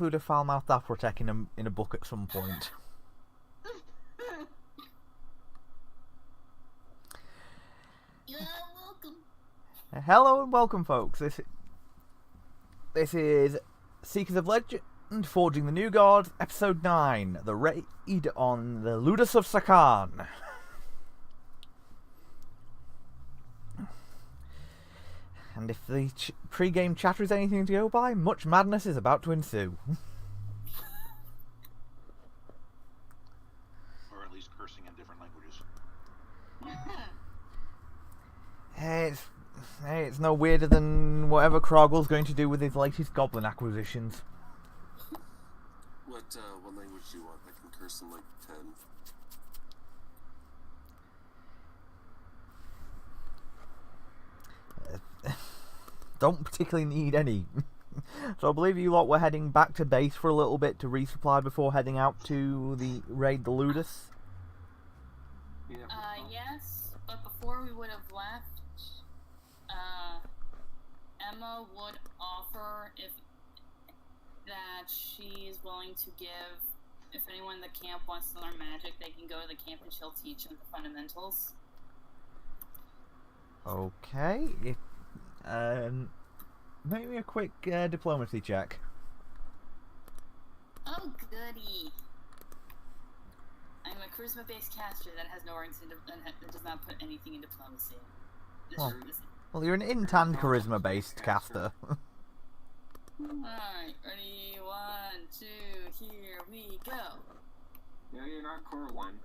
include a foul-mouthed Afrotech in a book at some point. You're welcome. Hello and welcome, folks. This is Seekers of Legend, Forging the New Gods, Episode 9, the raid on the Ludus of Sakaan. And if the pre-game chatter is anything to go by, much madness is about to ensue. Or at least cursing in different languages. It's no weirder than whatever Krogle's going to do with his latest goblin acquisitions. What language do you want? I can curse in like 10. Don't particularly need any. So I believe you lot were heading back to base for a little bit to resupply before heading out to the raid the Ludus. Yes, but before we would have left, Emma would offer that she's willing to give, if anyone in the camp wants to learn magic, they can go to the camp and she'll teach them the fundamentals. Okay. Make me a quick diplomacy check. Oh, goody. I'm a charisma-based caster that has no ranks that does not put anything in diplomacy. Well, you're an int and charisma-based caster. Alright, ready? 1, 2, here we go. Yeah, you're not Coraline.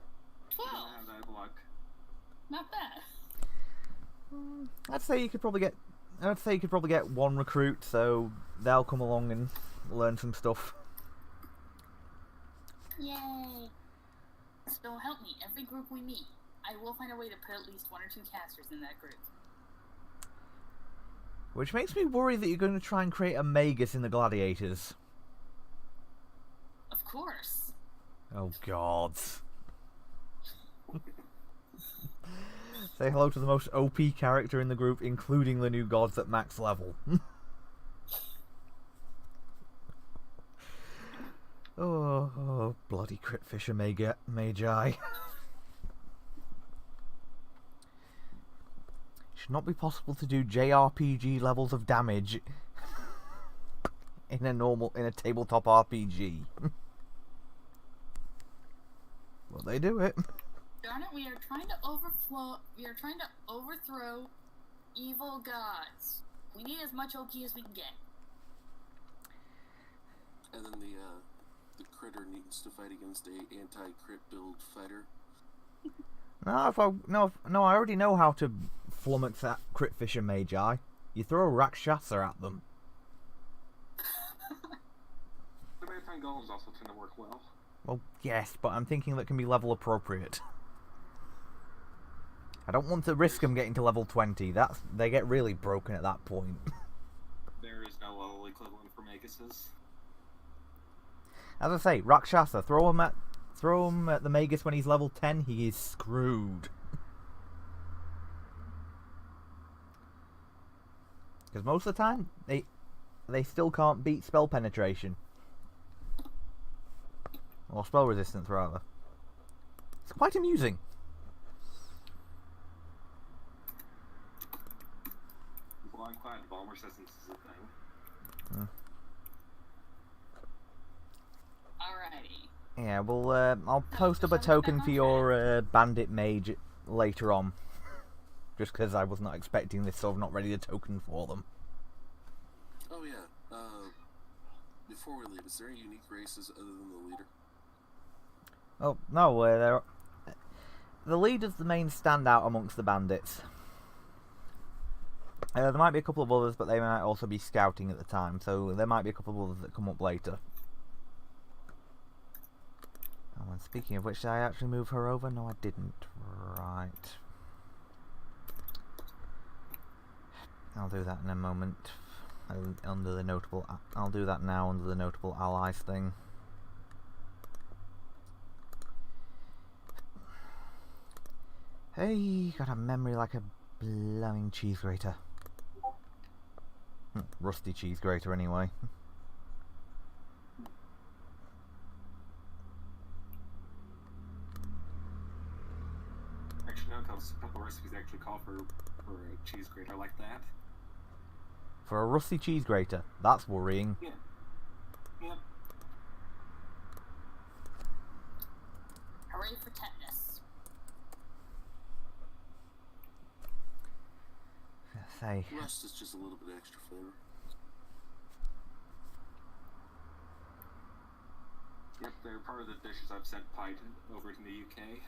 12! You don't have that luck. Not bad. I'd say you could probably get one recruit, so they'll come along and learn some stuff. Yay! So help me, every group we meet, I will find a way to put at least 1 or 2 casters in that group. Which makes me worry that you're going to try and create a Magus in the Gladiators. Of course. Oh, God. Say hello to the most OP character in the group, including the new gods at max level. Oh, bloody Cryptfisher Magi. Should not be possible to do JRPG levels of damage in a tabletop RPG. Well, they do it. Darn it, we are trying to overthrow evil gods. We need as much OP as we can get. And then the critter needs to fight against a anti-crit build fighter. No, I already know how to flummox that Cryptfisher Magi. You throw a Rakshasa at them. The Maritime Golems also tend to work well. Well, yes, but I'm thinking that can be level appropriate. I don't want to risk them getting to level 20. They get really broken at that point. There is no level equivalent for Maguses. As I say, Rakshasa, throw him at the Magus when he's level 10, he is screwed. Because most of the time, they still can't beat spell penetration. Or spell resistance, rather. It's quite amusing. Blind bomb resistance is a thing. Alrighty. Yeah, well, I'll post up a token for your bandit mage later on. Just because I was not expecting this, so I've not ready a token for them. Oh yeah. Before we leave, is there any unique races other than the leader? Oh, no, the leader's the main standout amongst the bandits. There might be a couple of others, but they might also be scouting at the time, so there might be a couple of others that come up later. Oh, and speaking of which, did I actually move her over? No, I didn't. Right. I'll do that in a moment. I'll do that now under the notable allies thing. Hey, got a memory like a blowing cheese grater. Rusty cheese grater, anyway. know, a couple recipes actually call for a cheese grater like that. For a rusty cheese grater. That's worrying. Yeah. Yep. Hooray for tetanus. Say. Rust is just a little bit extra flavor. Yep, they're part of the dishes I've sent pie over to the UK.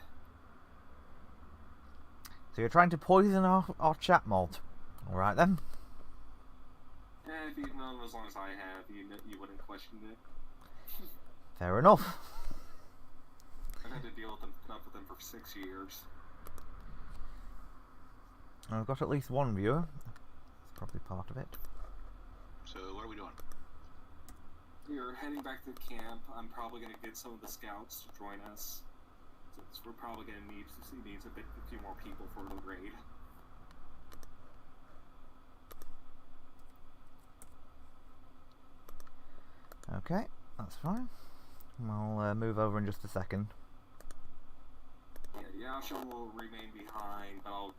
So you're trying to poison our chat mod. Alright then. If you've known as long as I have, you wouldn't question it. Fair enough. I've had to deal with them, put up with them for 6 years. I've got at least one viewer. That's probably part of it. So what are we doing? We're heading back to camp. I'm probably going to get some of the scouts to join us. So we're probably going to need a few more people for the raid. Okay, that's fine. I'll move over in just a second. Yeah, Yasha will remain behind, but I'll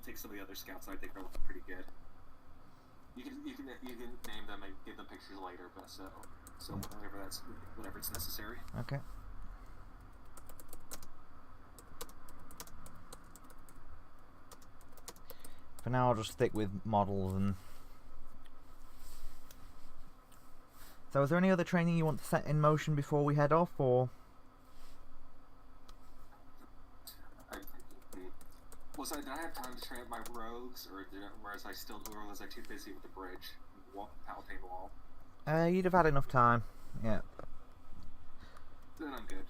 take some of the other scouts I think are looking pretty good. You can name them and give them pictures later, but so whenever it's necessary. Okay. For now, I'll just stick with models and. So, is there any other training you want to set in motion before we head off, or? Did I have time to train up my rogues, or was I too busy with the bridge, Palatine Wall? You'd have had enough time. Yeah. Then I'm good.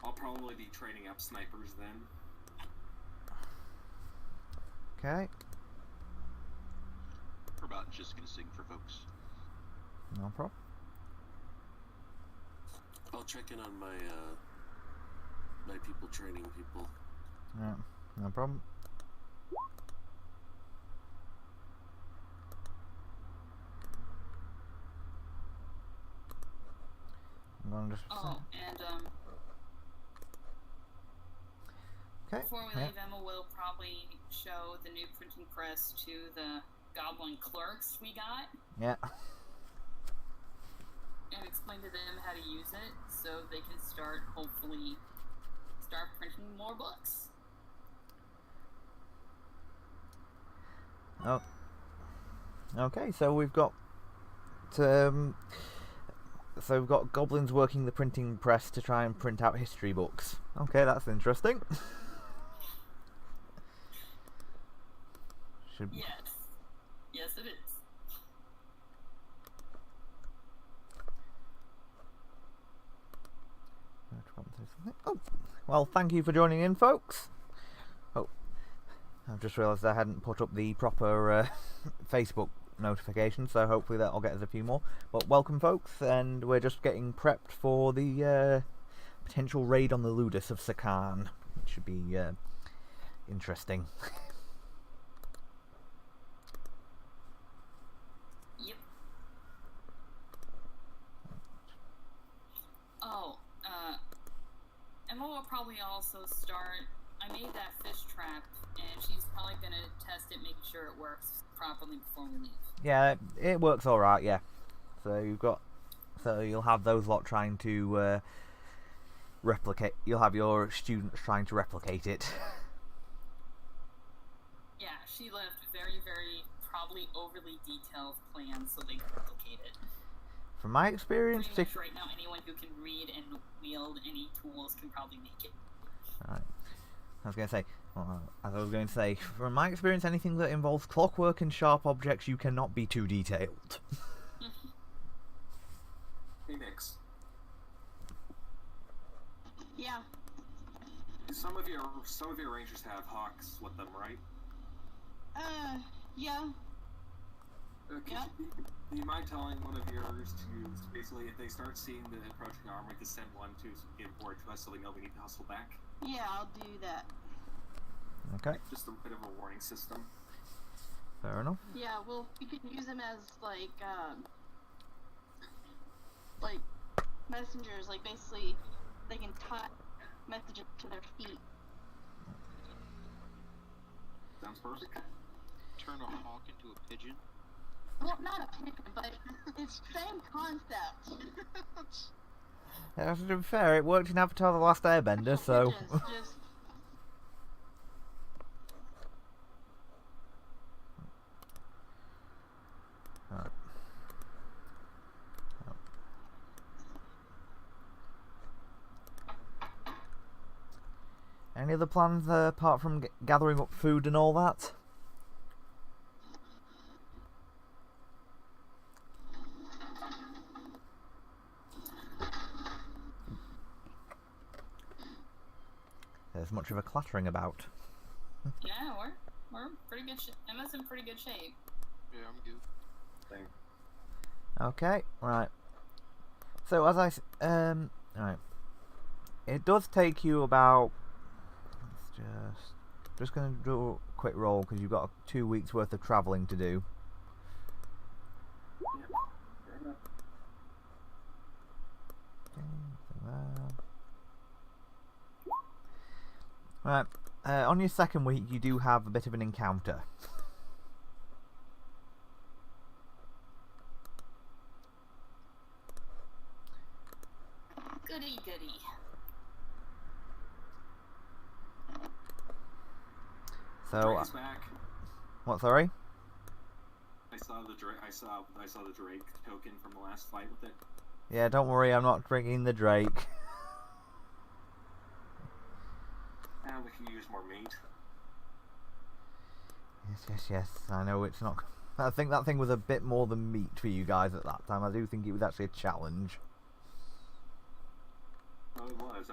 I'll probably be training up snipers then. Okay. We're about just gonna sing for folks. No problem. I'll check in on my my people training people. Yeah, no problem. I'm going to just. Oh, and Okay. before we Yeah. leave, Emma will probably show the new printing press to the goblin clerks we got Yeah. and explain to them how to use it so they can hopefully start printing more books. Oh. Okay, so we've got goblins working the printing press to try and print out history books. Okay, that's interesting. Yes, it is. Oh, well, thank you for joining in, folks. Oh, I've just realised I hadn't put up the proper Facebook notification, so hopefully that'll get us a few more. But welcome, folks, and we're just getting prepped for the potential raid on the Ludus of Sakaan, which should be interesting. Yep. Oh, Emma will probably also start. I made that fish trap, and she's probably gonna test it, make sure it works properly before we leave. Yeah, it works all right. Yeah, so you'll have those lot trying to replicate. You'll have your students trying to replicate it. Yeah, she left very, very probably overly detailed plans so they can replicate it. From my experience, Pretty much right now, anyone who can read and wield any tools can probably make it. Right. As I was going to say, from my experience, anything that involves clockwork and sharp objects, you cannot be too detailed. Hey, Nix. Yeah. Some of your rangers have hawks with them, right? Yeah. Okay. Yeah. Do you mind telling one of yours to basically, if they start seeing the approaching army, to send one to give word to us so we know we need to hustle back? Yeah, I'll do that. Okay, Just a bit of a warning system. fair enough. Yeah, well, we can use them as like messengers. Like basically, they can tie messages to their feet Sounds perfect. Turn a hawk into a pigeon. Well, not a pigeon, but it's the same concept. Yeah, to be fair, it worked in Avatar: The Last Airbender, so. Pigeons, just Any other plans apart from gathering up food and all that? There's much of a clattering about. Yeah, we're in pretty good shape. Emma's in pretty good shape. Yeah, I'm good. Thing. Okay, right. So as right, it does take you about. Let's just gonna do a quick roll because you've got 2 weeks worth of travelling to do. Yeah. Fair enough. Right. On your second week, you do have a bit of an encounter. Goody goody. So, Drake is back. what? Sorry. I saw the Drake. I saw the Drake token from the last fight with it. Yeah, don't worry, I'm not drinking the Drake. And we could use more meat. Yes. I know it's not. I think that thing was a bit more than meat for you guys at that time. I do think it was actually a challenge. Oh, it was.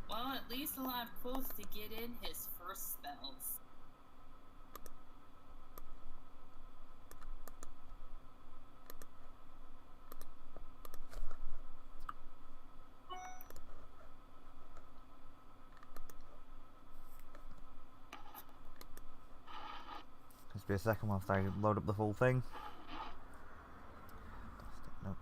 Well, at least he'll have clothes to get in his first spells. Just be a second whilst I load up the full thing. Notes.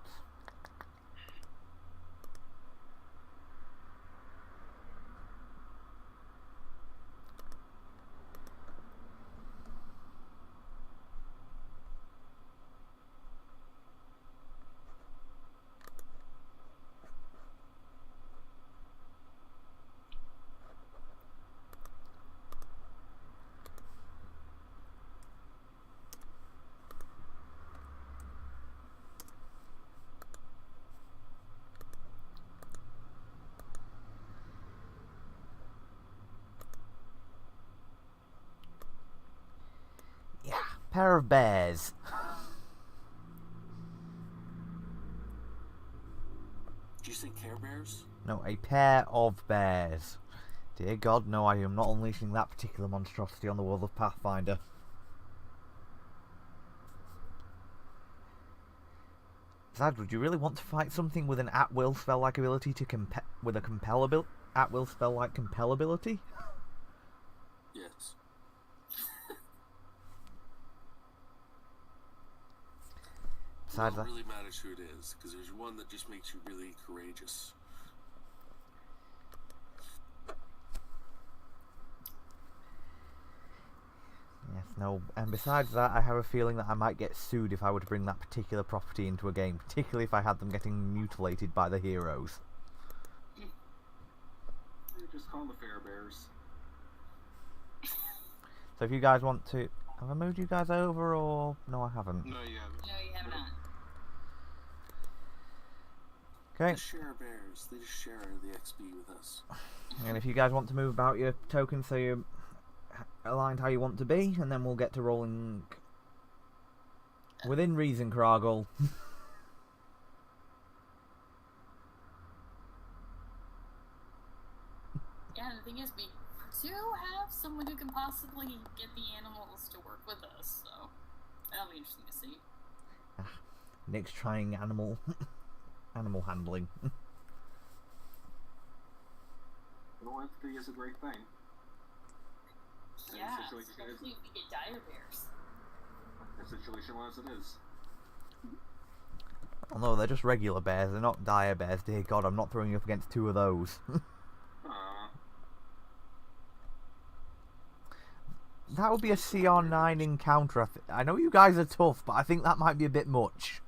Pair of bears. Did you say Care Bears? No, a pair of bears. Dear God, no, I am not unleashing that particular monstrosity on the world of Pathfinder. Besides, would you really want to fight something with an at-will spell-like ability to with a at-will spell-like compel ability? Yes. Besides Well, that, it really matters who it is, because there's one that just makes you really courageous. yes, no, and besides that, I have a feeling that I might get sued if I were to bring that particular property into a game, particularly if I had them getting mutilated by the heroes. Just call them the Fair Bears. So if you guys want to... Have I moved you guys over, or... No, I haven't. No, you haven't. No, you have not. Okay, The Share Bears, they just share the XP with us. and if you guys want to move about your tokens so you're aligned how you want to be, and then we'll get to rolling... Within reason, Kragel. Yeah, the thing is, we do have someone who can possibly get the animals to work with us, so that'll be interesting to see. Nick's trying animal handling. Empathy is a great thing. Yeah, situation especially if we get dire bears. The situation as it is. Oh no, they're just regular bears, they're not dire bears. Dear God, I'm not throwing you up against two of those. That would be a CR9 encounter. I know you guys are tough, but I think that might be a bit much.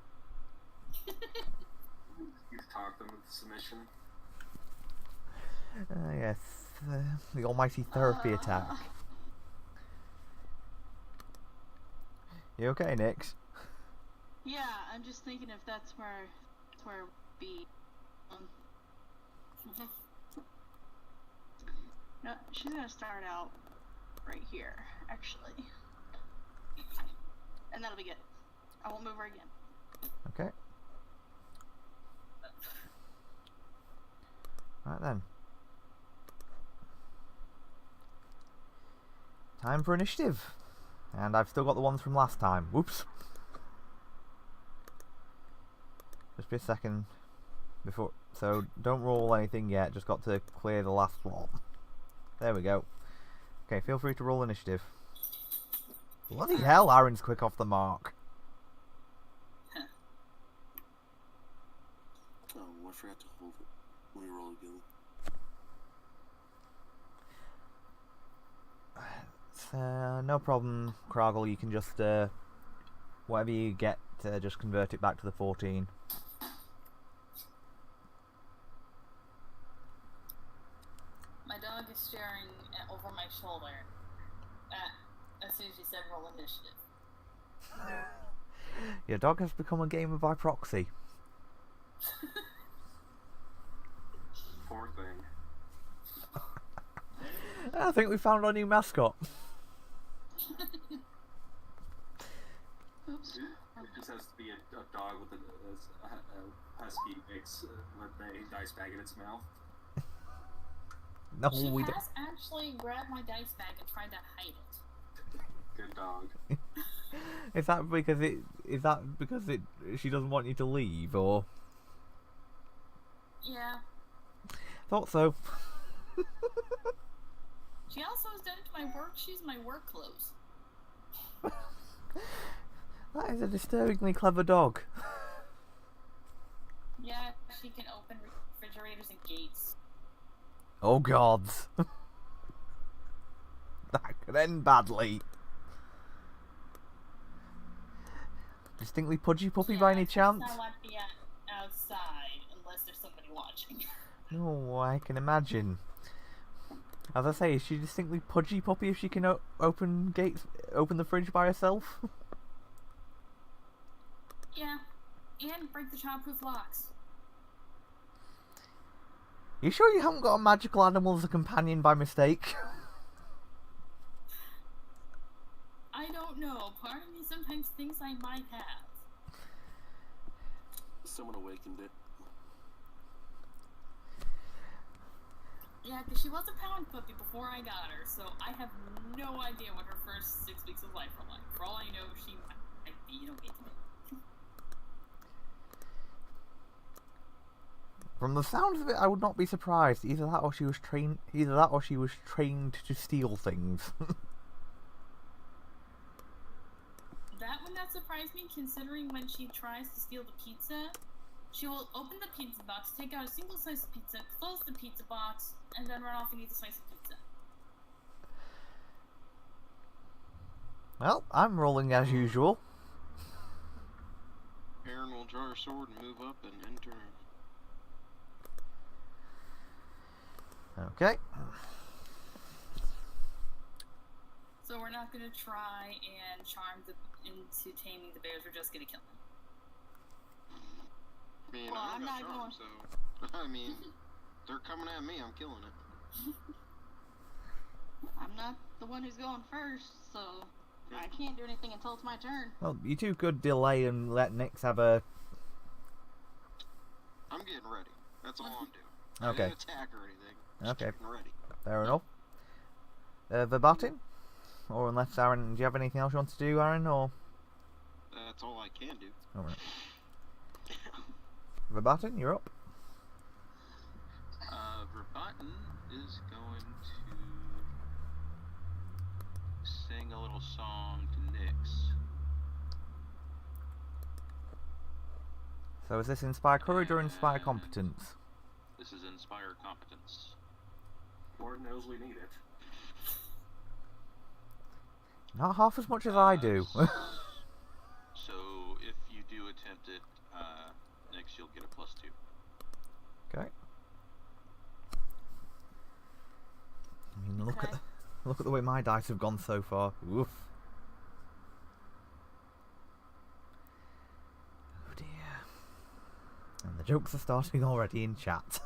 You've talked them with submission. Yes, the almighty therapy attack. You okay, Nix? Yeah, I'm just thinking if that's where it'd be. No, she's gonna start out right here, actually. And that'll be good. I won't move her again. Okay. Right then. Time for initiative. And I've still got the ones from last time. Whoops. Just be a second before. So don't roll anything yet. Just got to clear the last slot. There we go. Okay, feel free to roll initiative. Bloody hell, Aaron's quick off the mark. Oh, I forgot to hold it. Let me roll again. No problem, Kroggle. You can just whatever you get, just convert it back to the 14. My dog is staring over my shoulder as soon as you said roll initiative. Your dog has become a gamer by proxy. Poor thing. I think we found our new mascot. Oops. It just has to be a dog with a husky mix with a dice bag in its mouth. No, She we don't. has actually grabbed my dice bag and tried to hide it. Good dog. Is that because she doesn't want you to leave, or? Yeah. Thought so. She also has done to my work. She's my work clothes. That is a disturbingly clever dog. Yeah, she can open refrigerators and gates. Oh gods. That could end badly. Distinctly pudgy puppy by any chance? Not allowed to be outside unless there's somebody watching. Oh, I can imagine. As I say, is she distinctly pudgy puppy if she can open the fridge by herself? Yeah, and break the childproof locks. You sure you haven't got a magical animal as a companion by mistake? I don't know. Part of me sometimes thinks I might have. Someone awakened it. Yeah, because she was a pound puppy before I got her, so I have no idea what her first 6 weeks of life were like. For all I know, she might be, you don't get to know. From the sounds of it, I would not be surprised. Either that or she was trained to steal things. That would not surprise me, considering when she tries to steal the pizza, she will open the pizza box, take out a single slice of pizza, close the pizza box, and then run off and eat a slice of pizza. Well, I'm rolling as usual. Aaron will draw her sword and move up and enter. Okay. So we're not going to try and charm them into taming the bears, we're just going to kill them. I mean, Well, I I'm don't got not charm, going- so I mean, they're coming at me. I'm killing it. I'm not the one who's going first, so I can't do anything until it's my turn. Well, you two could delay and let Nix have a... I'm getting ready. That's all I'm doing. Okay. I didn't attack or anything. Just Okay. getting ready. Fair enough. Verbatim? Or unless Aaron... Do you have anything else you want to do, Aaron, or...? That's all I can do. Alright. Verbatim, you're up. Verboten is going to sing a little song to Nyx. So is this Inspire Courage or Inspire Competence? This is Inspire Competence. Lord knows we need it. Not half as much as I do. So if you do attempt it, next you'll get a +2. Okay. I mean, look Okay. at the way my dice have gone so far. Oof. Oh dear. And the jokes are starting already in chat.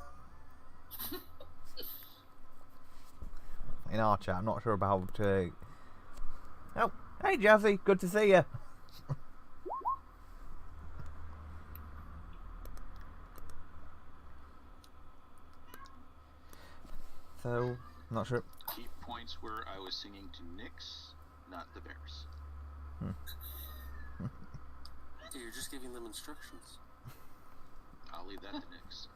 In our chat, I'm not sure about. Oh, hey Jazzy, good to see you. So, not sure. Keep points where I was singing to Nyx, not the bears. Yeah, you're just giving them instructions. I'll leave that to Nyx.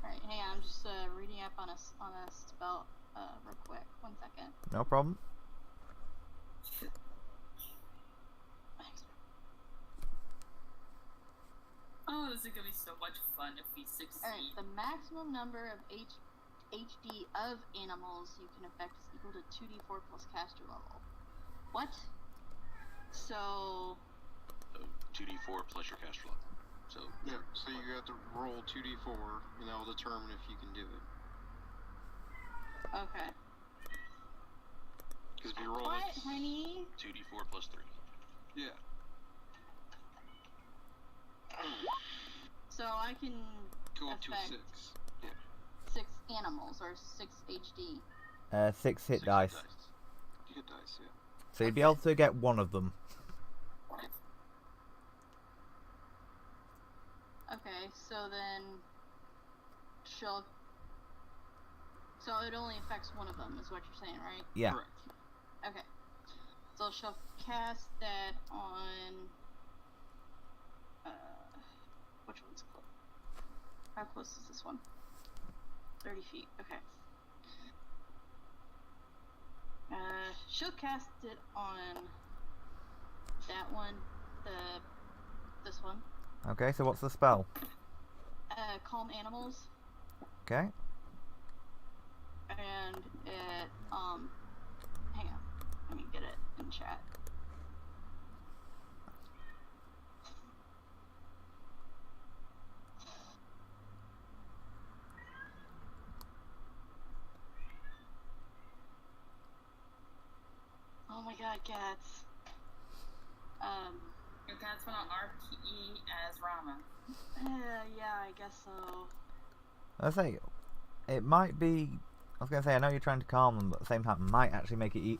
Alright, hang on, I'm just reading up on a spell real quick. 1 second. No problem. Oh, this is gonna be so much fun if we succeed. Alright, the maximum number of HD of animals you can affect is equal to 2d4 plus caster level. What? So... 2d4 plus your caster level. So Yeah, so you have to roll 2d4, and that will determine if you can do it. Okay. Because if you roll What, it, honey? 2d4 plus 3. yeah. So I can Go up to a affect 6. Yeah. 6 animals, or 6 HD. 6 hit 6 dice. You hit dice, yeah. So you'd be able to get one of them. Okay, so then she'll... So it only affects one of them, is what you're saying, right? Yeah. Correct. Okay. So she'll cast that on... which one's close? How close is this one? 30 feet, okay. She'll cast it on that one, this one. Okay, so what's the spell? Calm animals, Okay. and it, hang on, let me get it in chat. Oh my god, cats. Your cat's wanna RPE as Rama. Yeah, I guess so. I say, it might be. I was gonna say, I know you're trying to calm them, but at the same time, it might actually make it.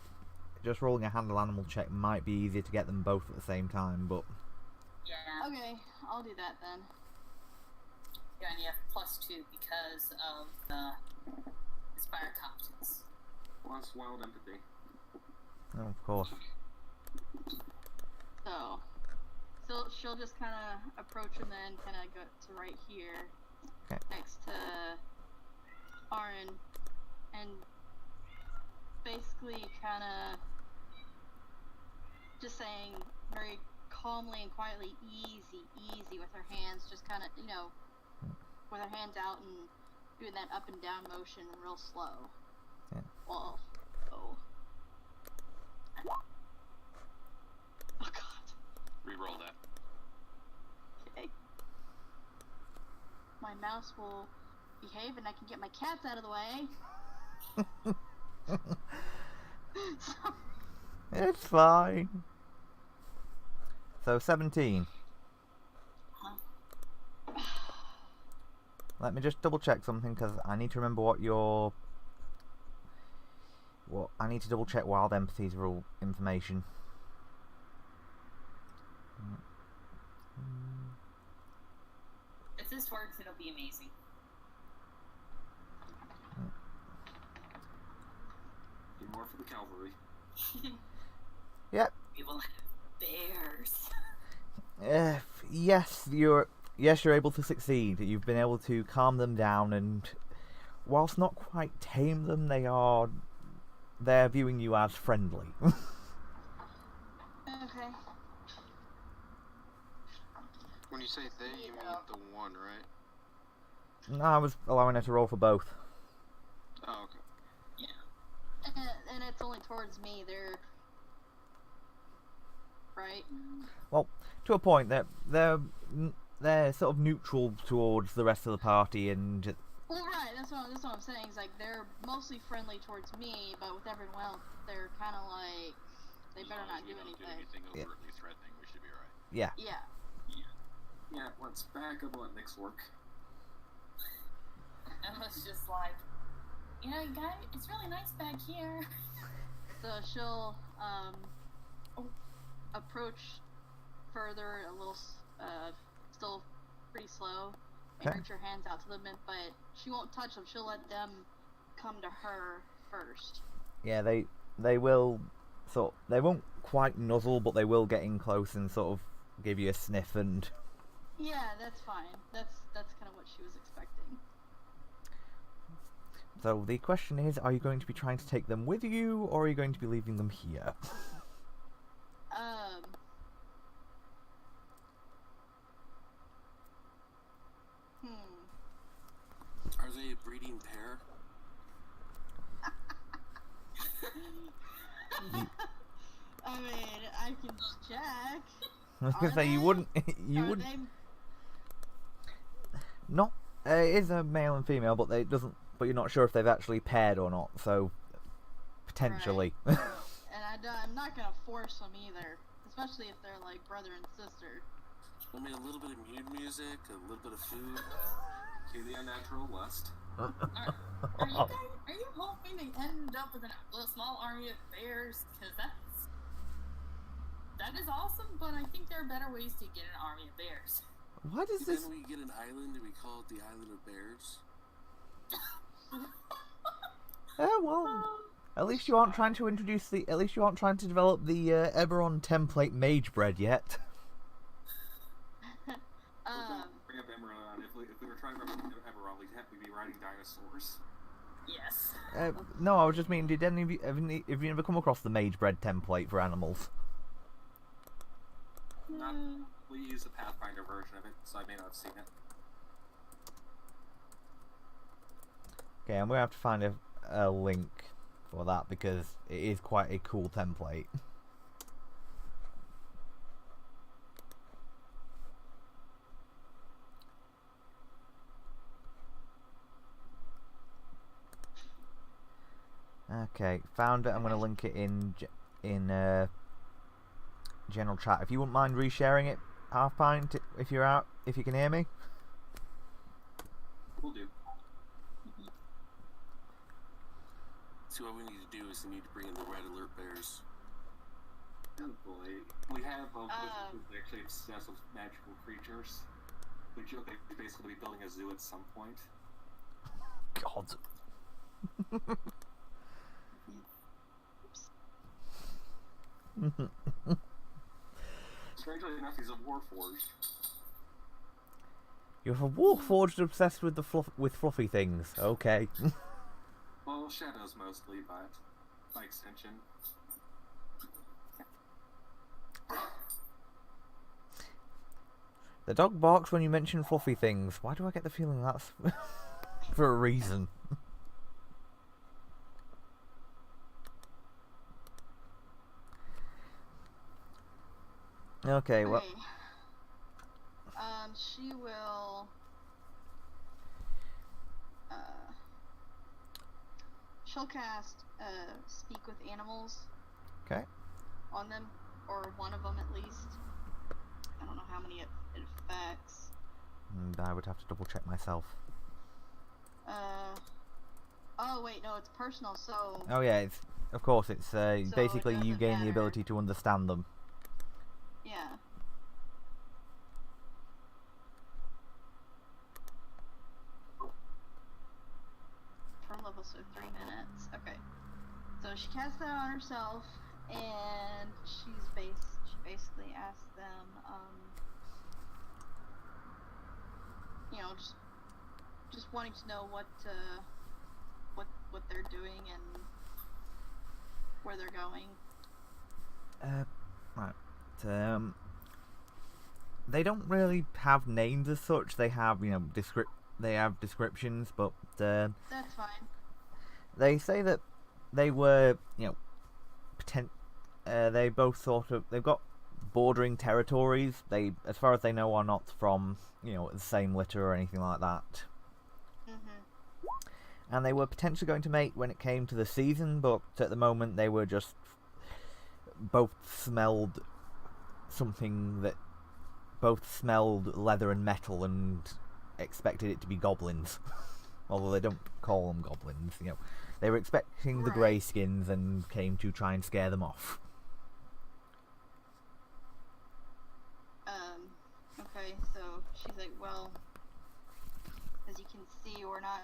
Just rolling a handle animal check might be easier to get them both at the same time, but. Yeah. Okay, I'll do that then. Yeah, and you have +2 because of the Inspire Competence. Plus wild empathy. Oh, of course. So she'll just kind of approach and then kind of go to right here, Okay. next to Aaron, and basically kind of just saying very calmly and quietly, easy, with her hands, just kind of, with her hands out and doing that up and down motion real slow. Yeah. Well, oh. Oh god. Reroll that. Okay. My mouse will behave and I can get my cats out of the way. So, It's fine. So 17. Let me just double check something because I need to remember what your. What I need to double check wild empathy's rule information. If this works, it'll be amazing. Need more for the cavalry. Yep. We will have bears. Yes, you're able to succeed. You've been able to calm them down, and whilst not quite tame them, they're viewing you as friendly. okay. When you say they, you mean the one, right? No, I was allowing her to roll for both. Oh, okay. Yeah. and it's only towards me. They're right. Well, to a point, they're sort of neutral towards the rest of the party, and Well, right. That's what I'm saying. Is like they're mostly friendly towards me, but with everyone else, they're kind of like they As better long as not we do don't anything. do anything Yeah. overtly threatening, we should be alright. yeah. Yeah. Yeah, let's back up and let Nick's work. Emma's just like, you know, guys, it's really nice back here. So she'll approach further, a little still pretty slow, and Okay. reach her hands out to them, but she won't touch them. She'll let them come to her first. Yeah, they will they won't quite nuzzle, but they will get in close and sort of give you a sniff, and Yeah, that's fine. That's kind of what she was expecting. so the question is, are you going to be trying to take them with you, or are you going to be leaving them here? Are they a breeding pair? I mean, I can check. I was gonna Are say you they? wouldn't, you Are would they? not. It is a male and female, but they doesn't. But you're not sure if they've actually paired or not. So potentially. And I'm not gonna force them either, especially if they're like brother and sister. I mean, a little bit of mute music, a little bit of food. Cue the unnatural lust. Are you hoping to end up with a small army of bears? Because that is awesome, but I think there are better ways to get an army of bears. Why does this? Then we get an island and we call it the Island of Bears. Well, at least you aren't trying to introduce the. At least you aren't trying to develop the Eberron template mage bread yet. Bring up Emerald. If we were trying to represent Emerald, we'd be riding dinosaurs. Yes. No, I was just meaning, did any of you have you ever come across the mage bread template for animals? We use the Pathfinder version of it, so I may not have seen it. Okay, I'm gonna have to find a link for that because it is quite a cool template. Okay, found it. I'm gonna link it in general chat. If you wouldn't mind resharing it, Half Pint, if you're out, if you can hear me. We'll do. So what we need to do is we need to bring in the Red Alert Bears. Oh boy. We have a wizard who's actually obsessed with magical creatures. We joke that we're basically building a zoo at some point. God. Strangely enough, he's a warforged. You're a warforged obsessed with fluffy things. Okay. Well, shadows mostly, but by extension. The dog barks when you mention fluffy things. Why do I get the feeling that's for a reason? Okay, well, Okay. She will. She'll cast Speak with Animals okay. on them, or one of them at least. I don't know how many it affects. And I would have to double check myself. Oh wait, no, it's personal. So Oh yeah, it's of course it's it basically you doesn't gain the matter. ability to understand them. yeah. Per level, so 3 minutes. Okay. So she casts that on herself, and she basically asks them, you know, just wanting to know what they're doing and where they're going. Right. They don't really have names as such. They have, they have descriptions, but That's fine. they say that they were, they both they've got bordering territories. They, as far as they know, are not from, the same litter or anything like that. And they were potentially going to mate when it came to the season, but at the moment they were just both smelled leather and metal and expected it to be goblins. Although they don't call them goblins, They were expecting the greyskins and came to try and scare them off. Okay, so she's like, well, as you can see, we're not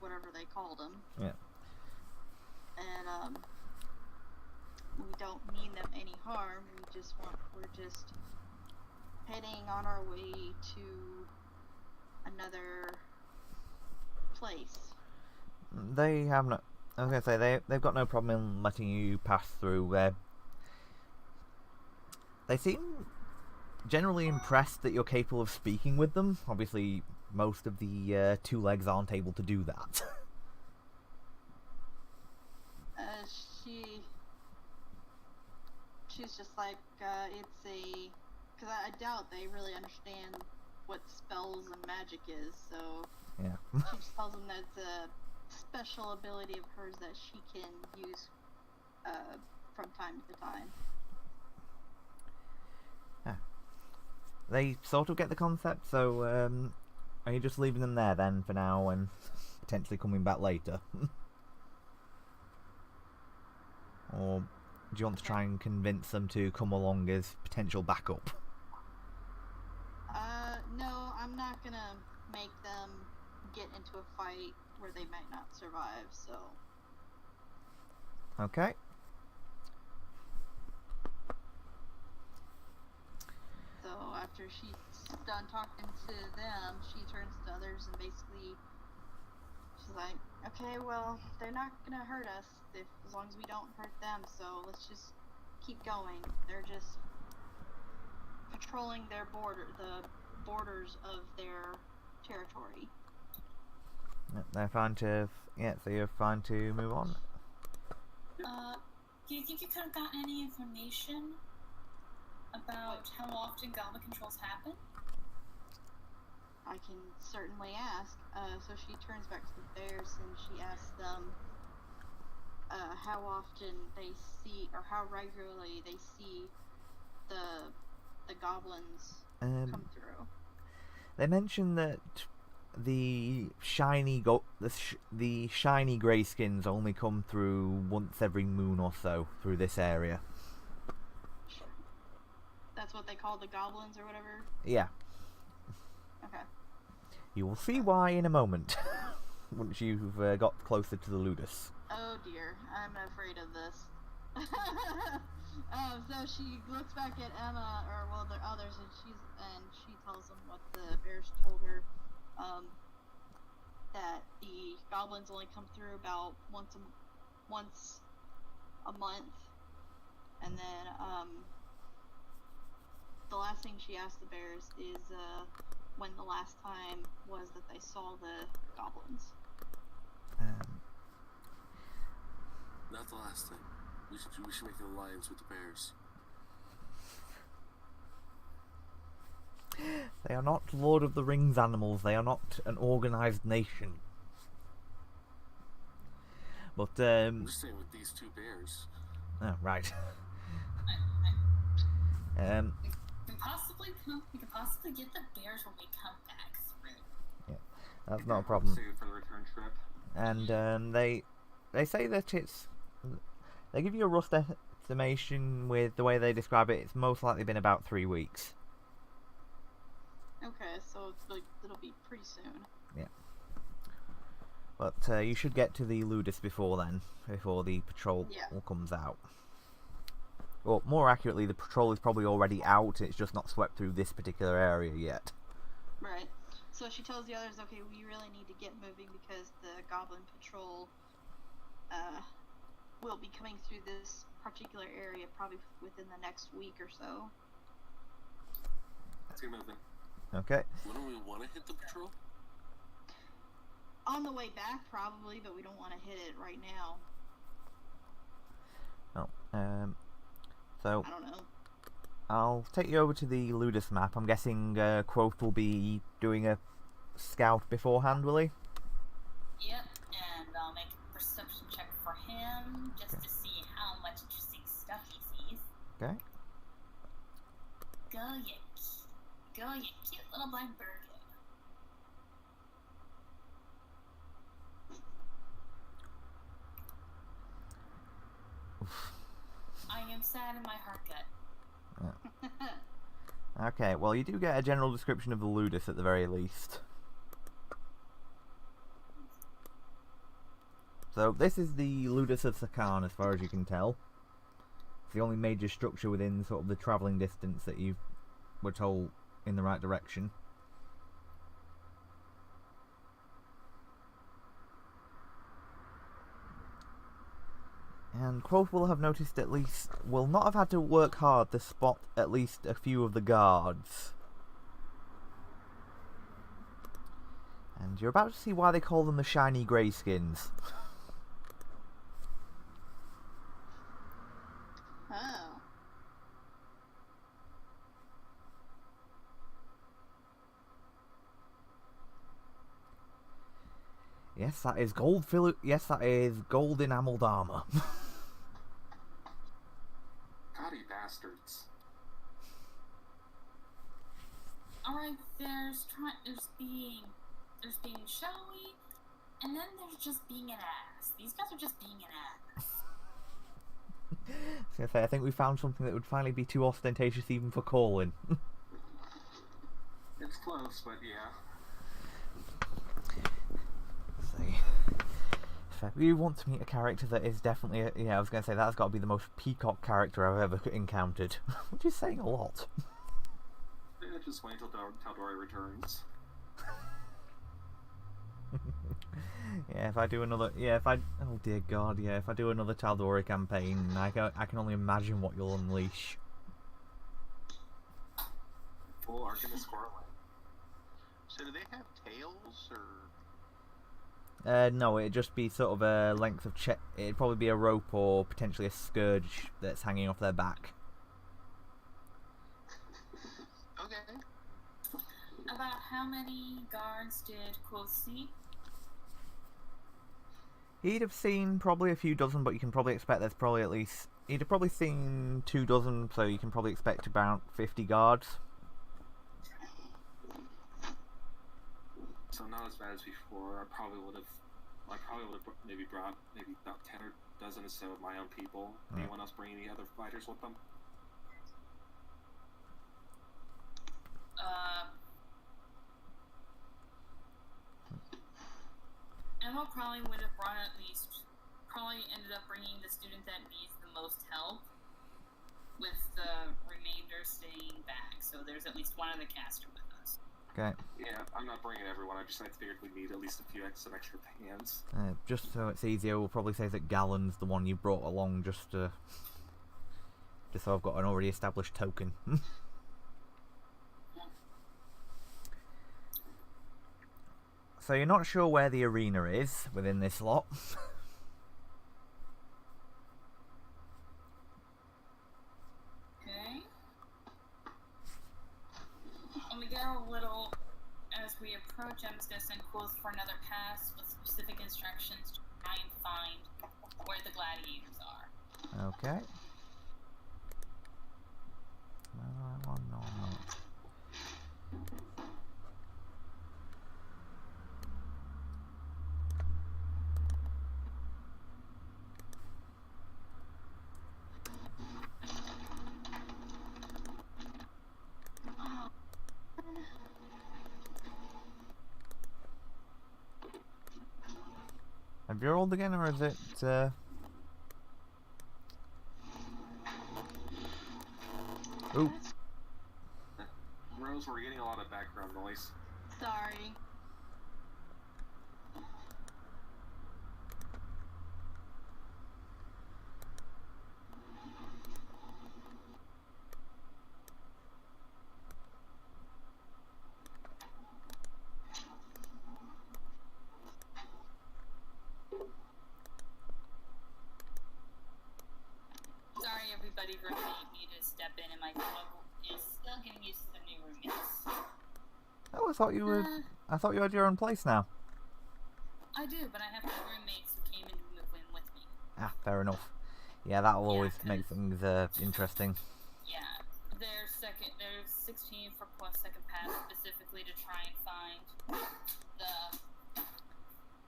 whatever they called them. Yeah. And we don't mean them any harm. We're just heading on our way to another place. They have no. I was gonna say they've got no problem in letting you pass through. They seem generally impressed that you're capable of speaking with them. Obviously, most of the two legs aren't able to do that. She's just like, because I doubt they really understand what spells and magic is, so yeah. She just tells them that it's a special ability of hers that she can use from time to time. Yeah. They sort of get the concept, so are you just leaving them there then for now and potentially coming back later? Or do you want to try and convince them to come along as potential backup? No, I'm not gonna make them get into a fight where they might not survive, so... Okay. So after she's done talking to them, she turns to others and basically she's like, okay, well, they're not gonna hurt us as long as we don't hurt them, so let's just keep going. They're just patrolling the borders of their territory. They're fine to... Yeah, so you're fine to move on? Do you think you could have gotten any information about how often goblin controls happen? I can certainly ask. So she turns back to the bears and she asks them how often they see, or how regularly they see the goblins come through. They mention that the shiny greyskins only come through once every moon or so through this area. That's what they call the goblins or whatever? Yeah. Okay. You will see why in a moment, once you've got closer to the Ludus. Oh dear, I'm afraid of this. So she looks back at Emma, or well, the others, and she tells them what the bears told her. That the goblins only come through about once a month, and then the last thing she asked the bears is when the last time was that they saw the goblins. Not the last thing. We should make an alliance with the bears. They are not Lord of the Rings animals. They are not an organized nation. But I'm just saying with these two bears. Oh, right. We can possibly get the bears when we come back through. Yeah, that's not a problem. Save for the return trip. And they say that they give you a rough estimation with the way they describe it. It's most likely been about 3 weeks. Okay, so it'll be pretty soon. Yeah. But you should get to the Ludus before then, before the patrol comes out. Or more accurately, the patrol is probably already out. It's just not swept through this particular area yet. Right. So she tells the others, okay, we really need to get moving because the goblin patrol will be coming through this particular area probably within the next week or so. Let's get moving. Okay. When do we want to hit the patrol? On the way back, probably, but we don't want to hit it right now. Oh, so I don't know. I'll take you over to the Ludus map. I'm guessing Quoth will be doing a scout beforehand, will he? Yep, and I'll make a perception check for him just to see how much interesting stuff he sees. Okay. Go, you cute little black bird. I am sad in my heart gut. Okay, well, you do get a general description of the Ludus at the very least. So, this is the Ludus of Sakaan, as far as you can tell. It's the only major structure within sort of the travelling distance that you were told in the right direction. And Quoth will have noticed will not have had to work hard to spot at least a few of the guards. And you're about to see why they call them the shiny greyskins. Oh. Yes, that is gold enameled armor. Howdy, bastards. Alright, there's being showy, and then there's just being an ass. These guys are just being an ass. I was gonna say, I think we found something that would finally be too ostentatious even for Colin. It's close, but yeah. So, if you want to meet a character that is definitely, I was going to say, that's got to be the most peacock character I've ever encountered. Which is saying a lot. Just wait until Taldori returns. If I do another, oh dear God, if I do another Taldori campaign, I can only imagine what you'll unleash. Full Arcanist Squirrel. So do they have tails, or...? No, it'd just be sort of a length of it'd probably be a rope or potentially a scourge that's hanging off their back. Okay. About how many guards did Quoth see? He'd have seen probably a few dozen, but you can probably expect there's probably at least... He'd have probably seen 2 dozen, so you can probably expect about 50 guards. So not as bad as before. I probably would have maybe brought maybe about 10 or dozen or so of my own people. Anyone else bring any other fighters with them? Emma probably would have ended up bringing the student that needs the most help, with the remainder staying back, so there's at least one of the caster with us. Okay. Yeah, I'm not bringing everyone. I figured we'd need at least some extra hands. Just so it's easier, we'll probably say that Gallon's the one you brought along just so I've got an already established token. So you're not sure where the arena is within this lot. Okay. When we get a little, as we approach, I'm just going to send Quoth for another pass with specific instructions to try and find where the gladiators are. Okay. No. Have you rolled again, or is it, Ooh. Rose, we're getting a lot of background noise. Sorry. buddy roommate need to step in, and my dog is still getting used to the new roommates. Oh, I thought you had your own place now. I do, but I have 2 roommates who came in to move in with me. Ah, fair enough. Yeah, that'll always Yeah, make things interesting. Yeah, they're 16 for plus second pass specifically to try and find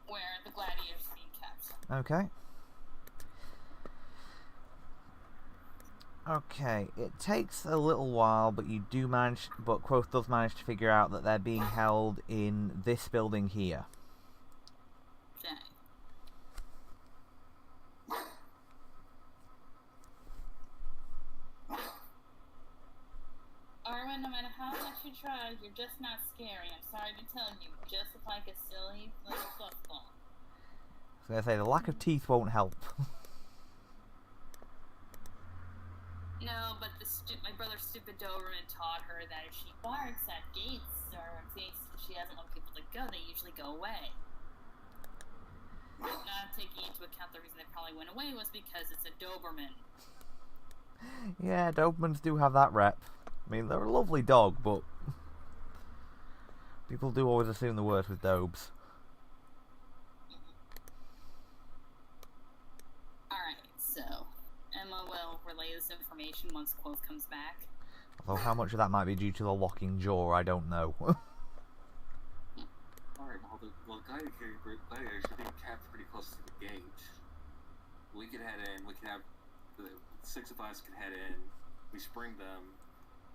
where the gladiators are being kept. Okay. Okay, it takes a little while, but Quoth does manage to figure out that they're being held in this building here. Okay. Arwen, no matter how much you try, you're just not scary. I'm sorry to tell you. You just look like a silly little fluff ball. I was going to say, the lack of teeth won't help. No, but my brother's stupid Doberman taught her that if she barks at gates or gates she doesn't want people to go, they usually go away. Not taking into account the reason they probably went away was because it's a Doberman. Yeah, Dobermans do have that rep. I mean, they're a lovely dog, but people do always assume the worst with Dobes. Alright, so Emma will relay this information once Quoth comes back. Although how much of that might be due to the locking jaw, I don't know. Alright, well, gladiators should be kept pretty close to the gate. We can head in, we can have the 6 of us can head in, we spring them,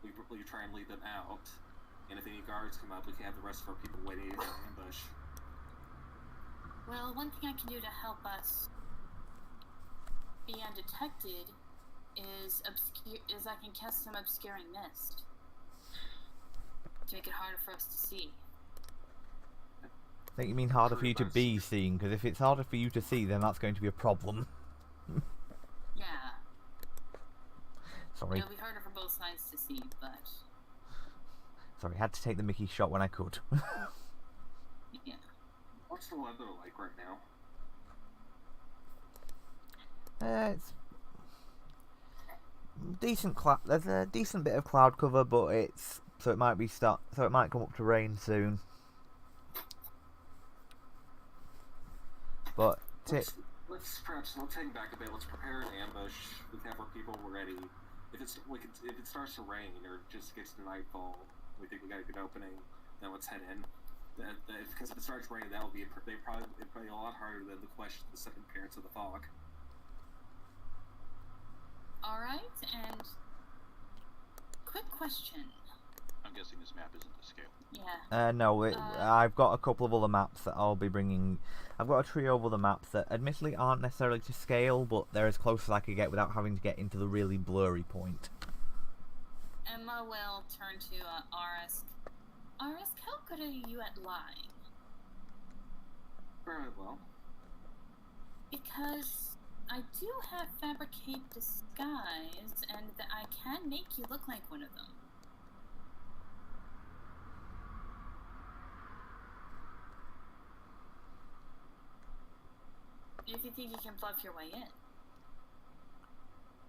we try and lead them out, and if any guards come up, we can have the rest of our people waiting in an ambush. Well, one thing I can do to help us be undetected is I can cast some obscuring mist to make it harder for us to see. I think you mean harder for you to be seen, because if it's harder for you to see, then that's going to be a problem. Yeah. Sorry. It'll be harder for both sides to see, but... Sorry, had to take the Mickey shot when I could. Yeah. What's the weather like right now? It's decent. There's a decent bit of cloud cover, but it might come up to rain soon. But let's take it back a bit. Let's prepare an ambush. We can have our people ready. If it starts to rain or just gets to nightfall, we think we got a good opening. Then let's head in. Because if it starts raining, that'll be probably a lot harder than the second appearance of the fog. All right, and quick question. I'm guessing this map isn't to scale. Yeah. No, I've got a couple of other maps that I'll be bringing. I've got a trio of other maps that admittedly aren't necessarily to scale, but they're as close as I could get without having to get into the really blurry point. Emma will turn to Arisk. Arisk, how good are you at lying? Very well. Because I do have fabricate disguise, and that I can make you look like one of them. If you think you can bluff your way in.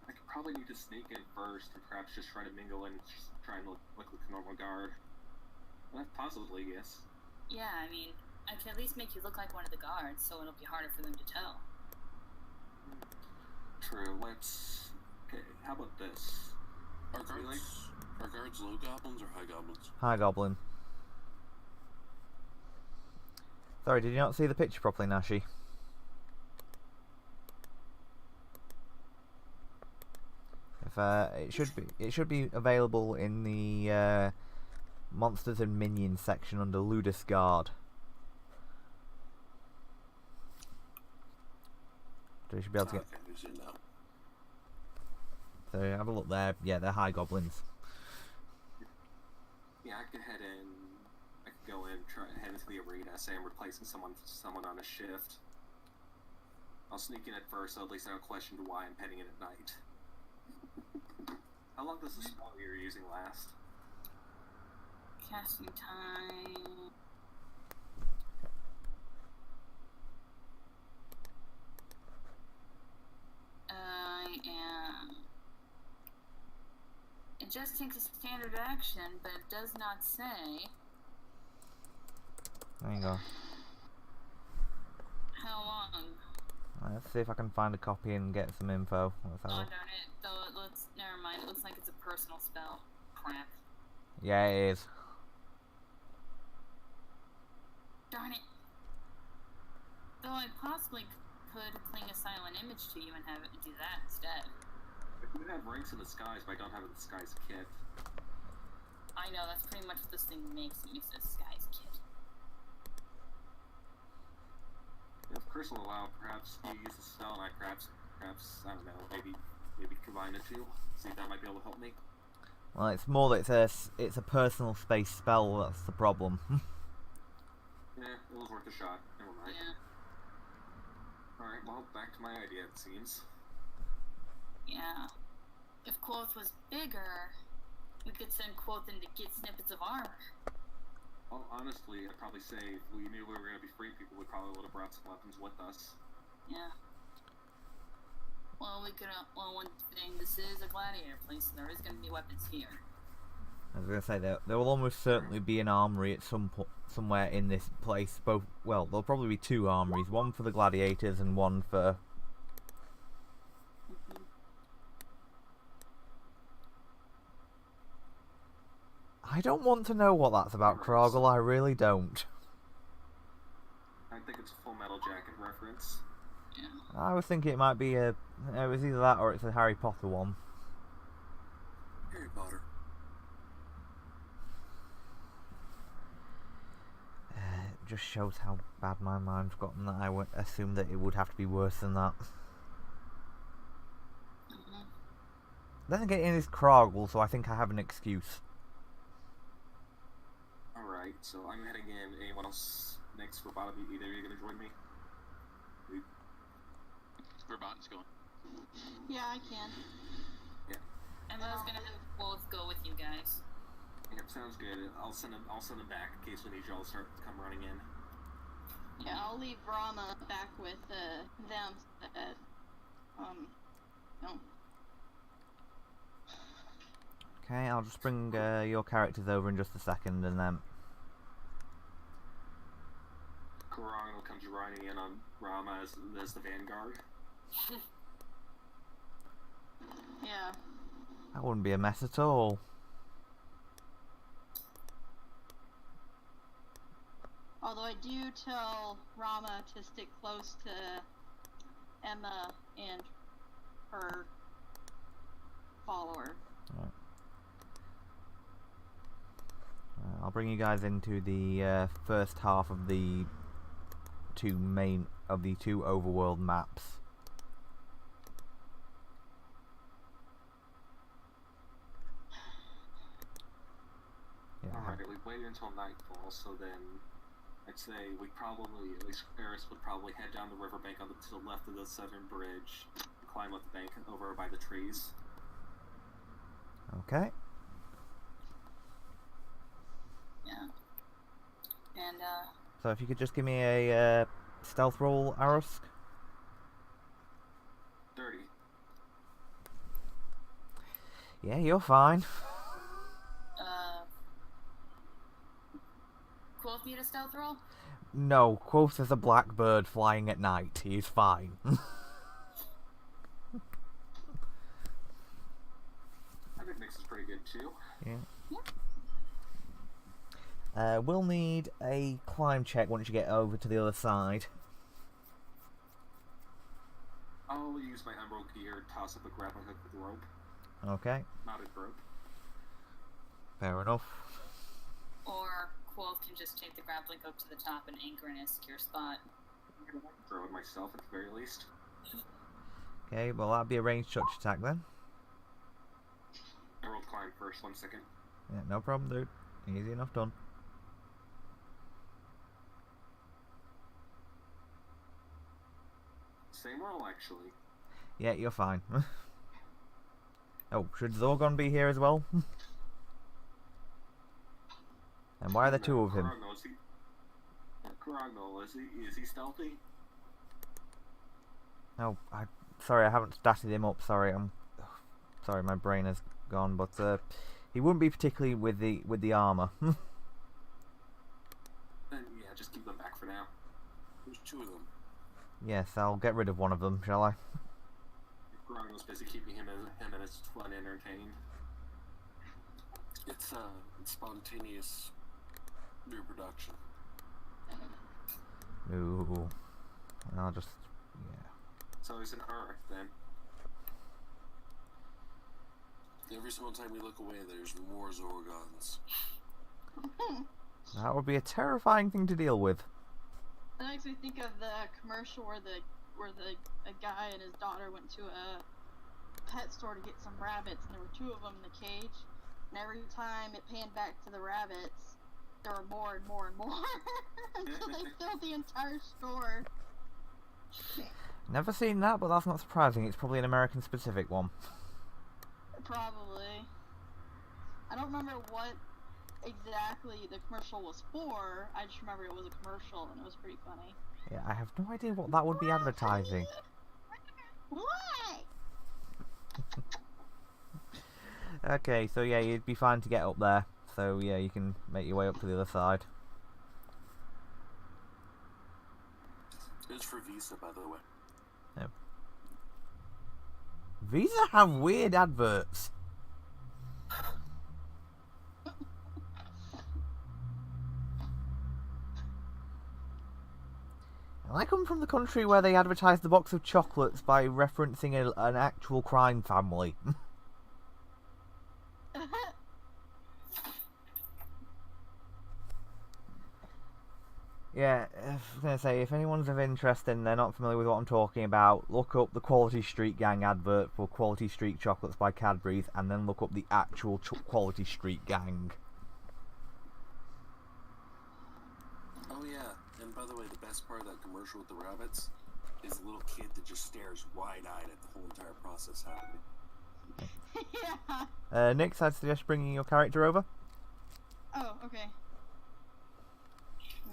I could probably need to sneak in first, or perhaps just try to mingle in and just try and look like a normal guard. Well, possibly, yes. Yeah, I mean, I can at least make you look like one of the guards, so it'll be harder for them to tell. True, okay, how about this? Are guards low goblins or high goblins? Hi, Goblin. Sorry, did you not see the picture properly, Nashi? It should be available in the monsters and minions section under Ludus Guard. So you should be able to get. So have a look there. Yeah, they're high goblins. Yeah, I could head in. I could go in, head into the arena, say I'm replacing someone on a shift. I'll sneak in at first, so at least I don't question why I'm heading in at night. How long does the spell you're using last? Casting time. I am just takes a standard action, but it does not say There you go. how long. Let's see if I can find a copy and get some info. Let's have Oh a... darn it! Though it looks. Never mind. It looks like it's a personal spell. Crap. Yeah, it is. Darn it. Though I possibly could cling a silent image to you and have it do that instead. I do have ranks in the skies, but I don't have a disguise kit. I know, that's pretty much what this thing makes. It uses a disguise kit. If Chris will allow, perhaps you use the spell, and I perhaps, I don't know, maybe combine the two. See if that might be able to help me. Well, it's more that it's a personal space spell. That's the problem. Yeah, it was worth a shot. Never mind. Yeah. Alright, well, back to my idea, it seems. Yeah. If Quoth was bigger, we could send Quoth in to get snippets of armor. Well, honestly, I'd probably say if we knew we were going to be free people, we probably would have brought some weapons with us. Yeah. Well, we could. Well, one thing, this is a gladiator place, so there is going to be weapons here. I was gonna say there will almost certainly be an armory at somewhere in this place. Both, well, there'll probably be two armories, one for the gladiators and one for. I don't want to know what that's about, Krogel. I really don't. I think it's a Full Metal Jacket reference. Yeah. I was thinking it might be a. It was either that or it's a Harry Potter one. Harry Potter. It just shows how bad my mind's gotten that I would assume that it would have to be worse than that. Mm-hmm. Then again, it is Krogel, so I think I have an excuse. Alright, so I'm heading in. Anyone else next for bottom? Either of you going to join me? Verboten's going. Yeah, I can. And I was going to have Quoth go with you guys. Yep, sounds good. I'll send him back in case we need y'all to come running in. Yeah, I'll leave Rama back with them. No. Okay, I'll just bring your characters over in just a second, and then. Karang comes riding in on Rama as the vanguard. Yeah. That wouldn't be a mess at all. Although I do tell Rama to stick close to Emma and her follower. I'll bring you guys into the first half of the two overworld maps. Yeah. Alright, we waited until nightfall, so then I'd say we probably, at least Eris would probably head down the riverbank to the left of the southern bridge, climb up the bank over by the trees. Okay. Yeah. And, So if you could just give me a stealth roll, Arusk. 30. Yeah, you're fine. Quoth need a stealth roll? No, Quoth is a black bird flying at night. He's fine. I think Nyx is pretty good too. Yeah. We'll need a climb check once you get over to the other side. I'll use my emerald gear, toss up a grappling hook with rope. Okay, Knotted rope. fair enough. Or Quoth can just take the grappling hook to the top and anchor in a secure spot. I can throw it myself at the very least. Okay, well that'd be a ranged touch attack then. Emerald climb first, 1 second. Yeah, no problem, dude. Easy enough done. Same roll, actually. Yeah, you're fine. Oh, should Zorgon be here as well? And why are there two of him? Karagno, is he stealthy? Oh, sorry, I haven't statted him up. Sorry, Sorry, my brain has gone, but he wouldn't be particularly with the armor. Then yeah, just keep them back for now. There's 2 of them. Yes, I'll get rid of one of them, shall I? Grongo's busy keeping him and his fun entertained. It's spontaneous reproduction. Ooh. I'll just... yeah. So he's an Earth then. Every single time we look away, there's more Zorgons. That would be a terrifying thing to deal with. That makes me think of the commercial where a guy and his daughter went to a pet store to get some rabbits, and there were 2 of them in the cage. And every time it panned back to the rabbits, there were more and more and more until they filled the entire store. Never seen that, but that's not surprising. It's probably an American-specific one. Probably. I don't remember what exactly the commercial was for. I just remember it was a commercial, and it was pretty funny. Yeah, I have no idea what that would be advertising. What? Okay, so yeah, you'd be fine to get up there. So yeah, you can make your way up to the other side. It's for Visa, by the way. No. Visa have weird adverts. I come from the country where they advertise the box of chocolates by referencing an actual crime family. Yeah, I was going to say, if anyone's of interest and they're not familiar with what I'm talking about, look up the Quality Street Gang advert for Quality Street Chocolates by Cadbury's, and then look up the actual Quality Street Gang. Oh yeah, and by the way, the best part of that commercial with the rabbits is the little kid that just stares wide-eyed at the whole entire process happening. Yeah. Nix, I'd suggest bringing your character over. Oh, okay.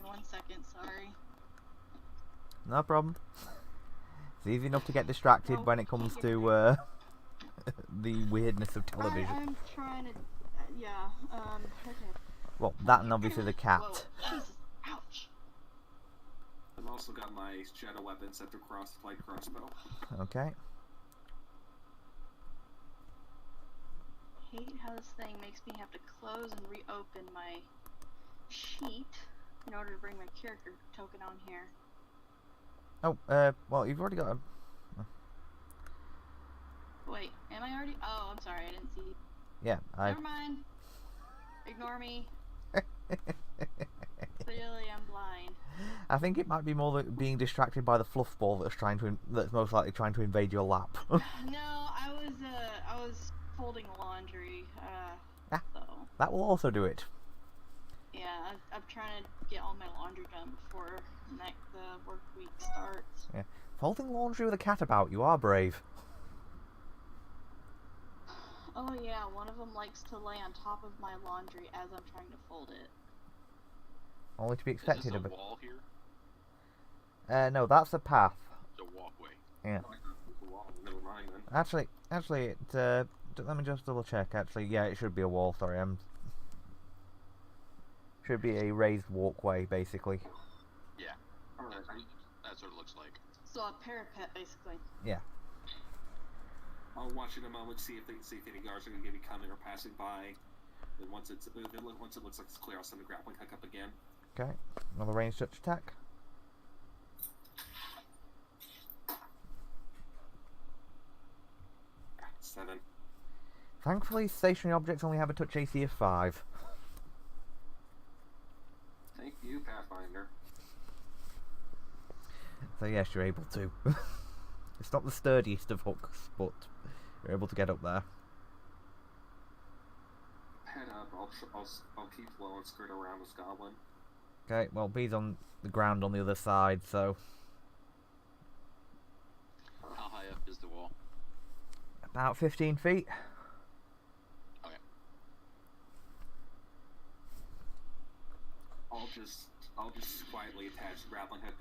1 second, sorry. No problem. It's easy enough to get distracted when it comes to the weirdness of television. I'm trying to, yeah, okay. Well, that and obviously the cat. Whoa, Jesus, ouch. I've also got my shadow weapon set to light crossbow. Okay. Hate how this thing makes me have to close and reopen my sheet in order to bring my character token on here. Oh, well, you've already got a... Wait, am I already? Oh, I'm sorry, I didn't see. Yeah, Never mind. Ignore me. Clearly, I'm blind. I think it might be more being distracted by the fluff ball that's most likely trying to invade your lap. No, I was folding laundry. So. That will also do it. Yeah, I'm trying to get all my laundry done before the work week starts. Yeah, folding laundry with a cat about, you are brave. Oh yeah, one of them likes to lay on top of my laundry as I'm trying to fold it. Only to be Is this expected a of it. wall here? No, that's a path. It's a walkway. Yeah. Never mind then. Actually, let me just double check. Actually, yeah, it should be a wall. Sorry, should be a raised walkway, basically. Yeah. Alright, That's what it looks like. So a parapet, basically. Yeah. I'll watch in a moment, see if any guards are going to be coming or passing by. And once it looks like it's clear, I'll send the grappling hook up again. Okay. Another ranged touch attack. Seven. Thankfully, stationary objects only have a touch AC of 5. Thank you, Pathfinder. So yes, you're able to. It's not the sturdiest of hooks, but you're able to get up there. Head up. I'll keep low and skirt around this goblin. Okay, well, B's on the ground on the other side, so... How high up is the wall? About 15 feet. Okay. I'll just quietly attach the grappling hook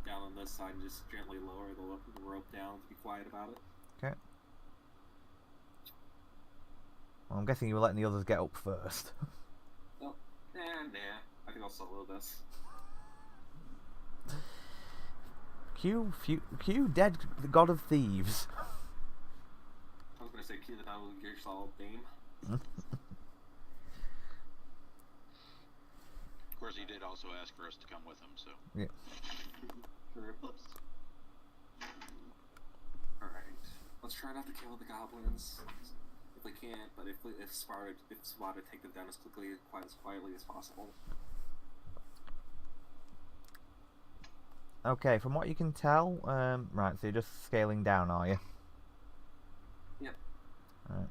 down on this side and just gently lower the rope down to be quiet about it. Okay. I'm guessing you were letting the others get up first. Oh, nah. I think I'll solo this. Q, dead god of thieves. I was gonna say cue the Metal Gear Solid theme. Of course, he did also ask for us to come with him, so. Yeah. Sure. Oops. Alright. Let's try not to kill the goblins. If we can't, but if Sparta take them down as quietly as possible. Okay, from what you can tell, right, so you're just scaling down, are you? Yep. Right.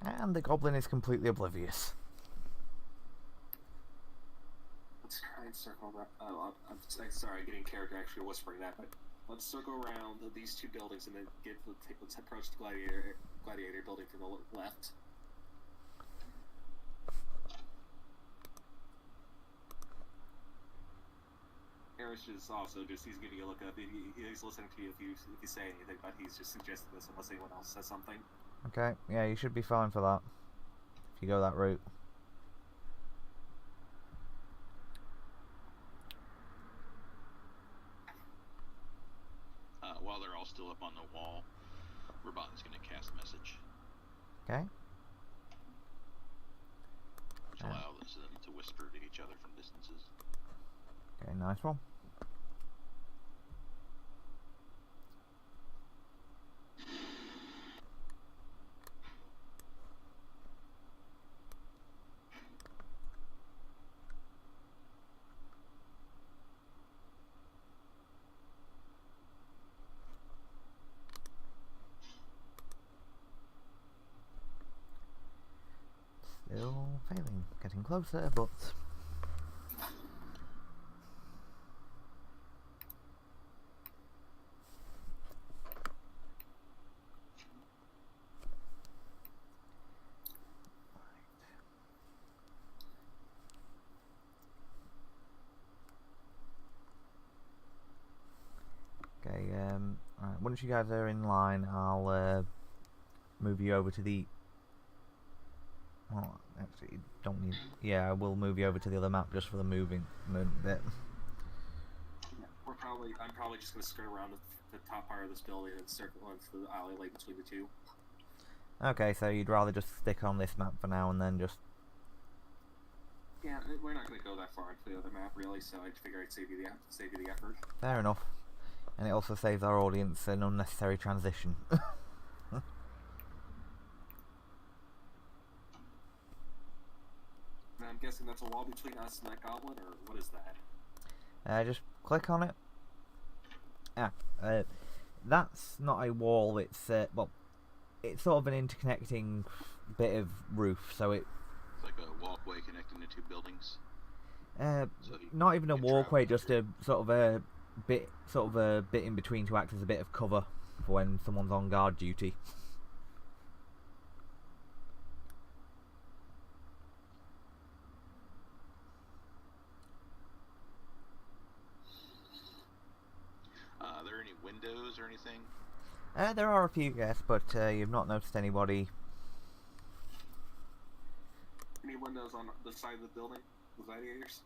And the goblin is completely oblivious. Let's try and circle around. I'm sorry, getting character actually whispering that, but let's circle around these two buildings and then let's approach the gladiator building from the left. Erish is also he's giving you a look up. He's listening to you if you say anything, but he's just suggesting this unless anyone else says something. Okay, yeah, you should be fine for that. If you go that route. While they're all still up on the wall, Raban's going to cast message. Okay. Which allows them to whisper to each other from distances. Okay, nice one. Still failing. Getting closer, but... Okay, alright, once you guys are in line, I'll move you over to the... Well, actually, you don't need... Yeah, I will move you over to the other map just for the moving bit. I'm probably just going to skirt around the top part of this building and circle into the alleyway between the two. Okay, so you'd rather just stick on this map for now and then just... Yeah, we're not going to go that far into the other map, really, so I figure I'd save you the effort. Fair enough. And it also saves our audience an unnecessary transition. And I'm guessing that's a wall between us and that goblin, or what is that? Just click on it. That's not a wall, it's, well, it's sort of an interconnecting bit of roof, so It's like a walkway connecting the two buildings. Not even a walkway, just a sort of a bit in between to act as a bit of cover for when someone's on guard duty. Are there any windows or anything? There are a few, yes, but you've not noticed anybody. Any windows on the side of the building? The gladiators?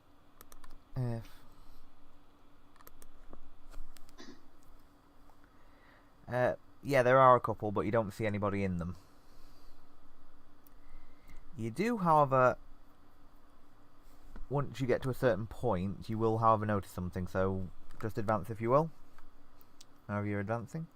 Yeah, there are a couple, but you don't see anybody in them. You do, however, once you get to a certain point, you will, however, notice something, so just advance if you will. However you're advancing.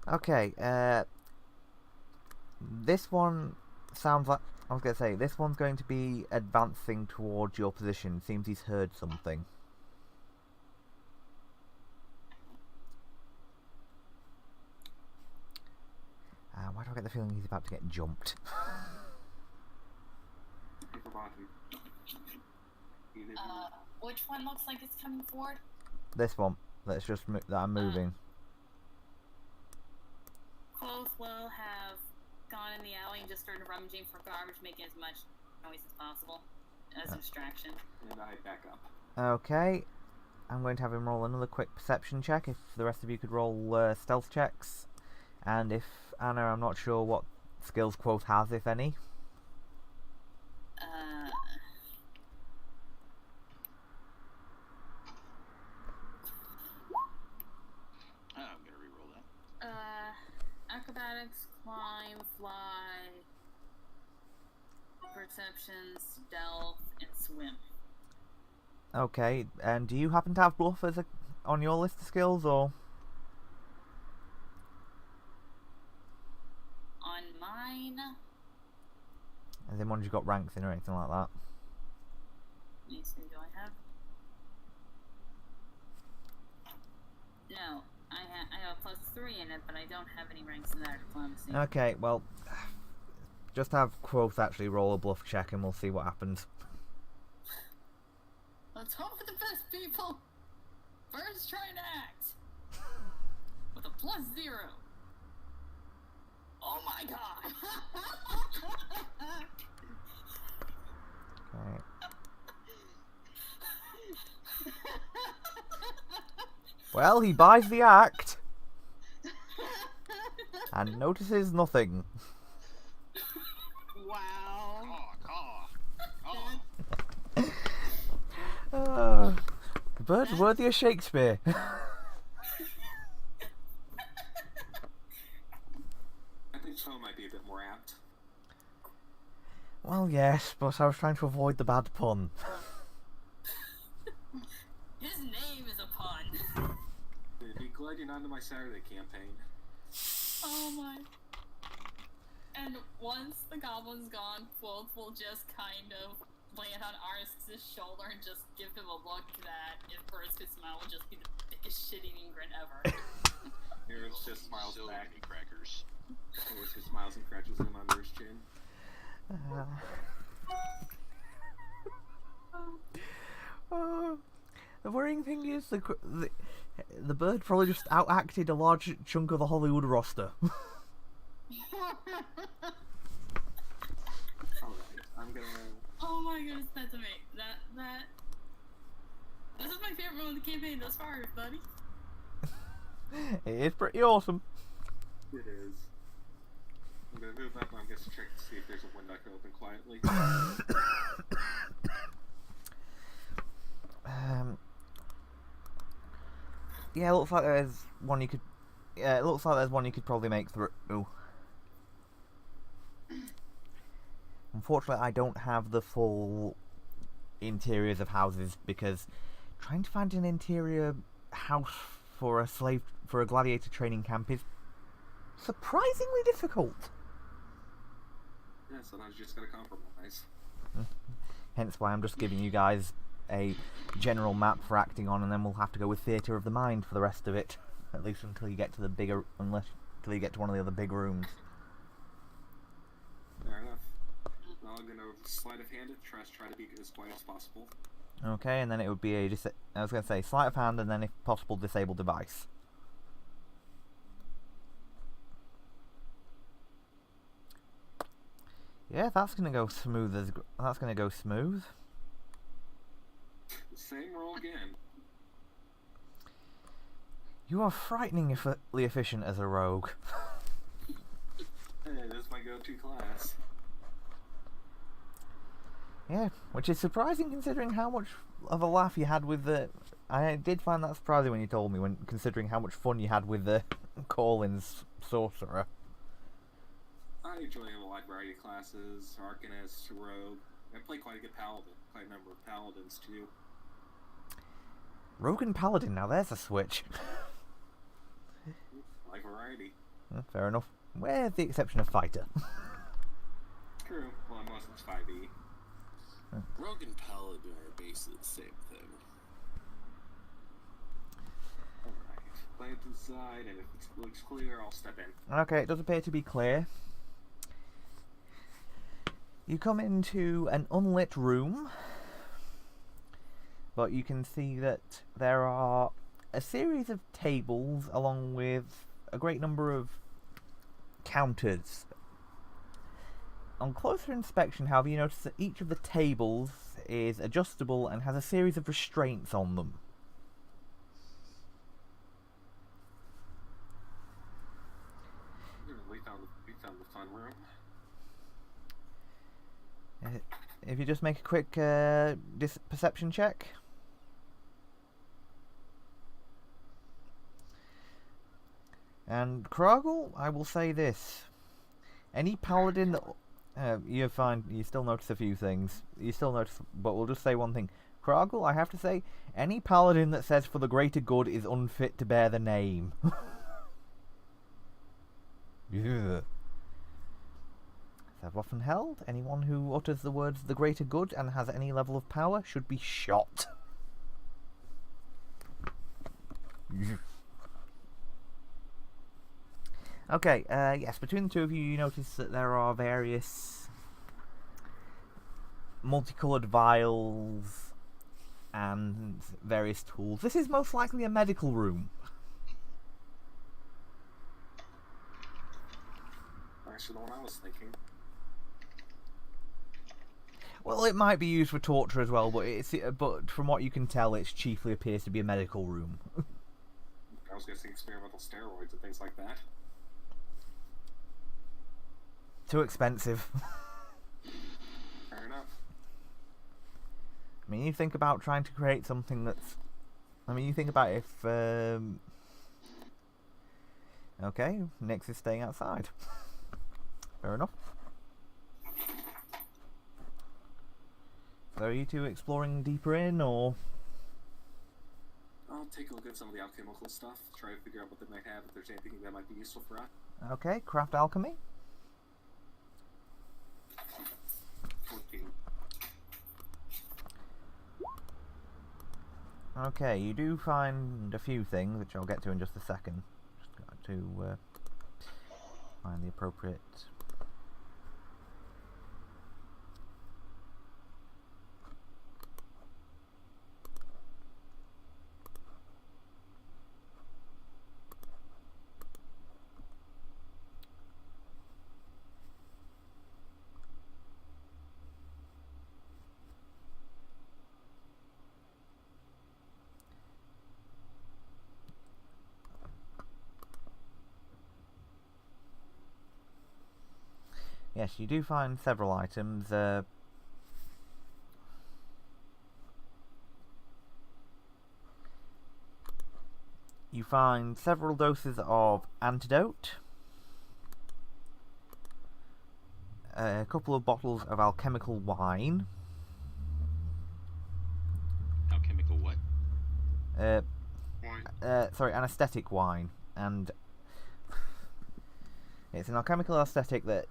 Okay, this one sounds like, I was going to say, this one's going to be advancing towards your position. Seems he's heard something. Why do I get the feeling he's about to get jumped? He Which one looks like it's coming forward? This one. That's just that I'm moving. Clothes will have gone in the alley and just started rummaging for garbage, making as much noise as possible as a distraction. And I back up. Okay. I'm going to have him roll another quick perception check. If the rest of you could roll stealth checks. And if Anna, I'm not sure what skills Quoth has, if any. I'm gonna re-roll that. Acrobatics, climb, fly, perception, stealth, and swim. Okay, and do you happen to have bluff as on your list of skills, or? On mine, As in ones you got ranks in or anything like that? let me see, do I have? No, I have a +3 in it, but I don't have any ranks in that diplomacy. Okay, well, just have Quoth actually roll a bluff check and we'll see what happens. Let's hope for the best, people! First, try and act! With a +0. Oh my god! Okay. Well, he buys the act and notices nothing. Wow. The bird's worthy of Shakespeare. I think so might be a bit more apt. Well, yes, but I was trying to avoid the bad pun. His name is a pun. Be glad you're not into my Saturday campaign. Oh my. And once the goblin's gone, Wolf will just kind of land on Aris's shoulder and just give him a look that, if birds could smile, would just be the biggest shit-eating grin ever. Aris just smiles Still back. eating crackers. Aris just smiles and scratches him under his chin. The worrying thing is the bird probably just outacted a large chunk of the Hollywood roster. Alright, I'm gonna... Oh my goodness, that's amazing. This is my favorite one of the campaign thus far, buddy. It is pretty awesome. It is. I'm gonna move up and I'm gonna check to see if there's a window I can open quietly. Yeah, it looks like there's one you could. Yeah, it looks like there's one you could probably make through. Unfortunately, I don't have the full interiors of houses because trying to find an interior house for a gladiator training camp is surprisingly difficult. Yeah, sometimes you just gotta compromise. Hence why I'm just giving you guys a general map for acting on, and then we'll have to go with theatre of the mind for the rest of it, at least until you get to until you get to one of the other big rooms. Fair enough. Now I'm gonna sleight of hand it, try to be as quiet as possible. Okay, and then it would be I was going to say sleight of hand, and then if possible disable device. Yeah, that's going to go smooth. Same roll again. You are frighteningly efficient as a rogue. Hey, that's my go-to class. Yeah, which is surprising considering how much of a laugh you had with the... I did find that surprising when you told me, considering how much fun you had with the Corlin's sorcerer. I enjoy a wide variety of classes, Arcanist, Rogue. I play quite a good Paladin, quite a number of Paladins too. Rogue and Paladin, now there's a switch. Like variety. Fair enough. With the exception of Fighter. True. Well, most of it's 5e. Rogue and Paladin are basically the same thing. Alright. Glance inside, and if it looks clear, I'll step in. Okay, it does appear to be clear. You come into an unlit room. but you can see that there are a series of tables along with a great number of counters. On closer inspection, however, you notice that each of the tables is adjustable and has a series of restraints on them. We found the fun room. If you just make a quick perception check. And Kragel, I will say this: any paladin that you find, you still notice a few things. You still notice, but we'll just say one thing. Kragel, I have to say, any paladin that says "for the greater good" is unfit to bear the name. Yeah. As I've often held, anyone who utters the words "the greater good" and has any level of power should be shot. Okay, yes, between the two of you, you notice that there are various multicoloured vials and various tools. This is most likely a medical room. Actually, the one I was thinking. Well, it might be used for torture as well, but from what you can tell, it chiefly appears to be a medical room. I was guessing experimental steroids and things like that. Too expensive. Fair enough. I mean, you think about trying to create something that's... I mean, you think about if... Okay, Nyx is staying outside. Fair enough. So are you two exploring deeper in, or...? I'll take a look at some of the alchemical stuff, try to figure out what they might have, if there's anything that might be useful for us. Okay, craft alchemy. 14. Okay, you do find a few things, which I'll get to in just a second. Just got to find the appropriate... Yes, you do find several items. You find several doses of antidote, a couple of bottles of alchemical wine. Alchemical what? Wine. Sorry, anesthetic wine, and it's an alchemical anesthetic that,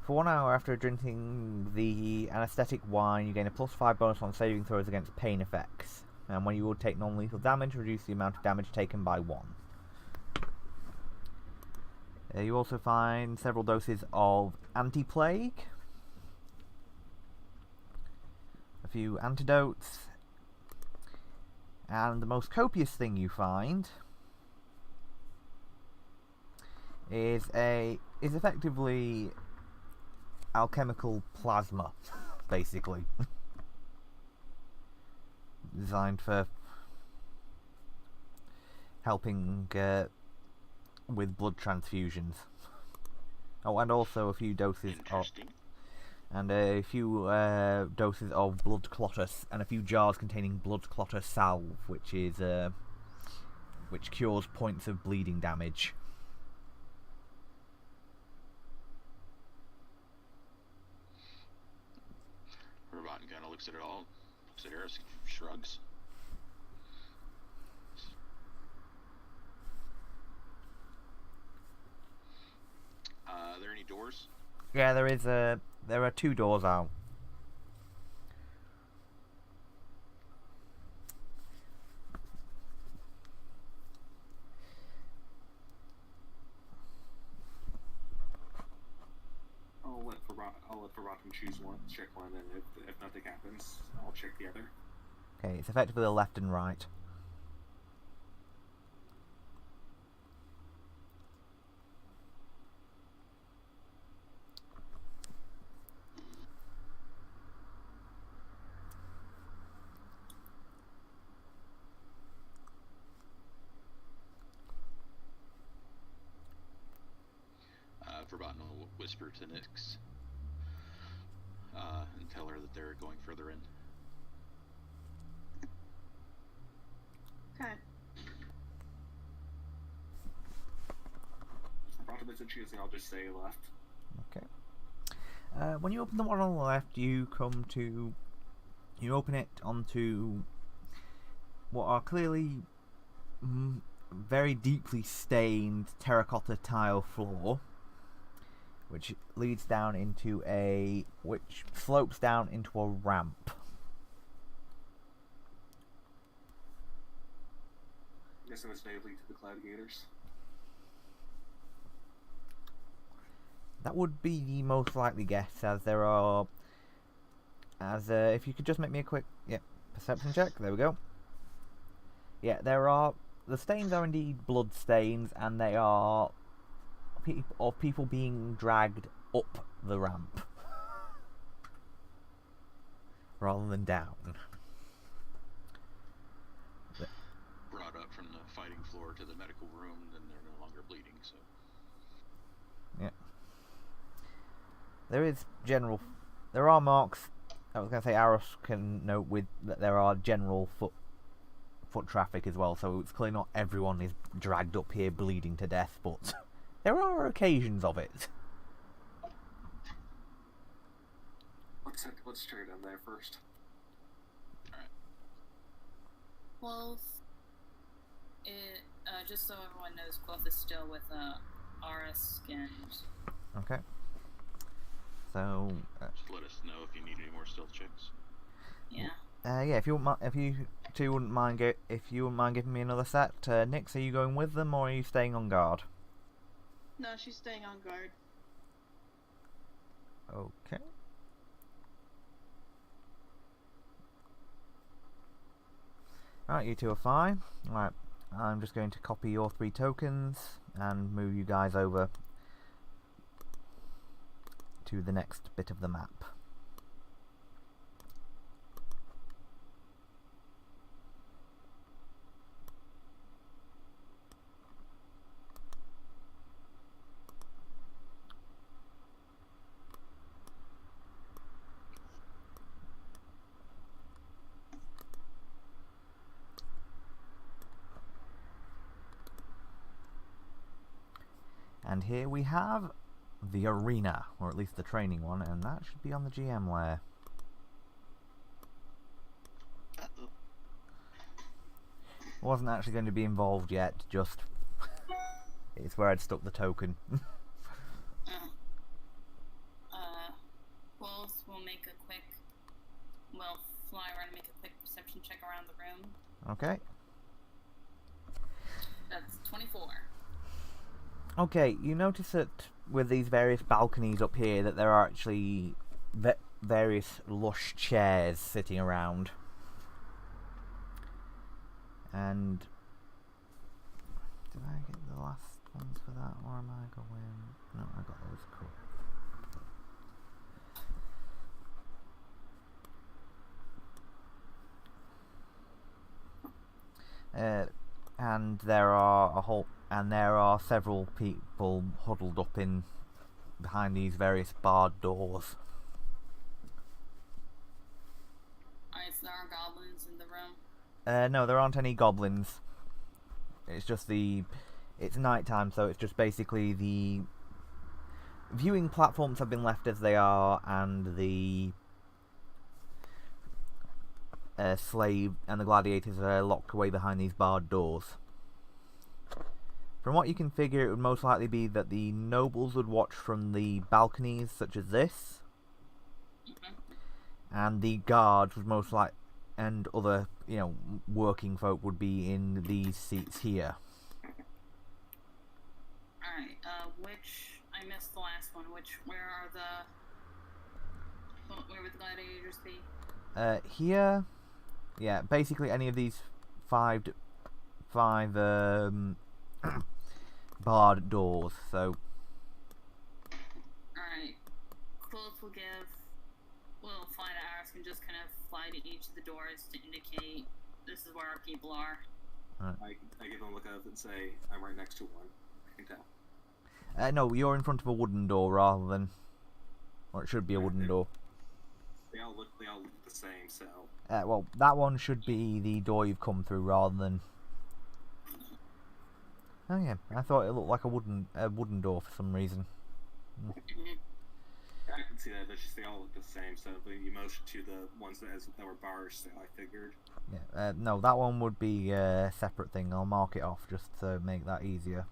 for 1 hour after drinking the anesthetic wine, you gain a +5 bonus on saving throws against pain effects. And when you would take non-lethal damage, reduce the amount of damage taken by 1. You also find several doses of anti-plague, a few antidotes, and the most copious thing you find is effectively alchemical plasma, basically. Designed for helping with blood transfusions. Oh, and also a few doses of doses of blood clottus, and a few jars containing blood clotter salve, which cures points of bleeding damage. Robotin kind of looks at it all, looks at Eris, shrugs. Are there any doors? Yeah, there are 2 doors out. I'll let let Rotten choose one, check one, and if nothing happens, I'll check the other. Okay, it's effectively the left and right. Verboten will whisper to Nyx and tell her that they're going further in. Okay. Rotten isn't choosing, I'll just say left. Okay. When you open the one on the left, you open it onto what are clearly very deeply stained terracotta tile floor, which leads down into which slopes down into a ramp. I'm guessing this may lead to the gladiators. That would be the most likely guess, if you could just make me a quick perception check. There we go. Yeah, the stains are indeed blood stains, and they are people being dragged up the ramp rather than down. Brought up from the fighting floor to the medical room, then they're no longer bleeding, so... Yeah. There are marks. I was going to say Aros can note that there are general foot traffic as well, so it's clearly not everyone is dragged up here bleeding to death, but there are occasions of it. Let's trade on there first. Alright. Well, just so everyone knows, Quoth is still with Aris and... Okay. So... Just let us know if you need any more stealth checks. Yeah. If you two wouldn't mind giving me another set. Nyx, are you going with them or are you staying on guard? No, she's staying on guard. Okay. Right, you two are fine. Right, I'm just going to copy your 3 tokens and move you guys over to the next bit of the map. And here we have the arena, or at least the training one, and that should be on the GM layer. Uh-oh. Wasn't actually going to be involved yet, just it's where I'd stuck the token. We'll fly around and make a quick perception check around the room. Okay. That's 24. Okay, you notice that with these various balconies up here that there are actually various lush chairs sitting around. And did I get the last ones for that, or am I going? No, I got those. Cool. And there are several people huddled up behind these various barred doors. Alright, so there are goblins in the room? No, there aren't any goblins. It's just it's nighttime, so it's just basically the viewing platforms have been left as they are, and the slave and the gladiators are locked away behind these barred doors. From what you can figure, it would most likely be that the nobles would watch from the balconies, such as this, and the guards would most likely, and other, working folk would be in these seats here. Alright, I missed the last one. Where are the Where would the gladiators be? Here, yeah, basically any of these five barred doors. So Alright. Quilth will find ours and just kind of fly to each of the doors to indicate this is where our people are. I give them a look up and say, I'm right next to one. I can tell. no, you're in front of a wooden door rather than, or it should be a wooden door. They all look the same, so. Well, that one should be the door you've come through rather than. Oh yeah, I thought it looked like a wooden door for some reason. I can see that, but just they all look the same, so you motion to the ones that were bars, so I figured. Yeah, no, that one would be a separate thing. I'll mark it off just to make that easier.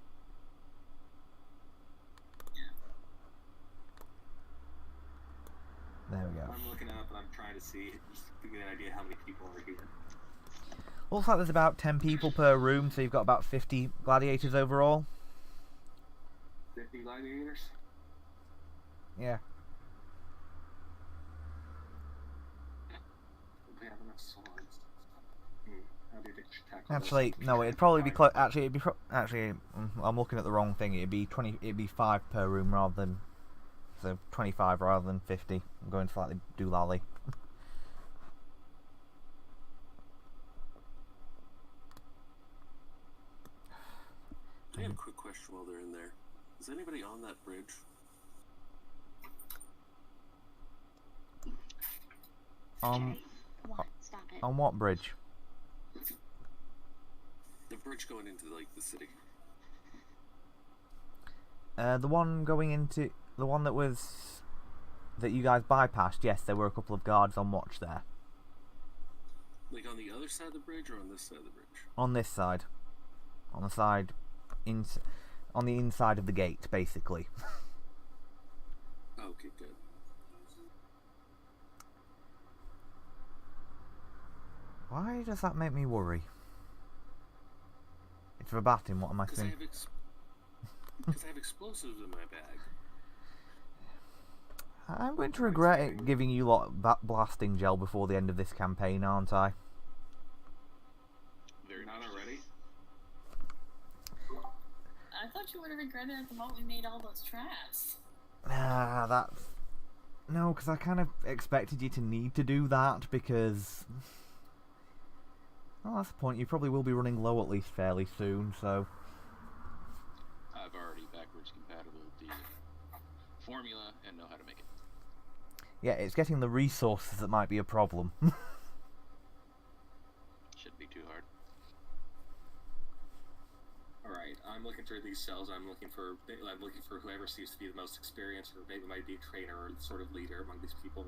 There we go. I'm looking up and I'm trying to see, just to get an idea how many people are here. Looks like there's about 10 people per room, so you've got about 50 gladiators overall. 50 gladiators? Yeah. We have enough swords. How do you tackle Actually, this? no. It'd probably be close. Actually, I'm looking at the wrong thing. It'd be 20. It'd be 5 per room rather than, so 25 rather than 50. I'm going slightly doolally. I have a quick question while they're in there. Is anybody on that bridge? What? Stop it. On what bridge? The bridge going into like the city. The one going into the one that you guys bypassed. Yes, there were a couple of guards on watch there. Like on the other side of the bridge or on this side of the bridge? On this side. On the side, on the inside of the gate, basically. Okay, good. Why does that make me worry? It's verbatim. What am I saying? Because I have explosives in my bag. I'm going to regret it giving you blasting gel before the end of this campaign, aren't I? Very Not much. already? I thought you would have regretted it the moment we made all those traps. That's... No, because I kind of expected you to need to do that, because... Well, that's the point. You probably will be running low at least fairly soon, so... I've already backwards compatible the formula and know how to make it. Yeah, it's getting the resources that might be a problem. Shouldn't be too hard. Alright, I'm looking through these cells. I'm looking for whoever seems to be the most experienced, or maybe might be a trainer or sort of leader among these people.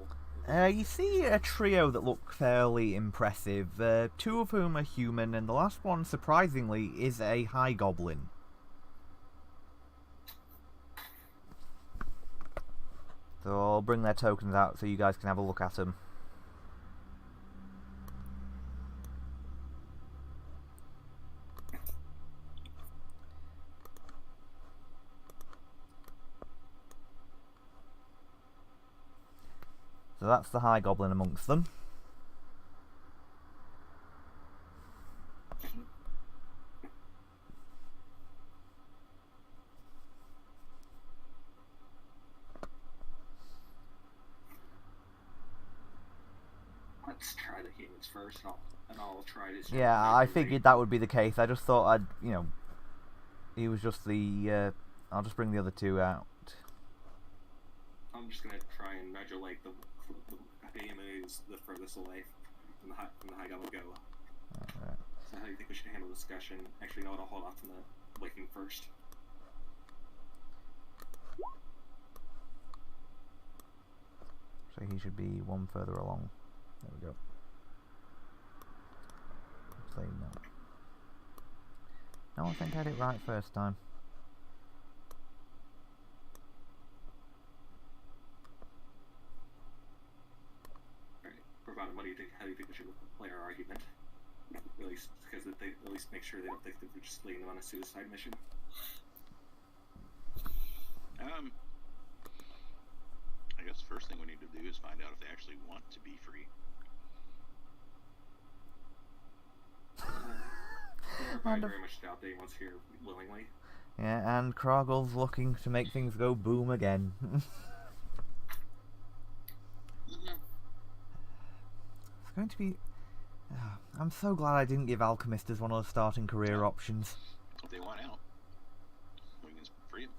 You see a trio that look fairly impressive, 2 of whom are human, and the last one, surprisingly, is a high goblin. So I'll bring their tokens out so you guys can have a look at them. So that's the high goblin amongst them. Let's try the humans first, and I'll try to... Yeah, I figured that would be the case. I just thought I'd, you know... He was just the... I'll just bring the other 2 out. I'm just gonna try and modulate the human who's the furthest away from the high goblin go. Alright. So how do you think we should handle discussion? Actually, no, I'll hold off on the waking first. So he should be 1 further along. There we go. Say no. No, I think I had it right first time. Alright, Bravado, how do you think we should play our argument? At least, because they at least make sure they don't think that we're just leading them on a suicide mission. I guess guess the first thing we need to do is find out if they actually want to be free. I very much doubt they want here willingly. Yeah, and Krogle's looking to make things go boom again. It's going to be... I'm so glad I didn't give Alchemist as one of the starting career options. If they want out, we can free them.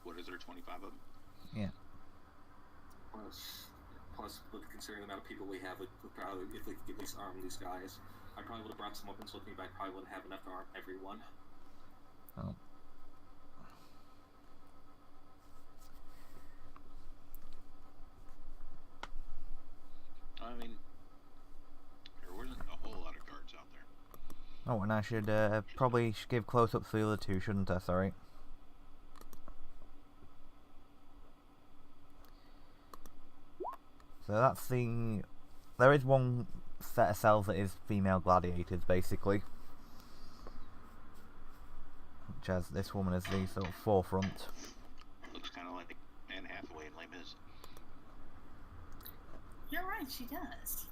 What is there, 25 of them? Yeah. Plus, with considering the amount of people we have, probably if we could at least arm these guys, I probably would have brought some weapons with me, but I probably wouldn't have enough to arm everyone. Oh. I mean, there wasn't a whole lot of guards out there. Oh, and I should probably give close-ups for the other two, shouldn't I? Sorry. So that's the... There is one set of cells that is female gladiators, basically. Which has this woman as the sort of forefront. Looks kind of like Anne Hathaway in Les Mis. You're right, she does.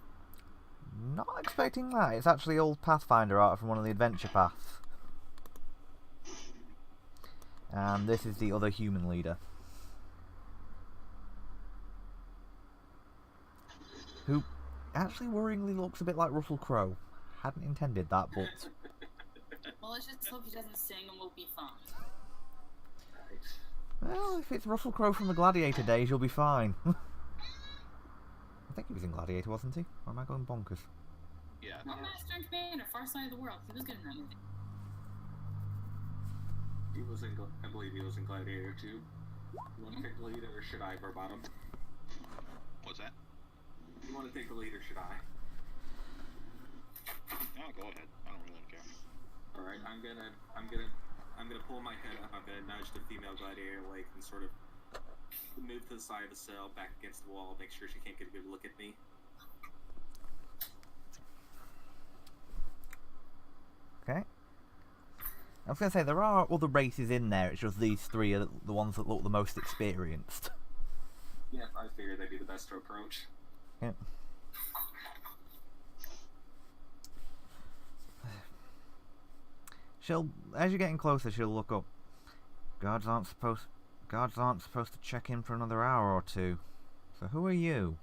Not expecting that. It's actually old Pathfinder art from one of the adventure paths. And this is the other human leader. Who actually worryingly looks a bit like Russell Crowe. Hadn't intended that, but... Well, let's just hope he doesn't sing and we'll be fine. Well, if it's Russell Crowe from the Gladiator days, you'll be fine. I think he was in Gladiator, wasn't he? Or am I going bonkers? Yeah. Well, Master and Commander, Far Side of the World. He was good in that movie. He was in, I believe he was in Gladiator too. You want to take the lead, or should I, Verbatim? What's that? You want to take the lead, or should I? No, go ahead. I don't really care. All right, I'm gonna pull my head up. I'm gonna nudge the female gladiator away and sort of move to the side of the cell, back against the wall, make sure she can't get a good look at me. Okay. I was going to say, there are other races in there, it's just these three are the ones that look the most experienced. Yeah, I figured that'd be the best to approach. Yep. As you're getting closer, she'll look up. Guards aren't supposed to check in for another hour or two. So who are you?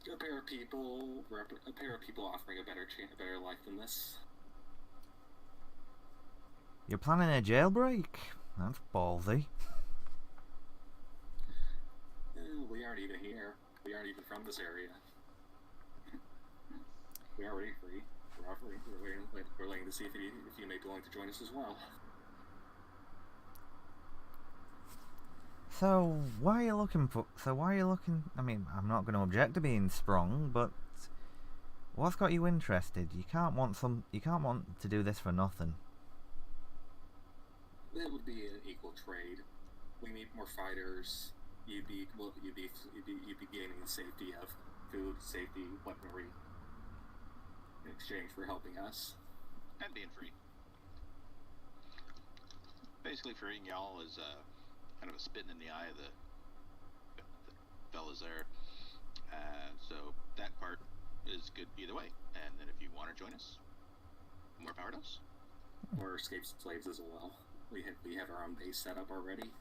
A pair of people offering a better life than this. You're planning a jailbreak? That's ballsy. We aren't even here. We aren't even from this area. We're already free. We're waiting to see if you may be willing to join us as well. So why are you looking? I mean, I'm not going to object to being sprung, but what's got you interested? You can't want to do this for nothing. It would be an equal trade. We need more fighters. You'd be gaining the safety of food, safety, weaponry in exchange for helping us. And being free. Basically, freeing y'all is kind of a spitting in the eye of the fellas there. So that part is good either way. And then if you want to join us, more power to us. Or escape slaves as well. We have our own base set up already.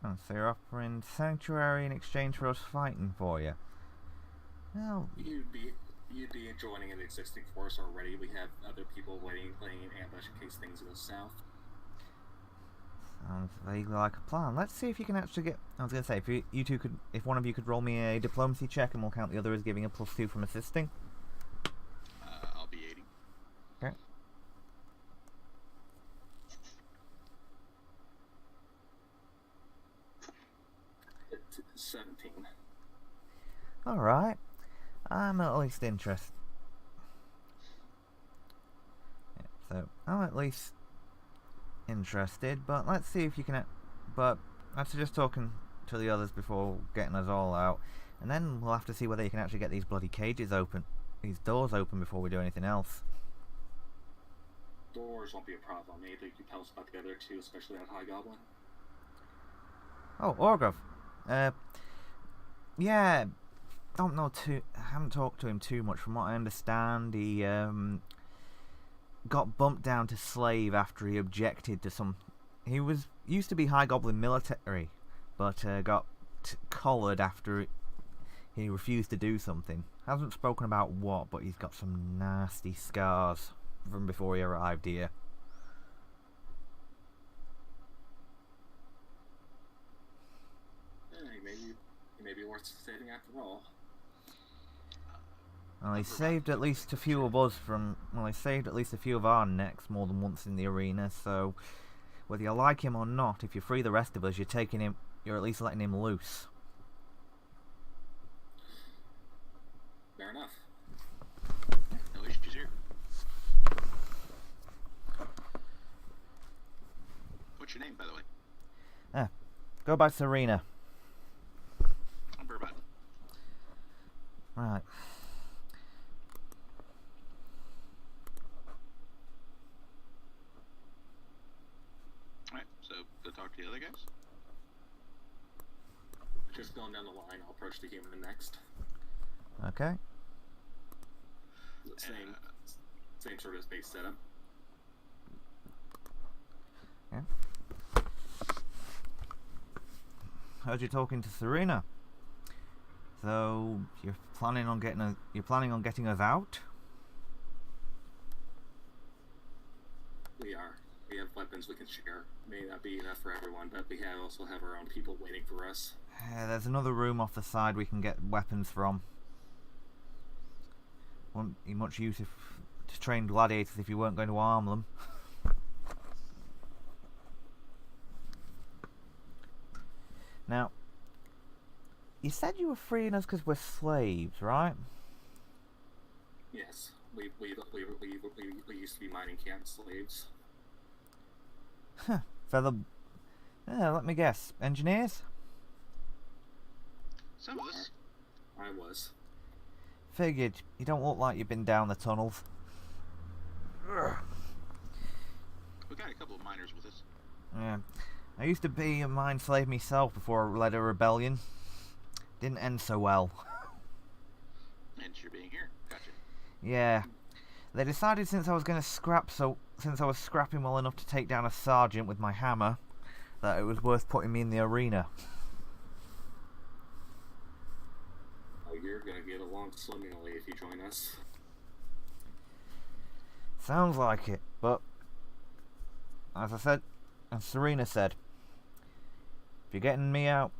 Oh, so you're offering sanctuary in exchange for us fighting for you. Well, You'd be joining an existing force already. We have other people laying an ambush in case things go south. sounds vaguely like a plan. Let's see if you can actually get... I was going to say, if one of you could roll me a diplomacy check and we'll count the other as giving a +2 from assisting. I'll be 80. Okay. It's 17. Alright. I'm at least interested. Yeah, so, I'm at least interested, but let's see if you can... But, I suggest talking to the others before getting us all out. And then we'll have to see whether you can actually get these bloody cages open. These doors open before we do anything else. Doors won't be a problem. Anything you can tell us about the other two, especially that High Goblin? Oh, Orgov. Yeah, don't know too. I haven't talked to him too much. From what I understand, he got bumped down to slave after he objected to some. He used to be High Goblin military, but got collared after he refused to do something. Hasn't spoken about what, but he's got some nasty scars from before he arrived here. He may be worth saving after all. Well, he saved at least a few of us from. Well, he saved at least a few of our necks more than once in the arena. So, whether you like him or not, if you free the rest of us, you're taking him. You're at least letting him loose. Fair enough. No issues here. What's your name, by the way? Go by Serena. I'm Burbot. Right. Alright, so go talk to the other guys. Just going down the line, I'll approach the human next. Okay. Same sort of space setup. Yeah. Heard you talking to Serena. So you're planning on getting us out? We are. We have weapons we can share. May not be enough for everyone, but we also have our own people waiting for us. There's another room off the side we can get weapons from. Wouldn't be much use to train gladiators if you weren't going to arm them. Now, you said you were freeing us because we're slaves, right? Yes, we used to be mining camp slaves. Let me guess. Engineers? Some of us. I was. Figured. You don't look like you've been down the tunnels. We got a couple of miners with us. Yeah. I used to be a mine slave myself before I led a rebellion. Didn't end so well. And you're being here. Gotcha. Yeah. They decided since I was scrapping well enough to take down a sergeant with my hammer, that it was worth putting me in the arena. Oh, you're gonna get along swimmingly if you join us. Sounds like it, but as I said, and Serena said, if you're getting me out,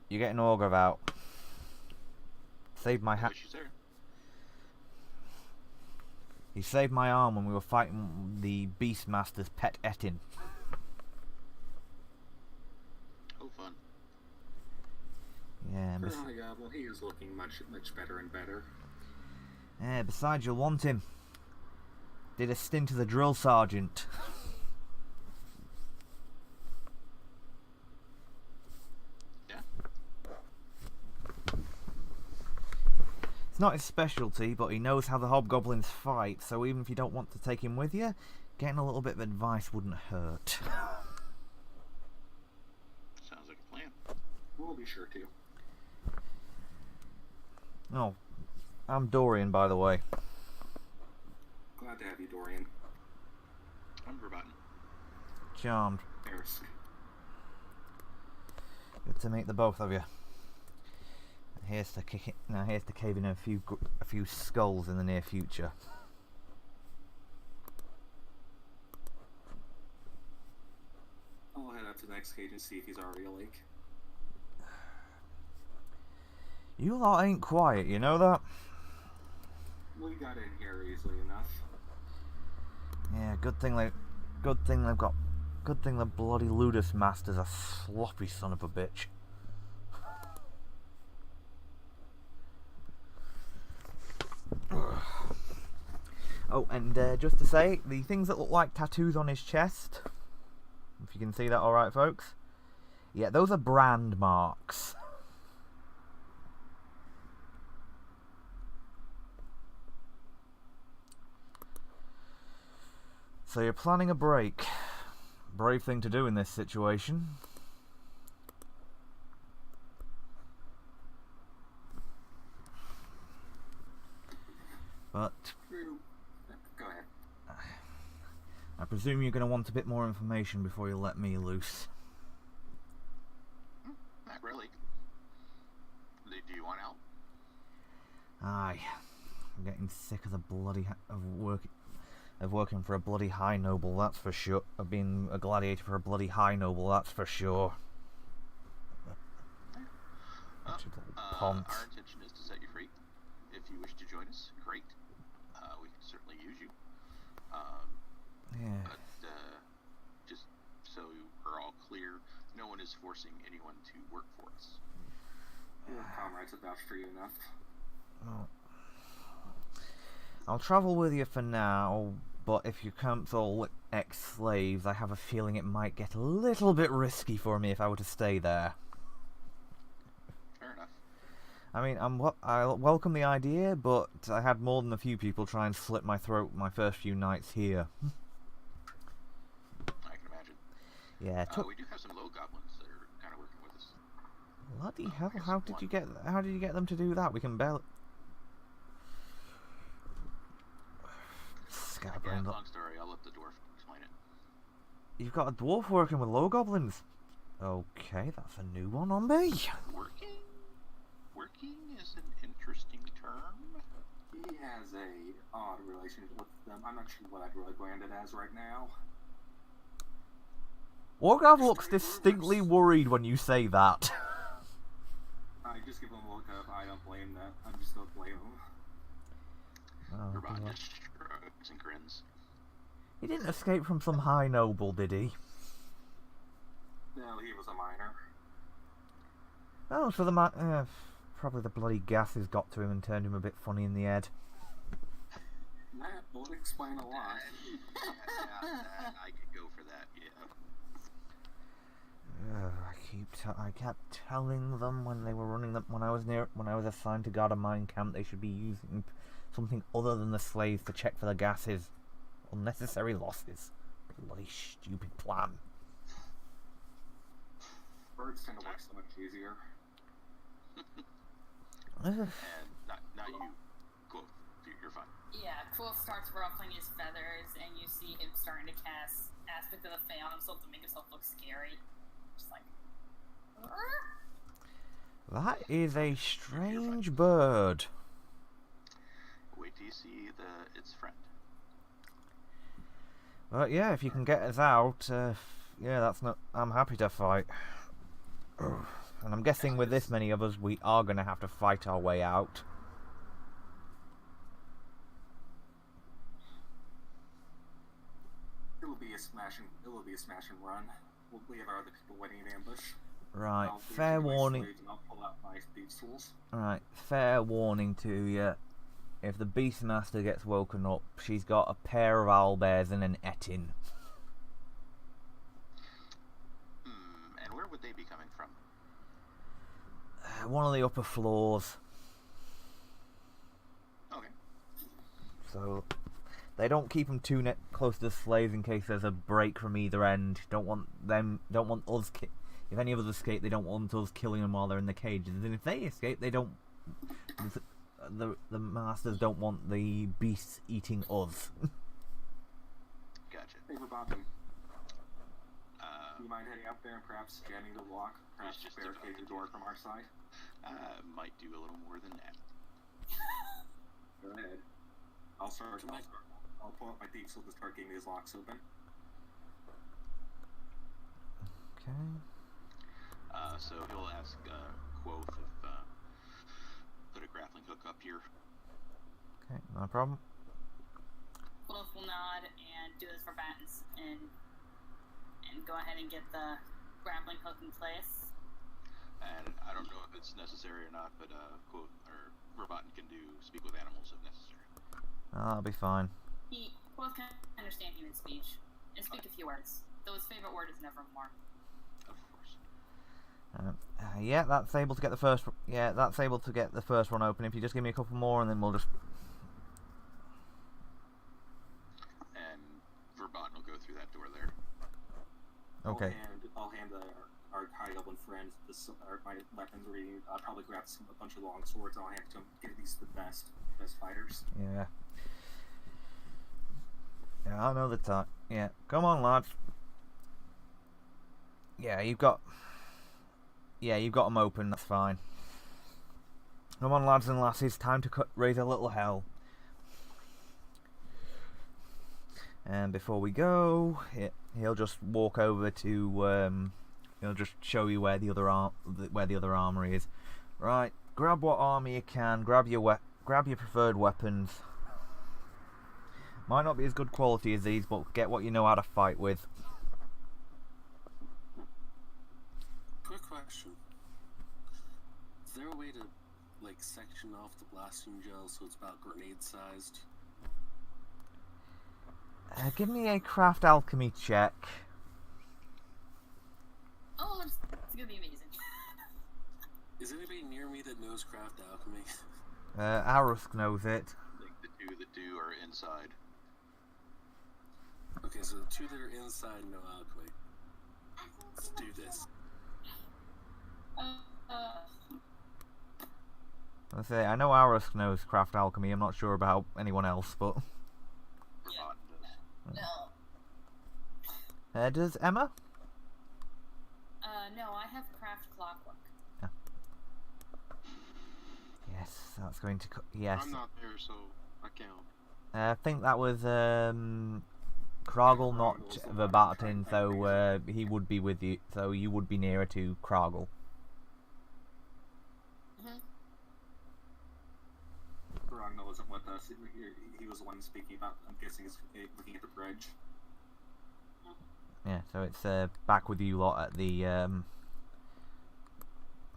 you're getting Orgov out. Saved my No issues there. He saved my arm when we were fighting the Beastmaster's pet Etin. Oh, fun. Yeah, Well, he is looking much better and better. yeah, besides you'll want him. Did a stint as a drill sergeant. Yeah. It's not his specialty, but he knows how the hobgoblins fight, so even if you don't want to take him with you, getting a little bit of advice wouldn't hurt. Sounds like a plan. We'll be sure to. Oh, I'm Dorian, by the way. Glad to have you, Dorian. I'm Burbot. Charmed. Eris. Good to meet the both of you. Here's to cave in a few skulls in the near future. I'll head up to the next cage and see if he's already awake. You lot ain't quiet, you know that? We got in here easily enough. Yeah, good thing the bloody Ludus Master's a sloppy son of a bitch. Oh, and just to say, the things that look like tattoos on his chest, if you can see that alright, folks, yeah, those are brand marks. So you're planning a break. Brave thing to do in this situation. But True. Go ahead. I presume you're going to want a bit more information before you let me loose. Not really. Do you want out? Aye. I'm getting sick of the bloody of working for a bloody high noble, that's for sure. Of being a gladiator for a bloody high noble, that's for sure. Our intention is to set you free. If you wish to join us, great. We can certainly use you. Yeah. But just so we're all clear, no one is forcing anyone to work for us. Your comrades have vouched for you enough. Well, I'll travel with you for now, but if you cancel ex-slaves, I have a feeling it might get a little bit risky for me if I were to stay there. Fair enough. I mean, I welcome the idea, but I had more than a few people try and slit my throat my first few nights here. I can imagine. Yeah, We do have some low goblins that are kind of working with us. bloody hell! How did you get them to do that? We can barely. Yeah, long story. I'll let the dwarf explain it. You've got a dwarf working with low goblins. Okay, that's a new one on me. Working? Working is an interesting term. He has a odd relationship with them. I'm not sure what I'd really brand it as right now. Wargav looks distinctly worried when you say that. I just give him a look of, I don't blame that. I'm just don't blame him. Oh, Robot dear. just shrugs and grins. He didn't escape from some high noble, did he? No, he was a minor. Oh, so probably the bloody gases got to him and turned him a bit funny in the head. That would explain a lot. I could go for that, yeah. I kept telling them when they were running them when I was assigned to guard a mine camp, they should be using something other than the slaves to check for the gases. Unnecessary losses. Bloody stupid plan. Birds tend to work so much easier. And not you. Cool. You're fine. Yeah, Quill starts ruffling his feathers, and you see him starting to cast aspect of the Fae on himself to make himself look scary. Just like. That is a strange bird. Wait till you see its friend. But yeah, if you can get us out, I'm happy to fight. And I'm guessing with this many of us, we are going to have to fight our way out. It will be a smash and run. We have our other people waiting in ambush. Right, I'll leave fair you to my warning. slaves and I'll pull out my thieves' tools. Right, fair warning to you. If the Beastmaster gets woken up, she's got a pair of owlbears and an ettin. And where would they be coming from? One of the upper floors. Okay. So they don't keep them too close to the slaves in case there's a break from either end. Don't want us. If any of us escape, they don't want us killing them while they're in the cages. And if they escape, they don't. The masters don't want the beasts eating us. Gotcha. Hey, Verboten. Do you mind heading up there and perhaps jamming the lock? Perhaps just barricade the door from our side? Might do a little more than that. Go ahead. I'll pull up my thieves' tools to start getting these locks open. Okay. So he'll ask Quoth if put a grappling hook up here. Okay, no problem. Quill will nod and do this for Battens and go ahead and get the grappling hook in place. And I don't know if it's necessary or not, but Quoth or Verboten can speak with animals if necessary. I'll be fine. Quill can understand human speech and speak a few words, though his favorite word is nevermore. Of course. Yeah, that's able to get the first. Yeah, that's able to get the first one open. If you just give me a couple more, and then we'll just. And Verboten Okay. I'll hand our high goblin friend my weapons. I'll probably grab a bunch of long swords. And I'll hand it to him. Get these the best fighters. Yeah. Yeah, I know the time. Yeah, come on, lads. Yeah, you've got them open. That's fine. Come on, lads and lasses. Time to raise a little hell. And before we go, he'll just walk over to. He'll just show you where the other armory is. Right, grab what armor you can. Grab your preferred weapons. Might not be as good quality as these, but get what you know how to fight with. Quick question. Is there a way to, like, section off the blasting gel so it's about grenade sized? Give me a craft alchemy check. Oh, it's gonna be amazing. Is anybody near me that knows craft alchemy? Arusk knows it. I think the two are inside. Okay, so the two that are inside know alchemy. Let's do this. I say I know Arusk knows craft alchemy. I'm not sure about anyone else, but No. does Emma? No, I have craft clockwork. Yes, that's going to. Yes. I'm not there, so I can't. I think that was Kragel, not Verbatin, so he would be with you. So you would be nearer to Kragel. Ragnar wasn't with us. He was the one speaking about. I'm guessing he's looking at the bridge. Yeah, so it's back with you lot at the.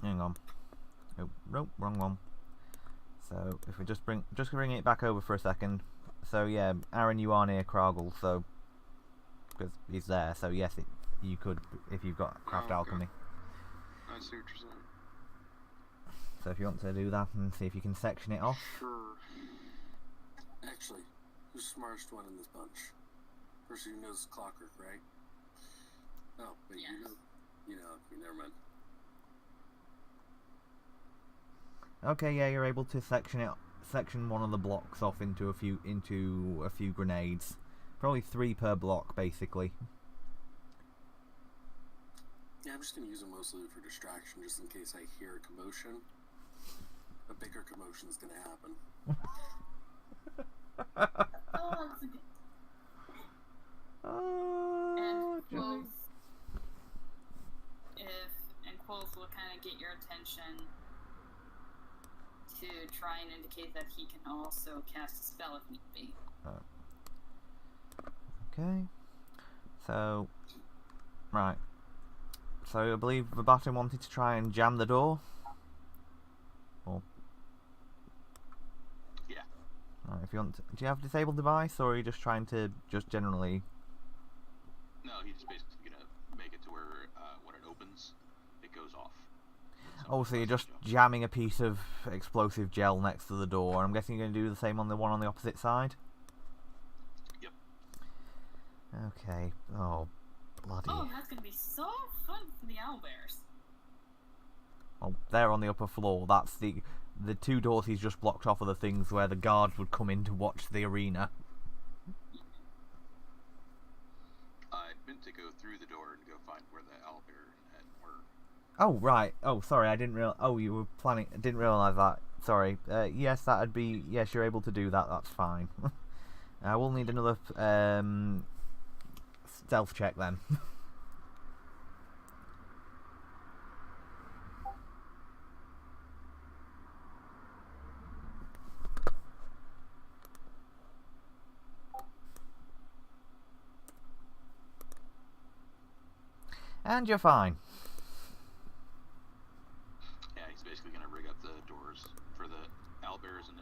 Hang on. Oh, nope, wrong one. So if we just bring it back over for a second. So yeah, Aaron, you are near Kragel, so because he's there. So yes, you could if you've got craft alchemy. I see what you're saying. So if you want to do that and see if you can section it off. Sure. Actually, who's the smartest one in this bunch? Person who knows clockwork, right? Oh, wait, Yes. you know, never mind. Okay, yeah, you're able to section one of the blocks off into a few grenades. Probably 3 per block, basically. Yeah, I'm just gonna use them mostly for distraction, just in case I hear a commotion. A bigger commotion is gonna happen. Oh, that's a good. And Quoth will kind of get your attention to try and indicate that he can also cast a spell if need be. Okay. So, right. So I believe Verbatim wanted to try and jam the door. Or Yeah. right, if you want, do you have a disabled device, or are you just trying to generally? No, he's basically gonna make it to where when it opens, it goes off. Oh, so you're just jamming a piece of explosive gel next to the door. I'm guessing you're going to do the same on the one on the opposite side? Yep. Okay. Oh, bloody. Oh, that's gonna be so fun for the owlbears. Well, they're on the upper floor. That's the 2 doors he's just blocked off are the things where the guards would come in to watch the arena. I meant to go through the door and go find where the owlbear and were. Oh, right. Oh, sorry, I didn't realize. Oh, you were planning. I didn't realize that. Sorry. Yes, that'd be. Yes, you're able to do that. That's fine. I will need another stealth check then. And you're fine. Yeah, he's basically gonna rig up the doors for the owlbears and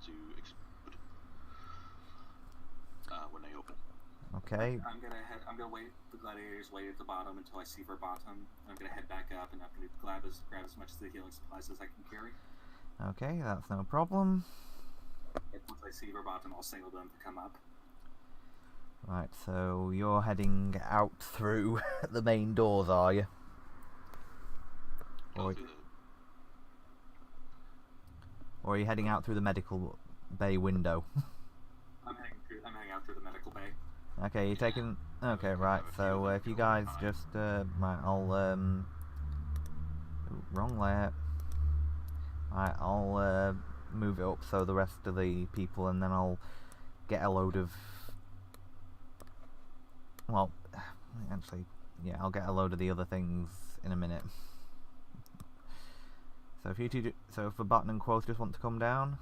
to explode when they open. Okay. I'm gonna wait. The gladiators wait at the bottom until I see Verbatim. I'm gonna head back up and I'm gonna grab as much of the healing supplies as I can carry. Okay, that's no problem. And once I see Verbatim, I'll signal them to come up. Right, so you're heading out through the main doors, are you? Go Or, through the or are you heading out through the medical bay window? I'm heading out through the medical bay. Okay, you're taking... Okay, right, so if you guys just... right, I'll... ooh, wrong layer. Right, I'll move it up so the rest of the people, and then I'll get a load of... Well, actually, yeah, I'll get a load of the other things in a minute. So if you two, so if Button and Quoth just want to come down,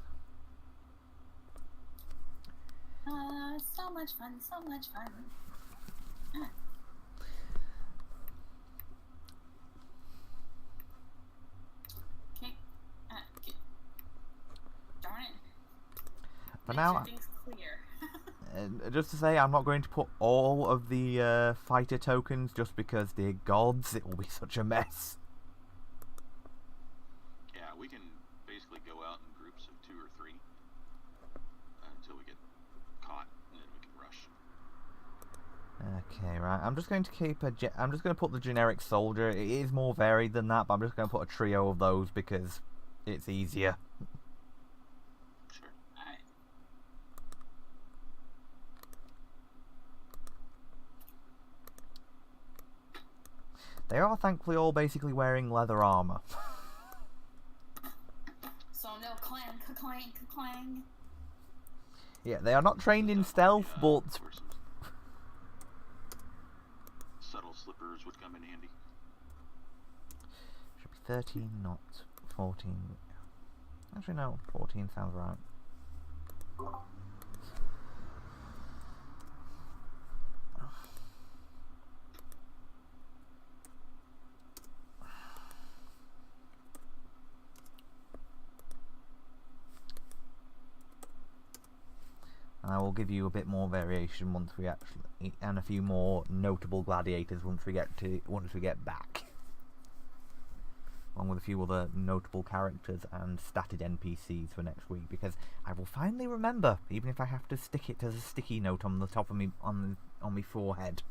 So much fun, so much fun. Okay. Darn it. for Make now, sure things clear. just to say, I'm not going to put all of the fighter tokens just because, dear gods, it will be such a mess. Yeah, we can basically go out in groups of 2 or 3 until we get caught, and then we can rush. Okay, right. I'm just going to keep a. I'm just going to put the generic soldier. It is more varied than that, but I'm just going to put a trio of those because it's easier. Sure. Alright. They are thankfully all basically wearing leather armor. So no clang, clang, clang. Yeah, they are not trained in stealth, but Or some subtle slippers would come in handy. should be 13, not 14. Actually, no, 14 sounds right. And I will give you a bit more variation once we actually, and a few more notable gladiators once we get back. Along with a few other notable characters and statted NPCs for next week, because I will finally remember, even if I have to stick it as a sticky note on the top of me on my forehead.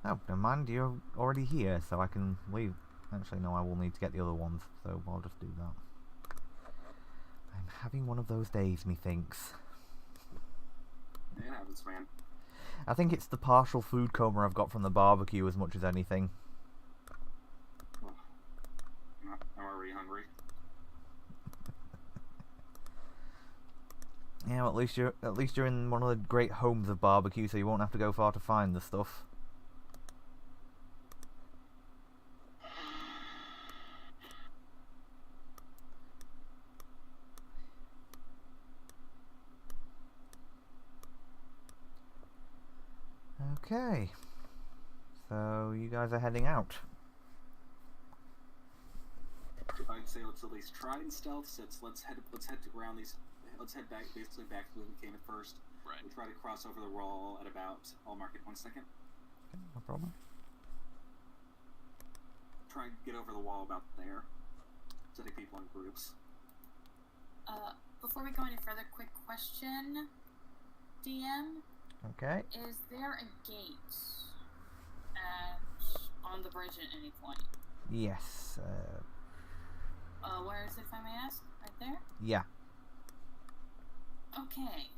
Oh, never mind, you're already here, so I can leave. Actually, no, I will need to get the other ones, so I'll just do that. I'm having one of those days, methinks. It happens, man. I think it's the partial food coma I've got from the barbecue as much as anything. Well, I'm already hungry. Yeah, well, at least you're in one of the great homes of barbecue, so you won't have to go far to find the stuff. Okay, so you guys are heading out. I'd say let's at least try and stealth. Let's head around these. Let's head back, basically back to where we came at first. Right. We try to cross over the wall at about. I'll mark it 1 second. Okay, no problem. Try and get over the wall about there. Setting people in groups. Before we go any further, quick question. DM, Okay. is there a gate on the bridge at any point? Yes. Where is it, if I may ask? Right there? Yeah. Okay.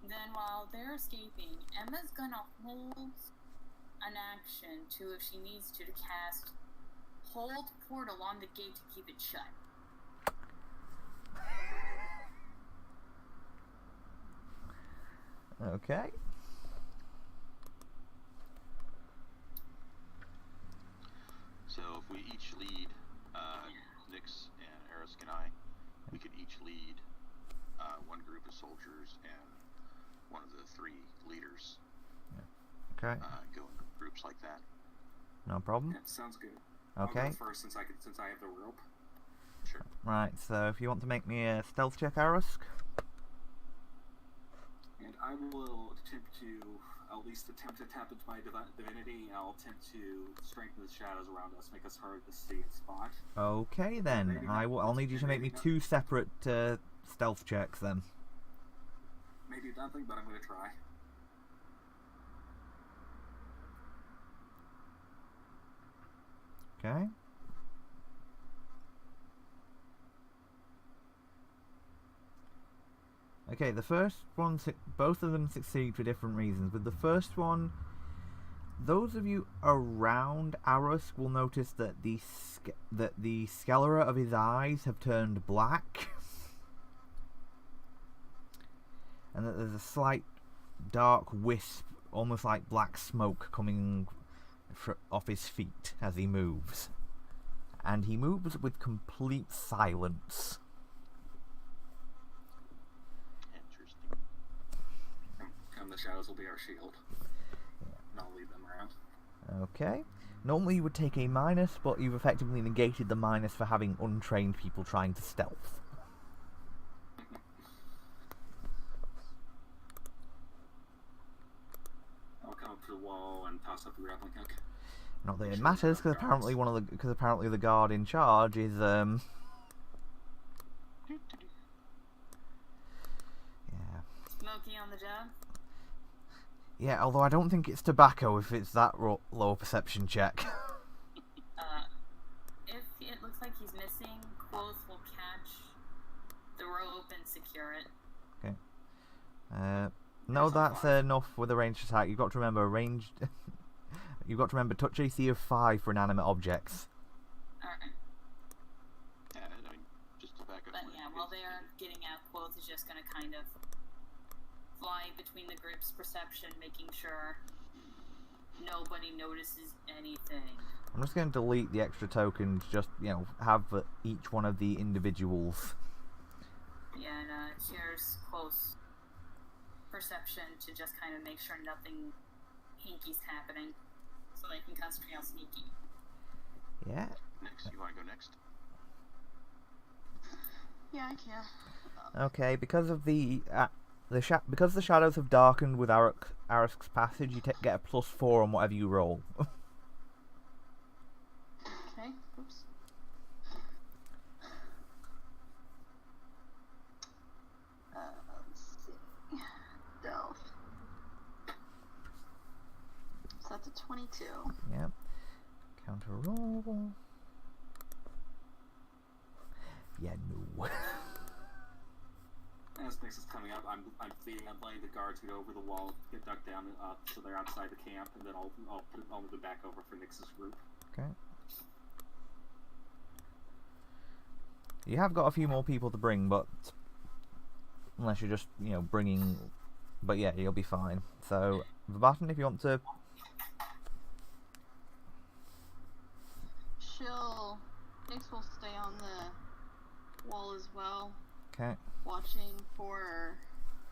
Then while they're escaping, Emma's gonna hold an action to, if she needs to cast Hold Portal on the gate to keep it shut. Okay. So if we each lead, Nyx and Eris and I, we could each lead one group is soldiers, and one of the 3 leaders Okay. go in groups like that. No problem. Yeah, sounds good. Okay. I'll go first since I have the rope. Sure. Right, so if you want to make me a stealth check, Arusk. And I will attempt to at least attempt to tap into my divinity, and I'll attempt to strengthen the shadows around us, make us hard to see and spot. Okay then, I'll need you to make me 2 separate stealth checks then. Maybe nothing, but I'm going to try. Okay. Okay, the first one, both of them succeed for different reasons. With the first one, those of you around Arusk will notice that the sclera of his eyes have turned black, and that there's a slight dark wisp, almost like black smoke, coming off his feet as he moves. And he moves with complete silence. Interesting. And the shadows will be our shield. And I'll lead them around. Okay. Normally you would take a minus, but you've effectively negated the minus for having untrained people trying to stealth. I'll come up to the wall and toss up the grappling hook. Not that it matters, because apparently the guard in charge is yeah. Smokey on the job. Yeah, although I don't think it's tobacco if it's that low perception check. If it looks like he's missing, Quoth will catch the rope and secure it. Okay. No, that's enough with a ranged attack. You've got to remember ranged. You've got to remember touch AC of 5 for inanimate objects. Alright. Yeah, I mean, just to back up. But yeah, while they're getting out, Quoth is just gonna kind of fly between the group's perception, making sure nobody notices anything. I'm just going to delete the extra tokens, just, have each one of the individuals. Yeah, and here's close perception to just kind of make sure nothing hinky's happening, so they can concentrate on sneaky. Yeah. Next, you want to go next? Yeah, I can. Okay, because of because the shadows have darkened with Arusk's passage, you get a +4 on whatever you roll. Okay, oops. Let's see. Stealth. So that's a 22. Yep. Counter roll. Yeah, no. As Nix is coming up, I'm letting the guards get over the wall, get ducked down, so they're outside the camp, and then I'll move it back over for Nix's group. Okay. You have got a few more people to bring, but unless you're just, bringing. But yeah, you'll be fine. So, Vabaton, if you want to. Nix will stay on the wall as well. Okay. Watching for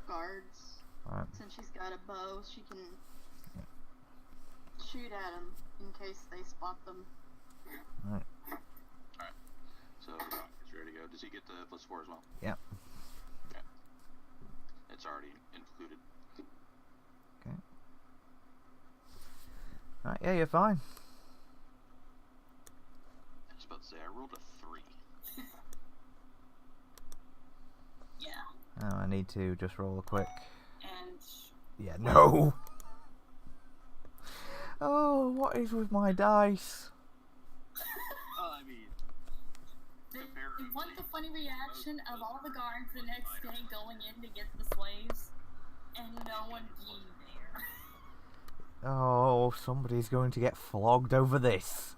guards. Right. Since she's got a bow, she can shoot at them in case they spot them. Right. Alright. So, he's ready to go. Does he get the +4 as well? Yeah. Okay. It's already included. Okay. Right, yeah, you're fine. I was about to say, I rolled a 3. Yeah. Oh, I need to just roll a quick. And Yeah, no. Oh, what is with my dice? I mean, they want the funny reaction of all the guards the next day going in to get the slaves, and no one being there. Oh, somebody's going to get flogged over this.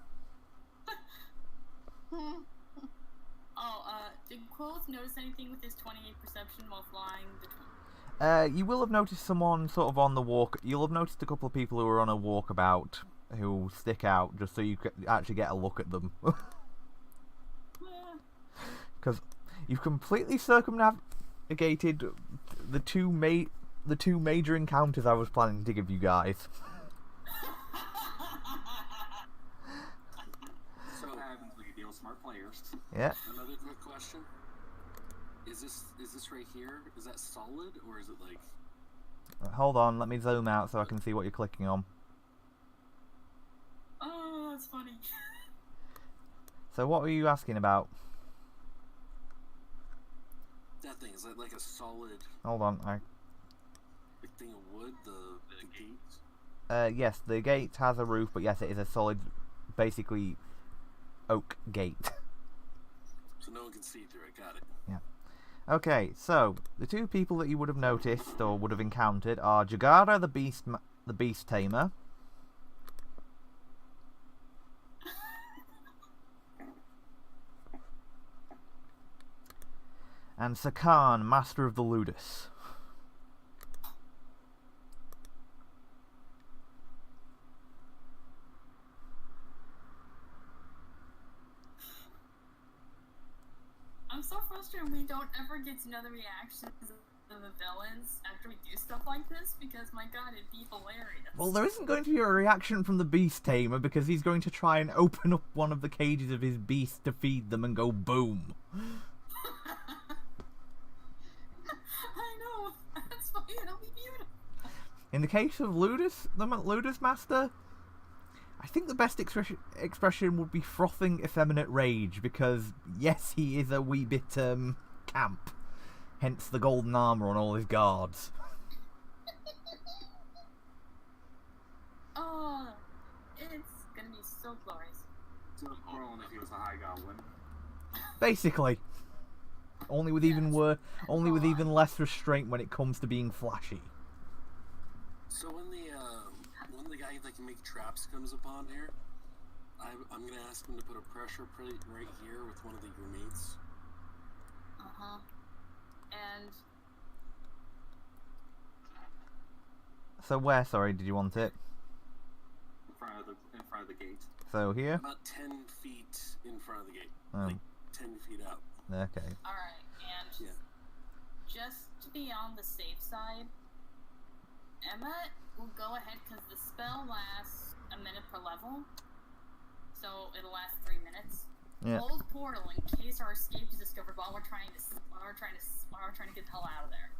Did Quoth notice anything with his 28 perception while flying between? You will have noticed someone sort of on the walk. You'll have noticed a couple of people who are on a walkabout who stick out just so you can actually get a look at them. Because you've completely negated the two major encounters I was planning to give you guys. So happens when you deal with smart players. Yeah. Another quick question. Is this right here? Is that solid or is it like? Hold on, let me zoom out so I can see what you're clicking on. Oh, that's funny. So what were you asking about? That thing, is that like a solid Hold on, like thing of wood? The gates? yes, the gate has a roof, but yes, it is a solid, basically, oak gate. So no one can see through it. Got it. Yeah. Okay, so the two people that you would have noticed or would have encountered are Jagara, the beast tamer, and Sakaan, master of the Ludus. I'm so frustrated we don't ever get to know the reactions of the villains after we do stuff like this, because my god, it'd be hilarious. Well, there isn't going to be a reaction from the beast tamer because he's going to try and open up one of the cages of his beast to feed them and go boom. I know, that's fine, it'll be beautiful. In the case of Ludus, the Ludus Master, I think the best expression would be frothing effeminate rage, because yes, he is a wee bit camp, hence the golden armor on all his guards. Oh, it's gonna be so glorious. So Corlin if he was a high goblin. Basically, only with even Yes. only with even less restraint when it comes to being flashy. So when the guy that can make traps comes upon here, I'm gonna ask him to put a pressure plate right here with one of the grenades. Uh-huh. And So where, sorry, did you want it? In front of the gate. So here? About 10 feet in front of the gate. Oh, Like 10 feet out. okay. alright, and Yeah. just to be on the safe side, Emma will go ahead because the spell lasts a minute per level, so it'll last 3 minutes. Yeah. Hold portal in case our escape is discovered while we're trying to get the hell out of there.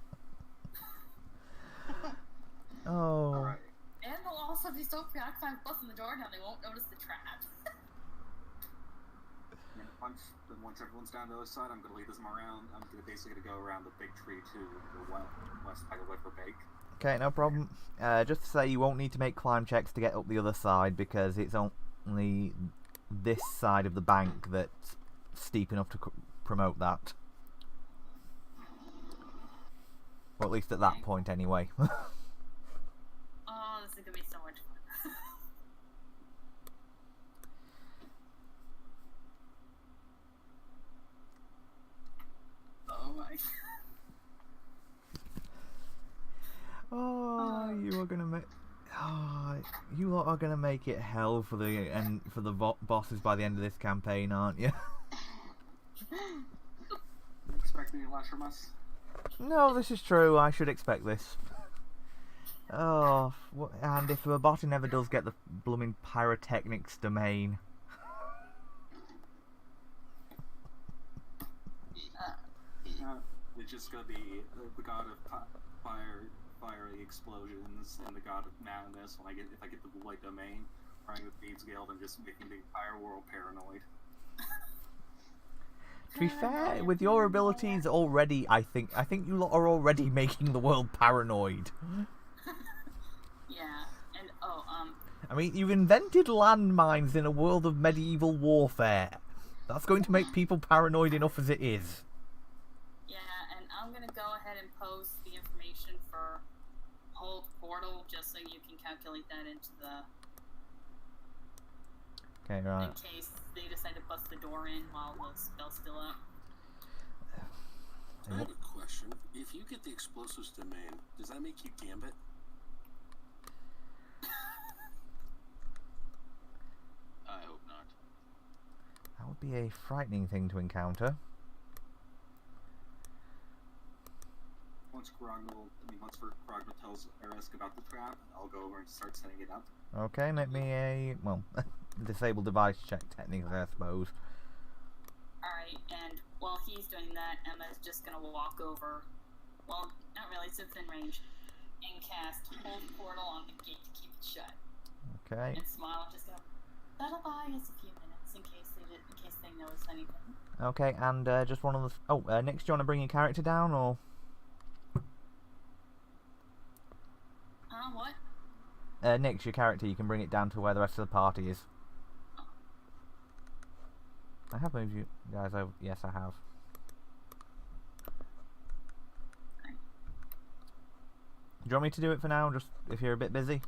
Oh. Alright. And they'll also be so preoccupied with busting the door down they won't notice the trap. And once everyone's down the other side, I'm gonna lead them around. I'm basically gonna go around the big tree to the west side of River Bake. Okay, no problem. Just to say, you won't need to make climb checks to get up the other side because it's only this side of the bank that's steep enough to promote that. Or at least at that point, anyway. Oh, this is gonna be so much fun. Oh my god. Oh, you are gonna make. Oh, you lot are gonna make it hell for the bosses by the end of this campaign, aren't you? Expect any less from us? No, this is true. I should expect this. Oh, and if the bot never does get the blooming pyrotechnics domain. It's just gonna be the god of fiery explosions and the god of madness. If I get the Void domain, running with Thieves Guild and just making the entire world paranoid. To be fair, with your abilities already, I think you lot are already making the world paranoid. Yeah, and I mean, you've invented landmines in a world of medieval warfare. That's going to make people paranoid enough as it is. yeah, and I'm gonna go ahead and post the information for Hold Portal just so you can calculate that into the Okay, right. in case they decide to bust the door in while the spell's still up. I have a question. If you get the explosives domain, does that make you Gambit? I hope not. That would be a frightening thing to encounter. once Grognal tells Erisk about the trap, I'll go over and start setting it up. Okay, make me a, well, disable device check technically, I suppose. Alright, and while he's doing that, Emma's just gonna walk over, well, not really, it's within range, and cast Hold Portal on the gate to keep it shut. Okay. And smile and just go, that'll buy us a few minutes in case they notice anything. Okay, and just one of the... Oh, Nick, do you want to bring your character down, or...? What? Nick's your character, you can bring it down to where the rest of the party is. I have moved you guys over. Yes, I have. Do you want me to do it for now, just if you're a bit busy?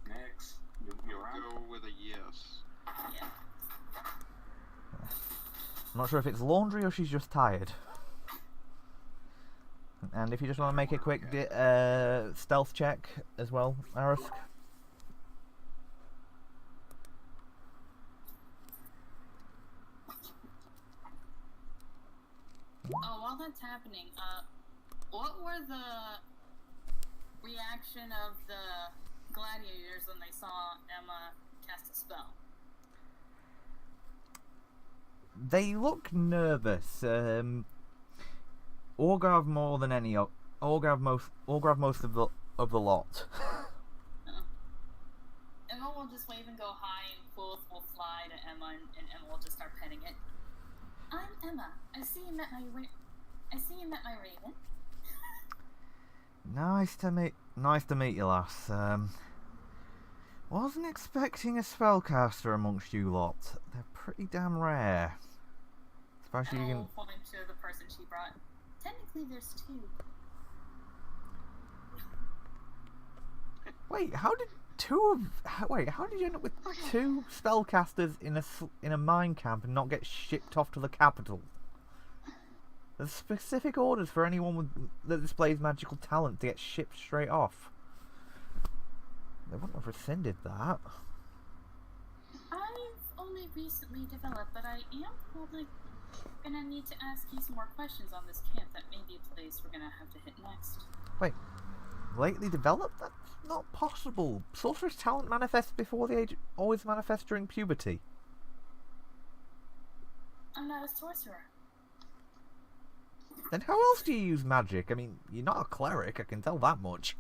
Next, you around? Go with a yes. Yeah. I'm not sure if it's laundry or she's just tired. And if you just want to make a quick stealth check as well, Arisk. Oh, while that's happening, what were the reaction of the gladiators when they saw Emma cast a spell? They look nervous. Orgav more than any. Orgav most of the lot. Emma will just wave and go hi, and Quoth will fly to Emma, and Emma will just start petting it. I'm Emma. I see you met my raven. Nice to meet you, lass. Wasn't expecting a spellcaster amongst you lot. They're pretty damn rare. Especially you And can. I'll point to the person she brought. Technically, there's two. Wait, how did you end up with two spellcasters in a mine camp and not get shipped off to the capital? There's specific orders for anyone that displays magical talent to get shipped straight off. They wouldn't have rescinded that. I've only recently developed, but I am probably gonna need to ask you some more questions on this camp. That may be a place we're gonna have to hit next. Wait, lately developed? That's not possible. Sorcerer's talent manifests before the age, always manifests during puberty. I'm not a sorcerer. Then how else do you use magic? I mean, you're not a cleric, I can tell that much.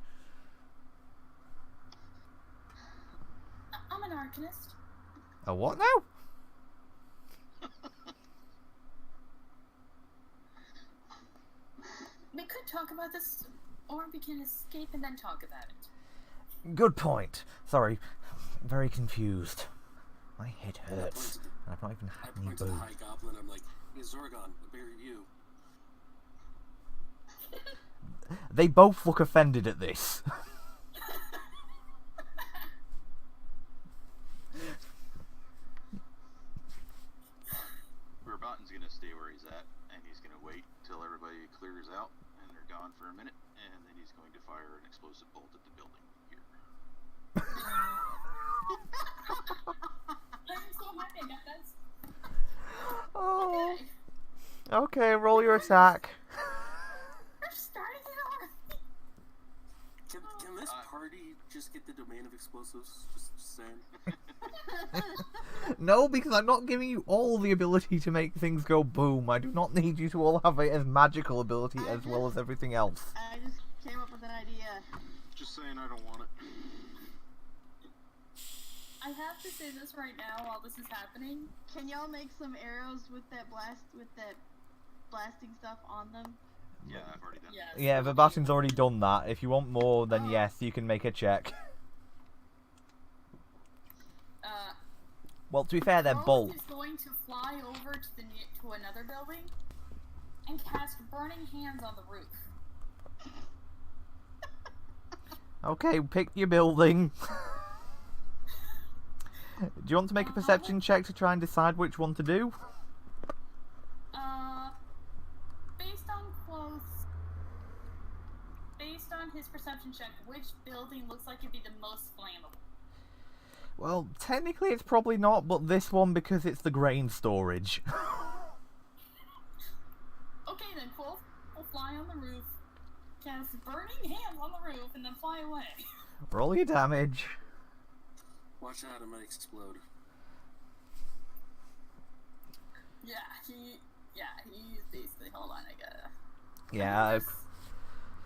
I'm an arcanist. A what now? We could talk about this, or we can escape and then talk about it. Good point. Sorry, I'm very confused. My head hurts, and I've not even I had any point to the booze. High Goblin. I'm like, hey, Zorgon, I bear you. They both look offended at this. Verboten's gonna stay where he's at, and he's gonna wait till everybody clears out, and they're gone for a minute, and then he's going to fire an explosive bolt at the building here. I'm so happy I got this. Oh. Okay. Okay, roll your attack. We're starting it already. Can this party just get the domain of explosives? Just saying. No, because I'm not giving you all the ability to make things go boom. I do not need you to all have it as magical ability as well as everything else. I just came up with an idea. Just saying I don't want it. I have to say this right now while this is happening. Can y'all make some arrows with that blasting stuff on them? Yeah, I've already done Yes. Yeah, Verbatim's already done that. If you want more, then Oh. yes, you can make a check. Well, to be fair, they're Rose bolts. is going to fly over to another building and cast Burning Hands on the roof. Okay, pick your building. Do you want to make a perception check to try and decide which one to do? Based on his perception check, which building looks like it'd be the most flammable? Well, technically it's probably not, but this one because it's the grain storage. cast burning hands on the roof and then fly away. Roll your damage. Watch out, it might explode. He's basically, hold on, I gotta... Yeah.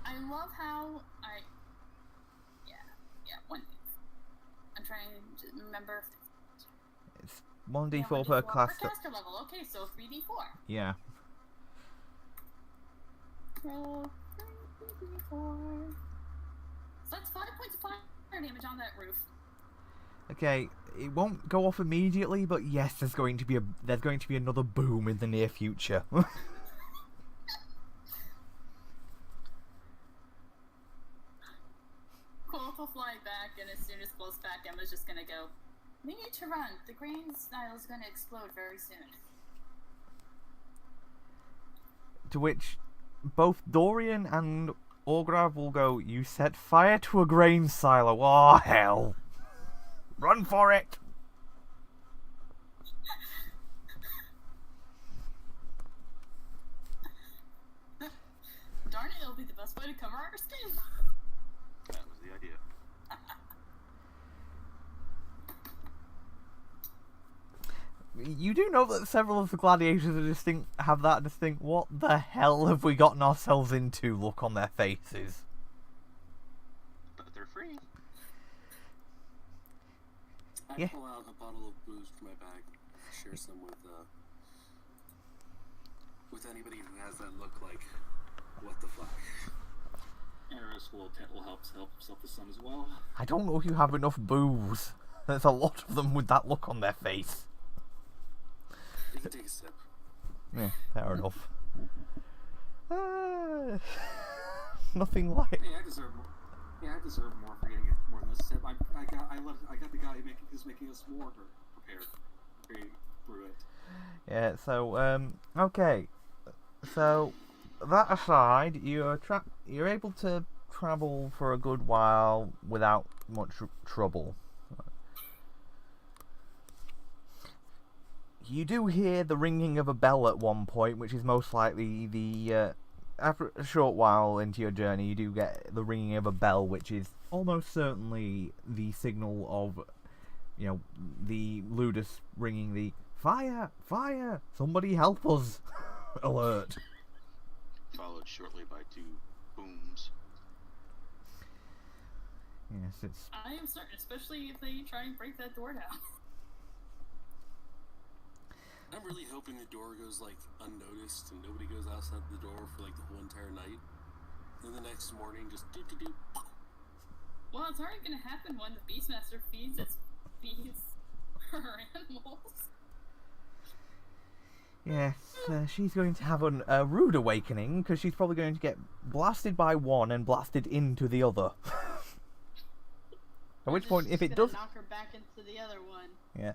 I love how one thing. I'm trying to remember. It's 1d4 per class. Per caster level, okay, so 3d4. Yeah. Roll 3d4. So that's 5 points of fire damage on that roof. Okay, it won't go off immediately, but yes, there's going to be another boom in the near future. Quoth will fly back, and as soon as Quoth's back, Emma's just gonna go, we need to run. The grain style is gonna explode very soon. To which both Dorian and Orgrav will go, you set fire to a grain silo. Oh, hell. Run for it! Darn it, it'll be the best way to cover our escape. That was the idea. You do know that several of the gladiators have that distinct, what the hell have we gotten ourselves into look on their faces. But they're free. I Yeah. pull out a bottle of booze from my bag. Share some with anybody who has that look like, what the fuck? Eris will help himself to some as well. I don't know if you have enough booze. There's a lot of them with that look on their face. You can take a sip. Yeah, fair enough. Nothing like... Hey, I deserve more. Yeah, I deserve more for getting it more than a sip. I got the guy who's making us more prepared. Brew it. Yeah, so, okay. So, that aside, you're able to travel for a good while without much trouble. You do hear the ringing of a bell at one point, which is most likely the... after a short while into your journey, you do get the ringing of a bell, which is almost certainly the signal of, you know, the Ludus ringing the fire, fire, somebody help us alert. Followed shortly by 2 booms. Yes, it's... I am certain, especially if they try and break that door down. I'm really hoping the door goes like unnoticed and nobody goes outside the door for like the whole entire night. And the next morning just do. Well, it's already gonna happen when the Beastmaster feeds her animals. Yes, she's going to have a rude awakening, because she's probably going to get blasted by one and blasted into the other. At which point, if it does... knock her back into the other one. Yeah.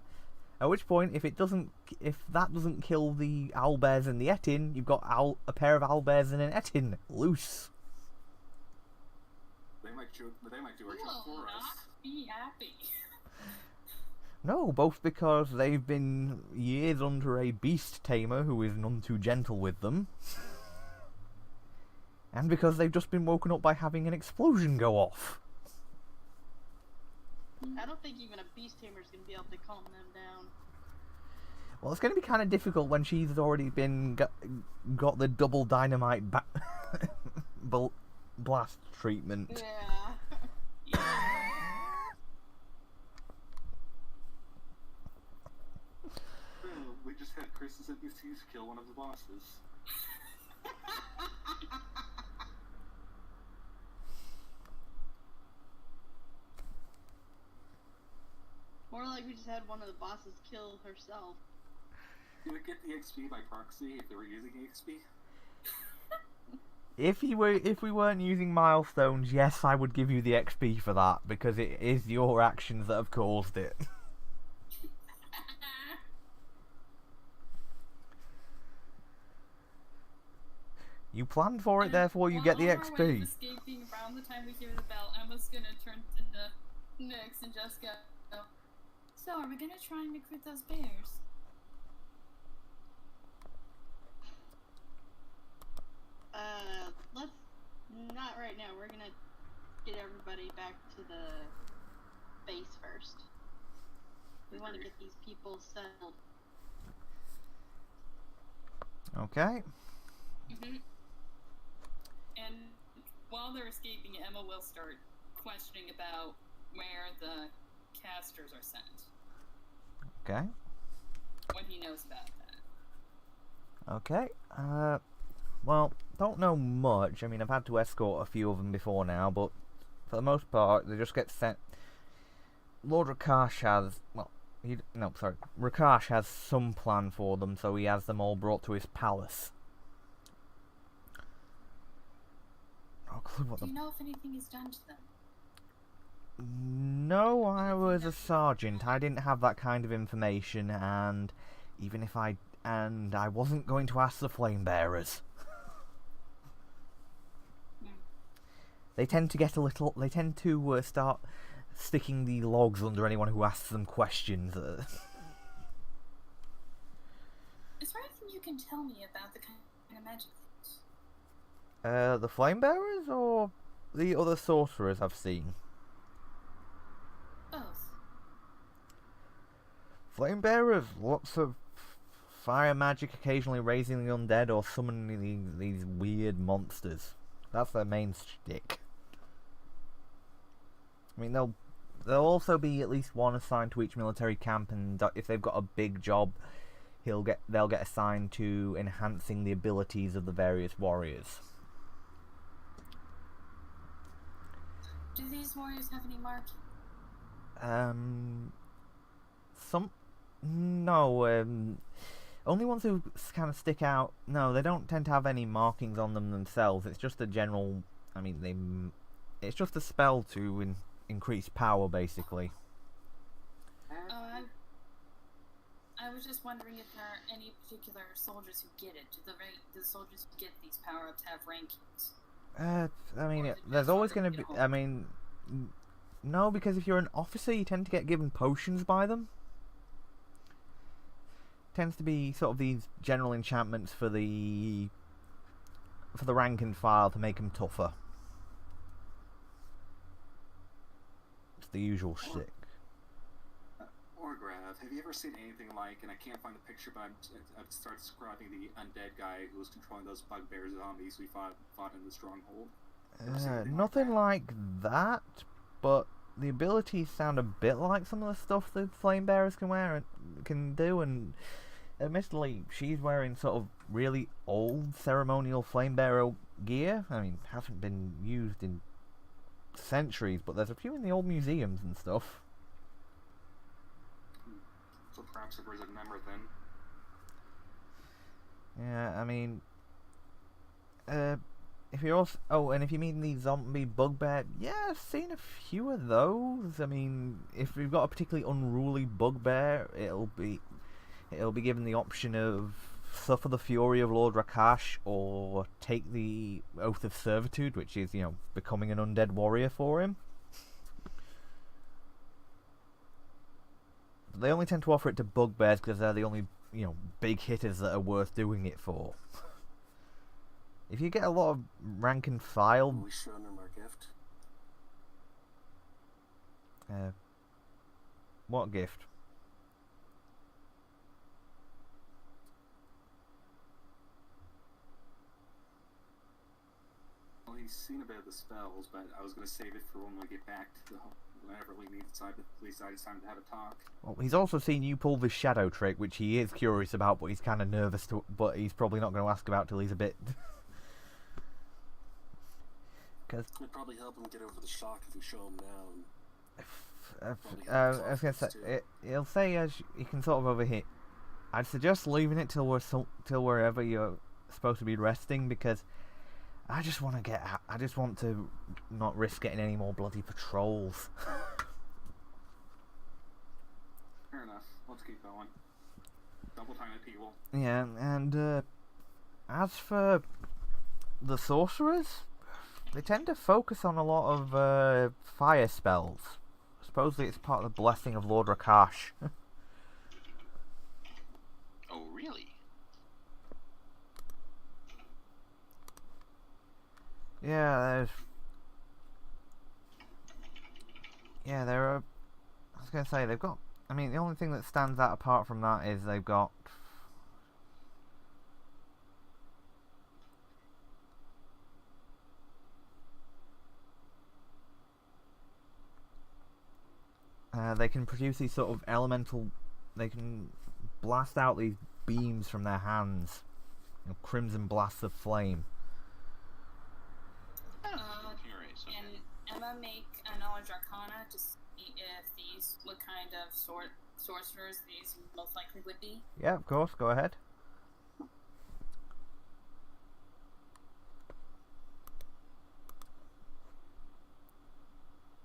At which point, if that doesn't kill the owlbears and the Etin, you've got a pair of owlbears and an Etin loose. They might do our job for us. Not be happy. No, both because they've been years under a beast tamer who is none too gentle with them, and because they've just been woken up by having an explosion go off. I don't think even a beast tamer is going to be able to calm them down. Well, it's going to be kind of difficult when she's already got the double dynamite blast treatment. Yeah. We just had Chris's NPCs kill one of the bosses. More like we just had one of the bosses kill herself. You would get the XP by proxy if they were using XP. If we weren't using milestones, yes, I would give you the XP for that, because it is your actions that have caused it. You planned for it, therefore you get the On our way to XP. escaping, around the time we hear the bell, Emma's gonna turn to Nyx and just go, so are we gonna try and recruit those bears? Let's Not right now. We're gonna get everybody back to the base first. We want to get these people settled. Okay. And while they're escaping, Emma will start questioning about where the casters are sent. Okay. What he knows about that. Okay. Well, don't know much. I mean, I've had to escort a few of them before now, but for the most part, they just get sent. Lord Rakash has, well, Rakash has some plan for them, so he has them all brought to his palace. No clue what Do you know if anything is done to them? No, I was a sergeant. I didn't have that kind of information, and even if I wasn't going to ask the flame bearers. They tend to get a little. They tend to start sticking the logs under anyone who asks them questions. Is there anything you can tell me about the kind of magic things? The flame bearers or the other sorcerers I've seen? Both. Flame bearers, lots of fire magic, occasionally raising the undead or summoning these weird monsters. That's their main shtick. I mean, there'll also be at least one assigned to each military camp, and if they've got a big job, they'll get assigned to enhancing the abilities of the various warriors. Do these warriors have any marking? Only ones who kind of stick out. No, they don't tend to have any markings on them themselves. It's just a general. I mean, it's just a spell to increase power, basically. I was just wondering if there are any particular soldiers who get it. Do the soldiers who get these power-ups have rankings? I mean, there's always going to be. I mean, no, because if you're an officer, you tend to get given potions by them. Tends to be sort of these general enchantments for the rank and file to make them tougher. It's the usual shtick. Orgrav, have you ever seen anything like, and I can't find the picture, but I've started describing the undead guy who was controlling those bugbear zombies we fought in the stronghold? Nothing like that, but the abilities sound a bit like some of the stuff the flame bearers can do, and admittedly, she's wearing sort of really old ceremonial flame bearer gear. I mean, hasn't been used in centuries, but there's a few in the old museums and stuff. So perhaps it was a member then. Yeah, I mean, if you're also, and if you mean the zombie bugbear, yeah, I've seen a few of those. I mean, if we've got a particularly unruly bugbear, it'll be given the option of suffer the fury of Lord Rakash or take the oath of servitude, which is, becoming an undead warrior for him. They only tend to offer it to bugbears because they're the only, big hitters that are worth doing it for. If you get a lot of rank and file... Will we show them our gift? What gift? Well, he's seen a bit of the spells, but I was going to save it for when we get back to whenever we decide it's time to have a talk. Well, he's also seen you pull the shadow trick, which he is curious about, but he's kind of nervous to. But he's probably not going to ask about till he's a bit. Because it'd probably help him get over the shock if we show him now. I was going to say it'll say as you can sort of overhit. I'd suggest leaving it till wherever you're supposed to be resting, because I just want to get out. I just want to not risk getting any more bloody patrols. Fair enough. Let's keep going. Double time it, people. Yeah, and as for the sorcerers, they tend to focus on a lot of fire spells. Supposedly it's part of the blessing of Lord Rakash. Oh, really? Yeah, there's... Yeah, there are... I was going to say, they've got... I mean, the only thing that stands out apart from that is they've got... they can produce these sort of elemental... They can blast out these beams from their hands. You know, crimson blasts of flame. Can Okay. Emma make a knowledge arcana to see if these, what kind of sorcerers these most likely would be? Yeah, of course, go ahead.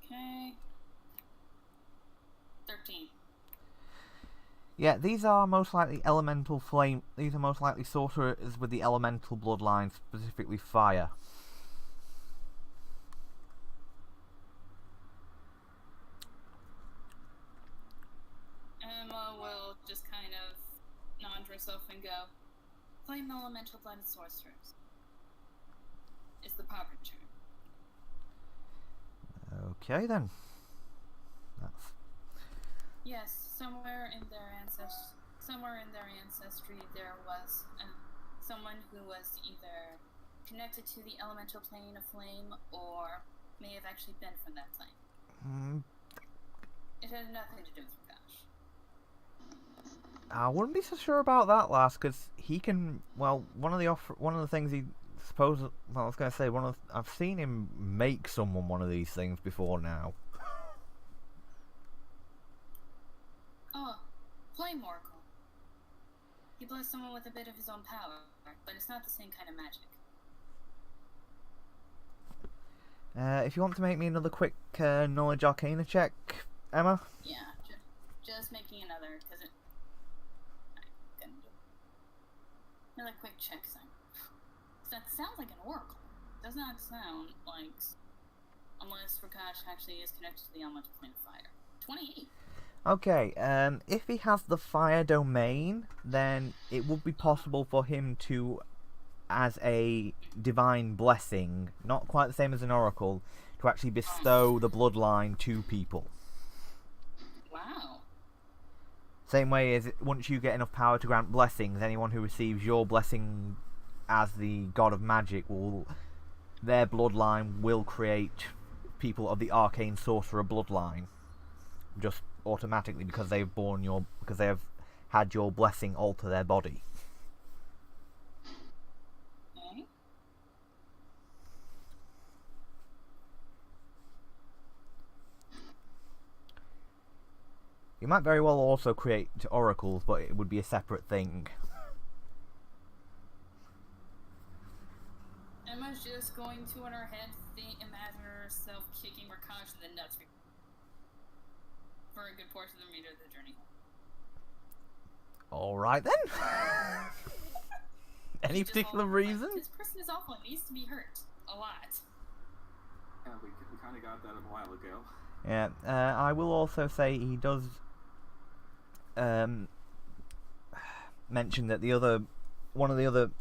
Okay. 13. Yeah, these are most likely elemental flame. These are most likely sorcerers with the elemental bloodline, specifically fire. Emma will just kind of nod to herself and go, flame elemental blooded sorcerers is the proper term. Okay then. That's... Yes, somewhere in their ancestry there was someone who was either connected to the elemental plane of flame or may have actually been from that plane. It had nothing to do with Prakash. I wouldn't be so sure about that last, because he can... Well, one of the things he suppose... Well, I was going to say, I've seen him make someone one of these things before now. Oh, Flame Oracle. He blessed someone with a bit of his own power, but it's not the same kind of magic. If you want to make me another quick knowledge arcana check, Emma? Yeah, just making another, because it... I couldn't do it. Another quick check, sign. That sounds like an oracle. Does not sound like... Unless Prakash actually is connected to the elemental plane of fire. 28. Okay, if he has the fire domain, then it would be possible for him to, as a divine blessing, not quite the same as an oracle, to actually bestow the bloodline to people. Wow. Same way as once you get enough power to grant blessings, anyone who receives your blessing as the god of magic their bloodline will create people of the arcane sorcerer bloodline. Just automatically because they have had your blessing alter their body. Okay. You might very well also create oracles, but it would be a separate thing. Emma's just going to, in her head, imagine herself kicking Prakash in the nuts for a good portion of the remainder of the journey. Alright then. Any particular reason? This person is awful. It needs to be hurt. A lot. Yeah, we kind of got that a while ago. Yeah, I will also say he does mention that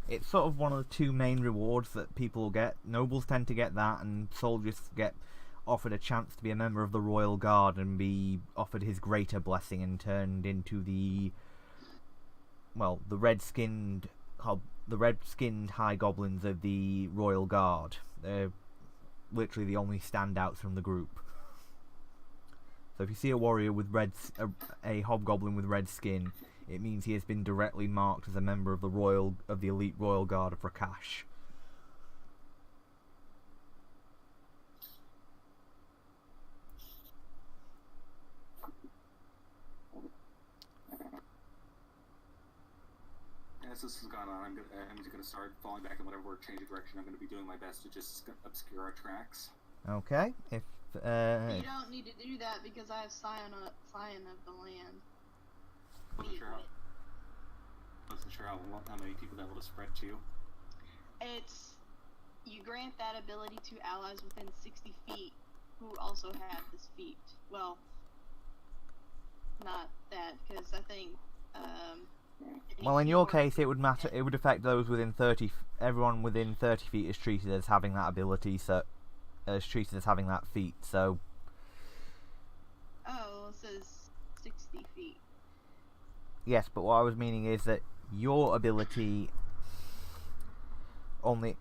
it's sort of one of the two main rewards that people will get. Nobles tend to get that, and soldiers get offered a chance to be a member of the Royal Guard and be offered his greater blessing and turned into the red-skinned high goblins of the Royal Guard. They're literally the only standouts from the group. So if you see a warrior with a hobgoblin with red skin, it means he has been directly marked as a member of the elite Royal Guard of Prakash. As this has gone on, I'm just going to start falling back in whatever change of direction. I'm going to be doing my best to just obscure our tracks. Okay, if You don't need to do that because I have Scion of the land. Wasn't sure how many people that would have spread to. You grant that ability to allies within 60 feet who also have this feat. Well, not that, because I think Well, in your case, it would matter. It would affect those within 30. Everyone within 30 feet is treated as having that ability, so is treated as having that feat. So Oh, it says 60 feet. yes, but what I was meaning is that your ability only.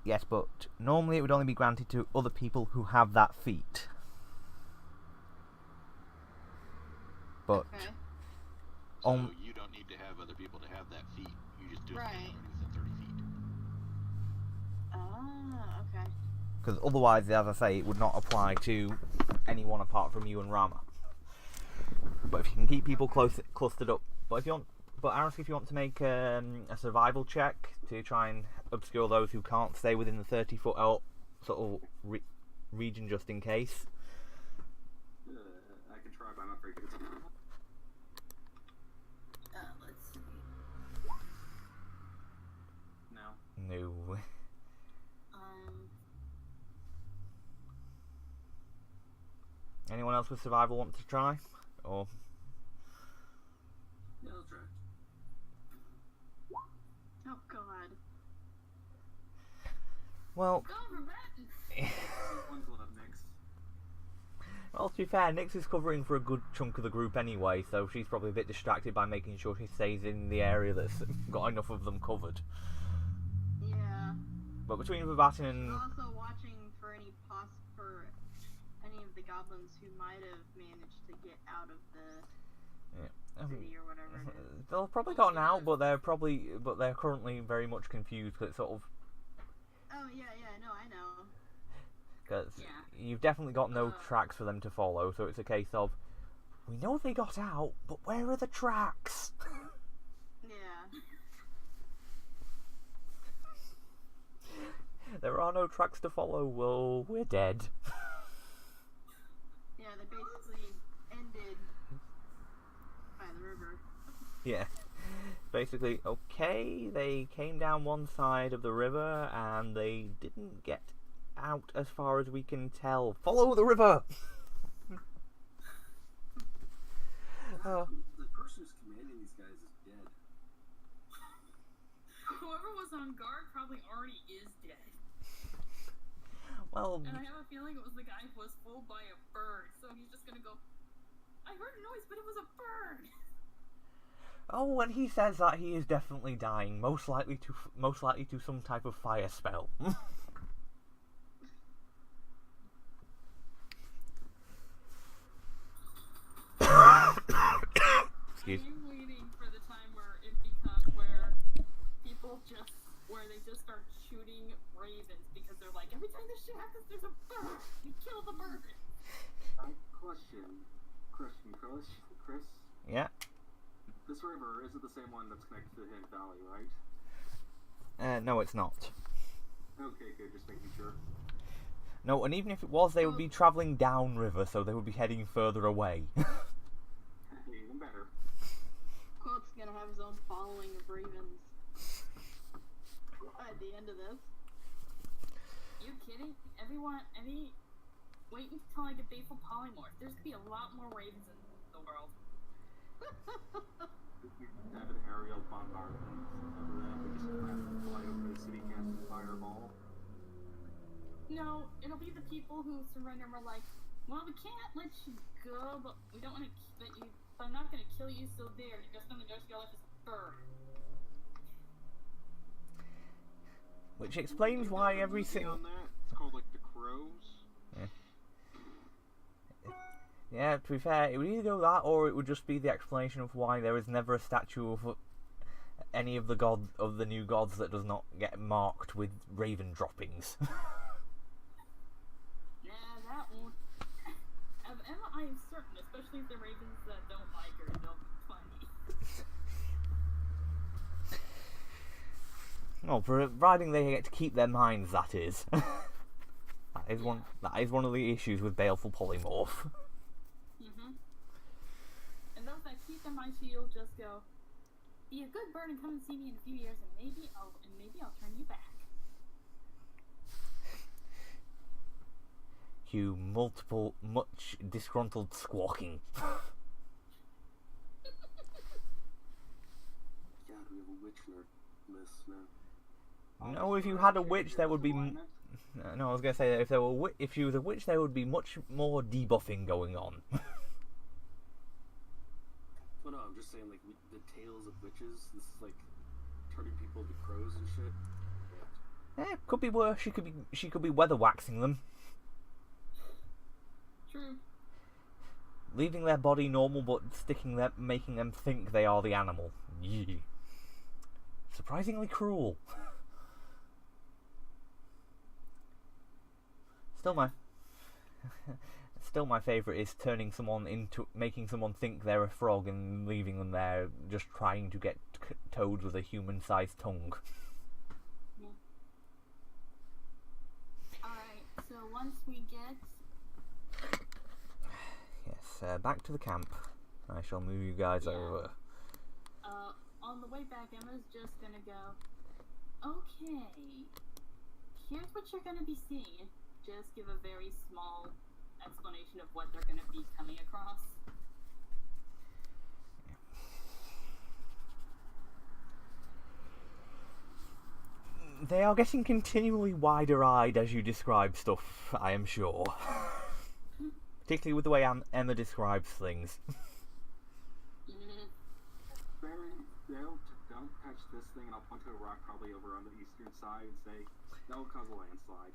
Yes, but normally it would only be granted to other people who have that feat. But Okay. So on you don't need to have other people to have that feat. You just do it Right. manually within 30 feet. Ah, okay. because otherwise, as I say, it would not apply to anyone apart from you and Rama. But if you can keep people clustered up, but Aronsk, if you want to make a survival check to try and obscure those who can't stay within the 30-foot out sort of region, just in case. I can try, but I'm not very good at it. Let's see. No. No. Anyone else with survival want to try? Or Yeah, I'll try. Oh god. well, Go for Batten. One glove next. well, to be fair, Nyx is covering for a good chunk of the group anyway, so she's probably a bit distracted by making sure she stays in the area that's got enough of them covered. Yeah. But between Vabatin She's and also watching for any of the goblins who might have managed to get out of the city or whatever it is. they'll probably gotten out, but they're currently very much confused because it's sort of Oh yeah, no, I know. because Yeah. you've definitely got no tracks for them to follow, so it's a case of we know they got out, but where are the tracks? Yeah. There are no tracks to follow. Well, we're dead. Yeah, they basically ended by the river. Yeah. Basically, okay, they came down one side of the river and they didn't get out as far as we can tell. Follow the river! The person who's commanding these guys is dead. Whoever was on guard probably already is dead. Well, And I have a feeling it was the guy who was fooled by a bird, so he's just gonna go, I heard a noise, but it was a bird! oh, when he says that, he is definitely dying, most likely to some type of fire spell. Excuse. I'm waiting for the time where they just start shooting ravens because they're like, every time this shit happens, there's a bird! We kill the bird! Chris, Yeah. this river isn't the same one that's connected to the Hidden Valley, right? No, it's not. Okay, good, just making sure. No, and even if it was, they would be travelling downriver, so they would be heading further away. Even better. Quote's gonna have his own following of ravens at the end of this. You kidding? Wait until I get Basal Polymorph. There's gonna be a lot more ravens in the world. We have an aerial bombardment over them. We just have to fly over the city, cast a fireball. No, it'll be the people who surrender and are like, well, we can't let you go, but we don't want to let you, but I'm not gonna kill you, so there, you're just gonna go to your life as a bird. Which explains why everything. On that, it's called like the crows. Yeah, to be fair, it would either go that, or it would just be the explanation of why there is never a statue of any of the new gods that does not get marked with raven droppings. Yeah, that won't. Of Emma, I am certain, especially if the ravens that don't like her, they'll be funny. Oh, providing they get to keep their minds, that is. That is one of the issues with Baleful Polymorph. And those that keep in my shield just go, be a good bird and come and see me in a few years, and maybe I'll turn you back. You much disgruntled squawking. executioner, miss, no. No, if you had a witch, there would be. No, I was gonna say that if she was a witch, there would be much more debuffing going on. Well, no, I'm just saying, like, the tales of witches. This is like turning people into crows and shit. Could be worse. She could be weather waxing them, True. leaving their body normal but making them think they are the animal. Yee. Surprisingly cruel. Still my favourite is making someone think they're a frog and leaving them there just trying to get toads with a human-sized tongue. Alright, so once we get... Yes, back to the camp. I shall move you guys over. On the way back, Emma's just gonna go, okay, here's what you're gonna be seeing. Just give a very small explanation of what they're gonna be coming across. They are getting continually wider-eyed as you describe stuff, I am sure. Particularly with the way Emma describes things. Don't touch this thing, and I'll point to a rock probably over on the eastern side and say, that will cause a landslide.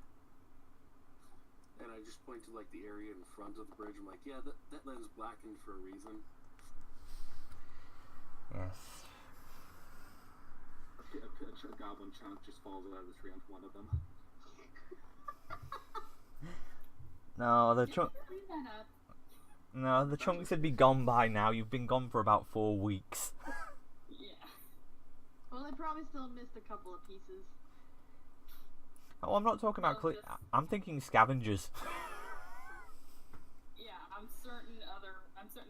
And I just point to, like, the area in front of the bridge. I'm like, yeah, that land's blackened for a reason. Yes. A goblin chunk just falls out of the tree onto one of them. No, the chunk. Clean that up. No, the chunks would be gone by now. You've been gone for about 4 weeks. Yeah. Well, they probably still missed a couple of pieces. Oh, I'm not talking about. I'm thinking scavengers. Yeah, I'm certain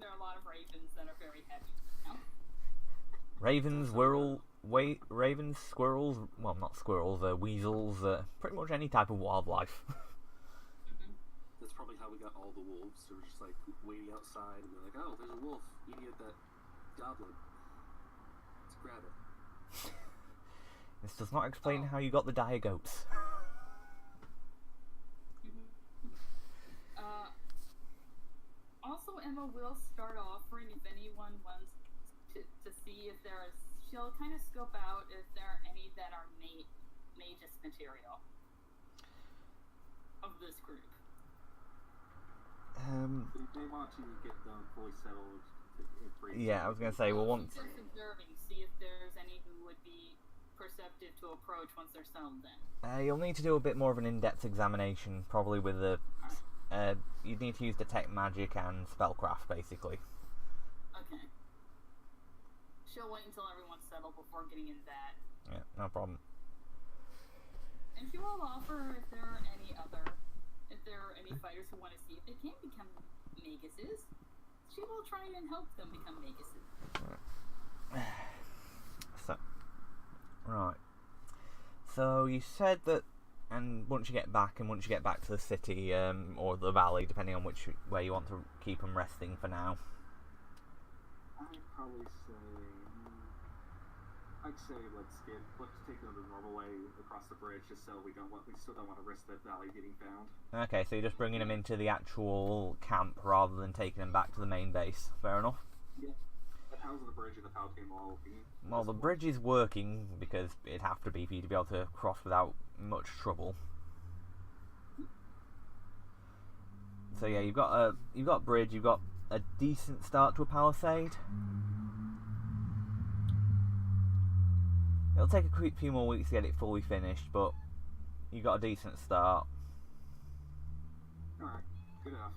there are a lot of ravens that are very heavy now. Ravens, ravens, squirrels. Well, not squirrels. Weasels. Pretty much any type of wildlife. That's probably how we got all the wolves. They were just like waiting outside and they're like, oh, there's a wolf eating at that goblin. Let's grab it. This does not explain how you got the dire goats. Also, Emma will start offering if anyone wants to see if there is. She'll kind of scope out if there are any that are magus material of this group. They want to get them fully settled. Yeah, I was gonna say, well, once. Just observing, see if there's any who would be perceptive to approach once they're settled in. You'll need to do a bit more of an in-depth examination, probably with the. You'd need to use detect magic and spellcraft, basically. Okay. She'll wait until everyone's settled before getting into that. Yeah, no problem. And she will offer if there are any fighters who want to see if they can become maguses. She will try and help them become maguses. So, right. So you said that, and once you get back to the city or the valley, depending on where you want to keep them resting for now. I'd say let's take them the normal way across the bridge, just so we still don't want to risk the valley getting found. Okay, so you're just bringing them into the actual camp rather than taking them back to the main base. Fair enough. Yeah. But how's the bridge and the Palatine Wall being? Well, the bridge is working because it'd have to be for you to be able to cross without much trouble. So yeah, you've got a bridge, you've got a decent start to a palisade. It'll take a few more weeks to get it fully finished, but you got a decent start. Alright, good enough.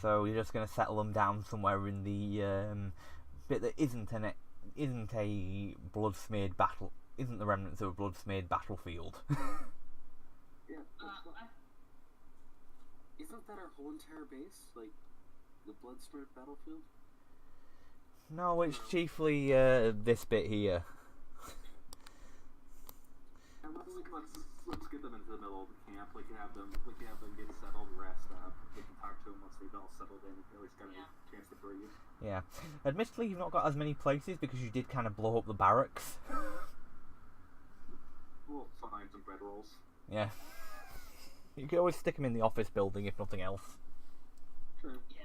So you're just going to settle them down somewhere in the bit that isn't a blood-smeared battle, isn't the remnants of a blood-smeared battlefield. Yeah. Isn't that our whole entire base? Like, the blood-smeared battlefield? No, it's chiefly this bit here. Let's get them into the middle of the camp. Like have them get settled, rest up. We can talk to them once they've all settled in. At least got a chance to breathe. Yeah. Admittedly, you've not got as many places because you did kind of blow up the barracks. We'll find some bread rolls. Yeah. You can always stick them in the office building if nothing else. True. Yeah.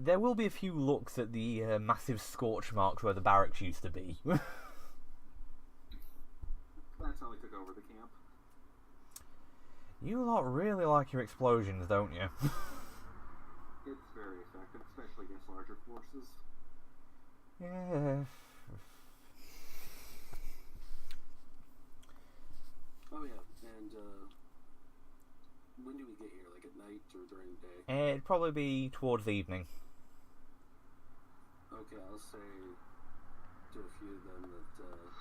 There will be a few looks at the massive scorch marks where the barracks used to be. That's how we took over the camp. You lot really like your explosions, don't you? It's very effective, especially against larger forces. Yeah. Oh yeah, and when do we get here? Like at night or during the day? It'd probably be towards the evening. Okay, I'll say to a few of them that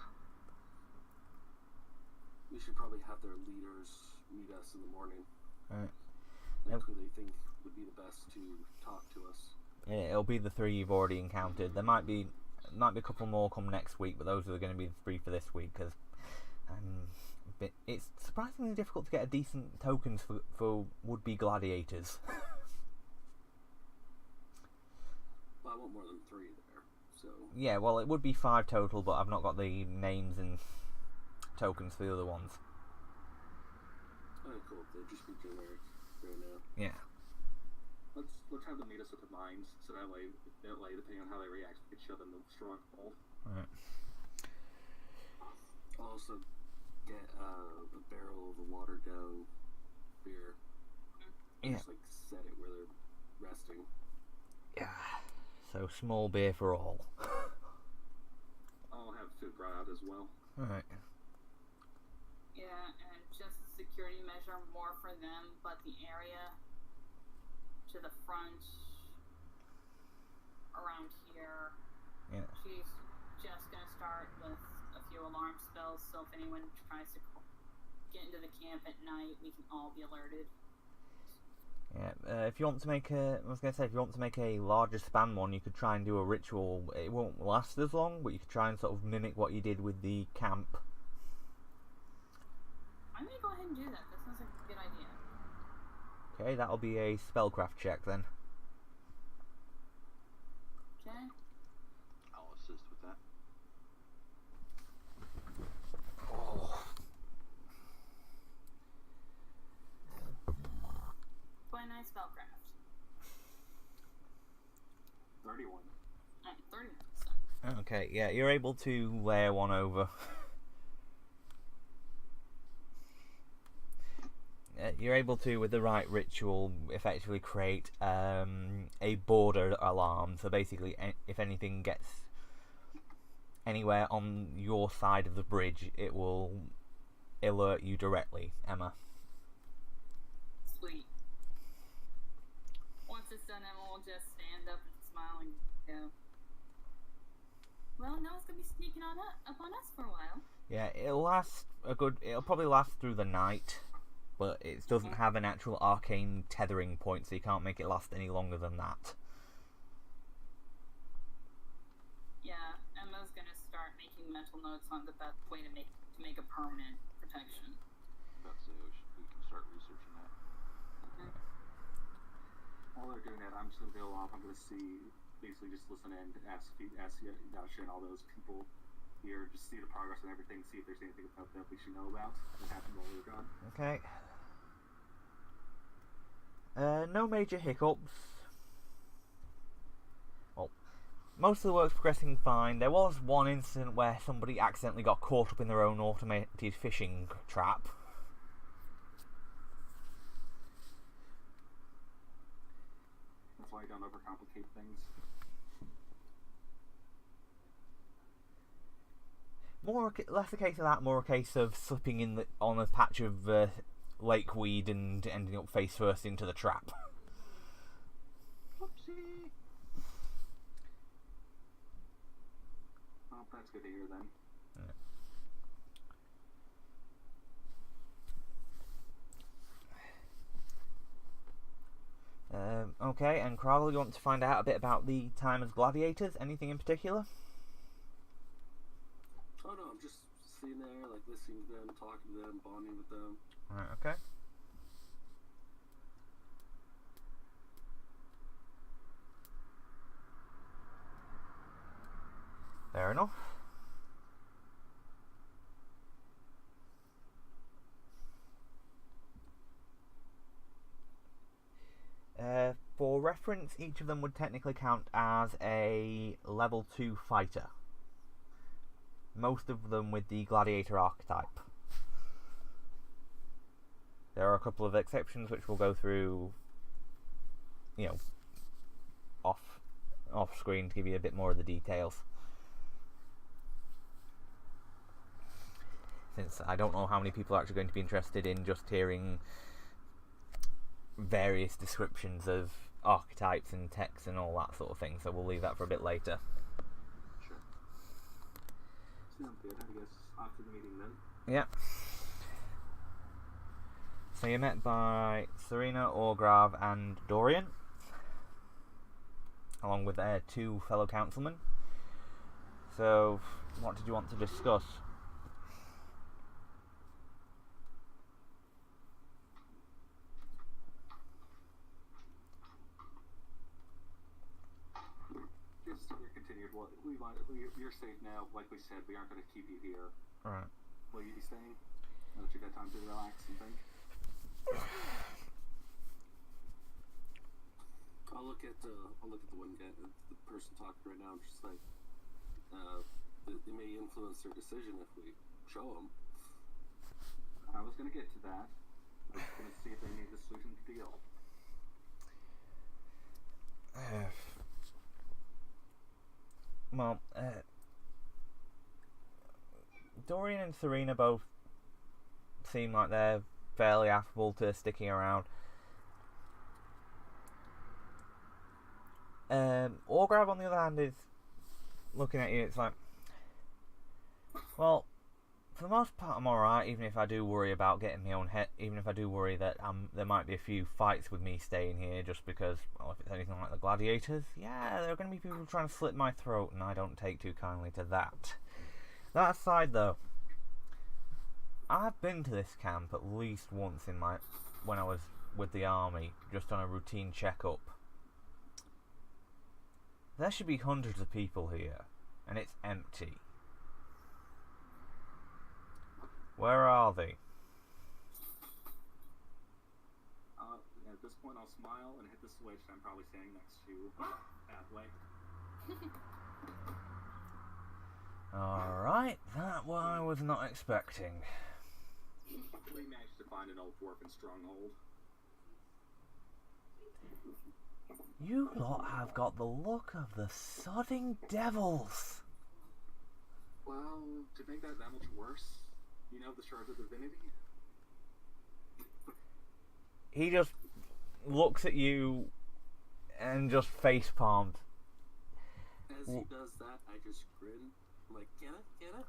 we should probably have their leaders meet us in the morning. Right. Like who they think would be the best to talk to us. Yeah, it'll be the 3 you've already encountered. There might be a couple more come next week, but those are going to be the 3 for this week because it's surprisingly difficult to get a decent tokens for would-be gladiators. Well, I want more than 3 there, so... Yeah, well, it would be 5 total, but I've not got the names and tokens for the other ones. Oh, cool. They'll just be generic right now. Yeah. Let's have them meet us with the mines, so that way, depending on how they react, we can show them the stronghold. Right. I'll also get a barrel of the watered down beer. Yeah. Just like set it where they're resting. Yeah. So small beer for all. I'll have food brought out as well. Alright. Yeah, and just a security measure more for them, but the area to the front around here, Yeah. she's just gonna start with a few alarm spells, so if anyone tries to get into the camp at night, we can all be alerted. Yeah, if you want to make a, I was going to say, if you want to make a larger span one, you could try and do a ritual. It won't last as long, but you could try and sort of mimic what you did with the camp. I'm gonna go ahead and do that. That sounds like a good idea. Okay, that'll be a spellcraft check then. Okay. I'll assist with that. Oh. 29 spellcraft. 31. 30. So. Okay, yeah, you're able to layer one over. You're able to, with the right ritual, effectively create a border alarm. So basically, if anything gets anywhere on your side of the bridge, it will alert you directly, Emma. Sweet. Once it's done, Emma will just stand up and smile and go. Well, no one's gonna be sneaking up on us for a while. Yeah, it'll probably last through the night, but it doesn't have an actual arcane tethering point, so you can't make it last any longer than that. Yeah, Emma's gonna start making mental notes on the best way to make a permanent protection. About to say we can start researching that. Okay. While they're doing that, I'm just going to go off. I'm going to basically just listen in, ask Dasha and all those people here, just see the progress and everything, see if there's anything about that we should know about that happened while we were gone. Okay. No major hiccups. Well, most of the work's progressing fine. There was one incident where somebody accidentally got caught up in their own automated fishing trap. That's why I don't overcomplicate things. Less a case of that, more a case of slipping in on a patch of lakeweed and ending up face first into the trap. Whoopsie. Well, that's good to hear then. Okay, and Crowell, you want to find out a bit about the time as gladiators? Anything in particular? like listening to them, talking to them, bonding with them. Right, okay. Fair enough. For reference, each of them would technically count as a level 2 fighter. Most of them with the gladiator archetype. There are a couple of exceptions which we'll go through, off screen to give you a bit more of the details. Since I don't know how many people are actually going to be interested in just hearing various descriptions of archetypes and texts and all that sort of thing, so we'll leave that for a bit later. Sure. Sounds good, I guess, after the meeting then. Yeah. So you're met by Serena, Orgrav, and Dorian, along with their 2 fellow councilmen. So, what did you want to discuss? Just your continued what you're safe now. Like we said, we aren't going to keep you here. Right. Will you be staying? Now that you've had time to relax and think. I'll look at the one guy, the person talking right now. I'm just like, it may influence their decision if we show them. I was going to get to that. I was going to see if they need a solution to the deal. Well, Dorian and Serena both seem like they're fairly affable to sticking around. Orgrav, on the other hand, is looking at you. It's like, well, for the most part, I'm alright, even if I do worry about getting my own head, even if I do worry that there might be a few fights with me staying here, just because, well, if it's anything like the gladiators, yeah, there are going to be people trying to slit my throat, and I don't take too kindly to that. That aside, though, I've been to this camp at least once when I was with the army, just on a routine checkup. There should be hundreds of people here, and it's empty. Where are they? At this point, I'll smile and hit the switch I'm probably standing next to pathway. Alright, that what I was not expecting. We managed to find an old dwarven stronghold. You lot have got the look of the sodding devils. Well, to make that much worse, you know the shards of divinity? He just looks at you and just face palmed. As he does that, I just grin. I'm like, get it? Get it?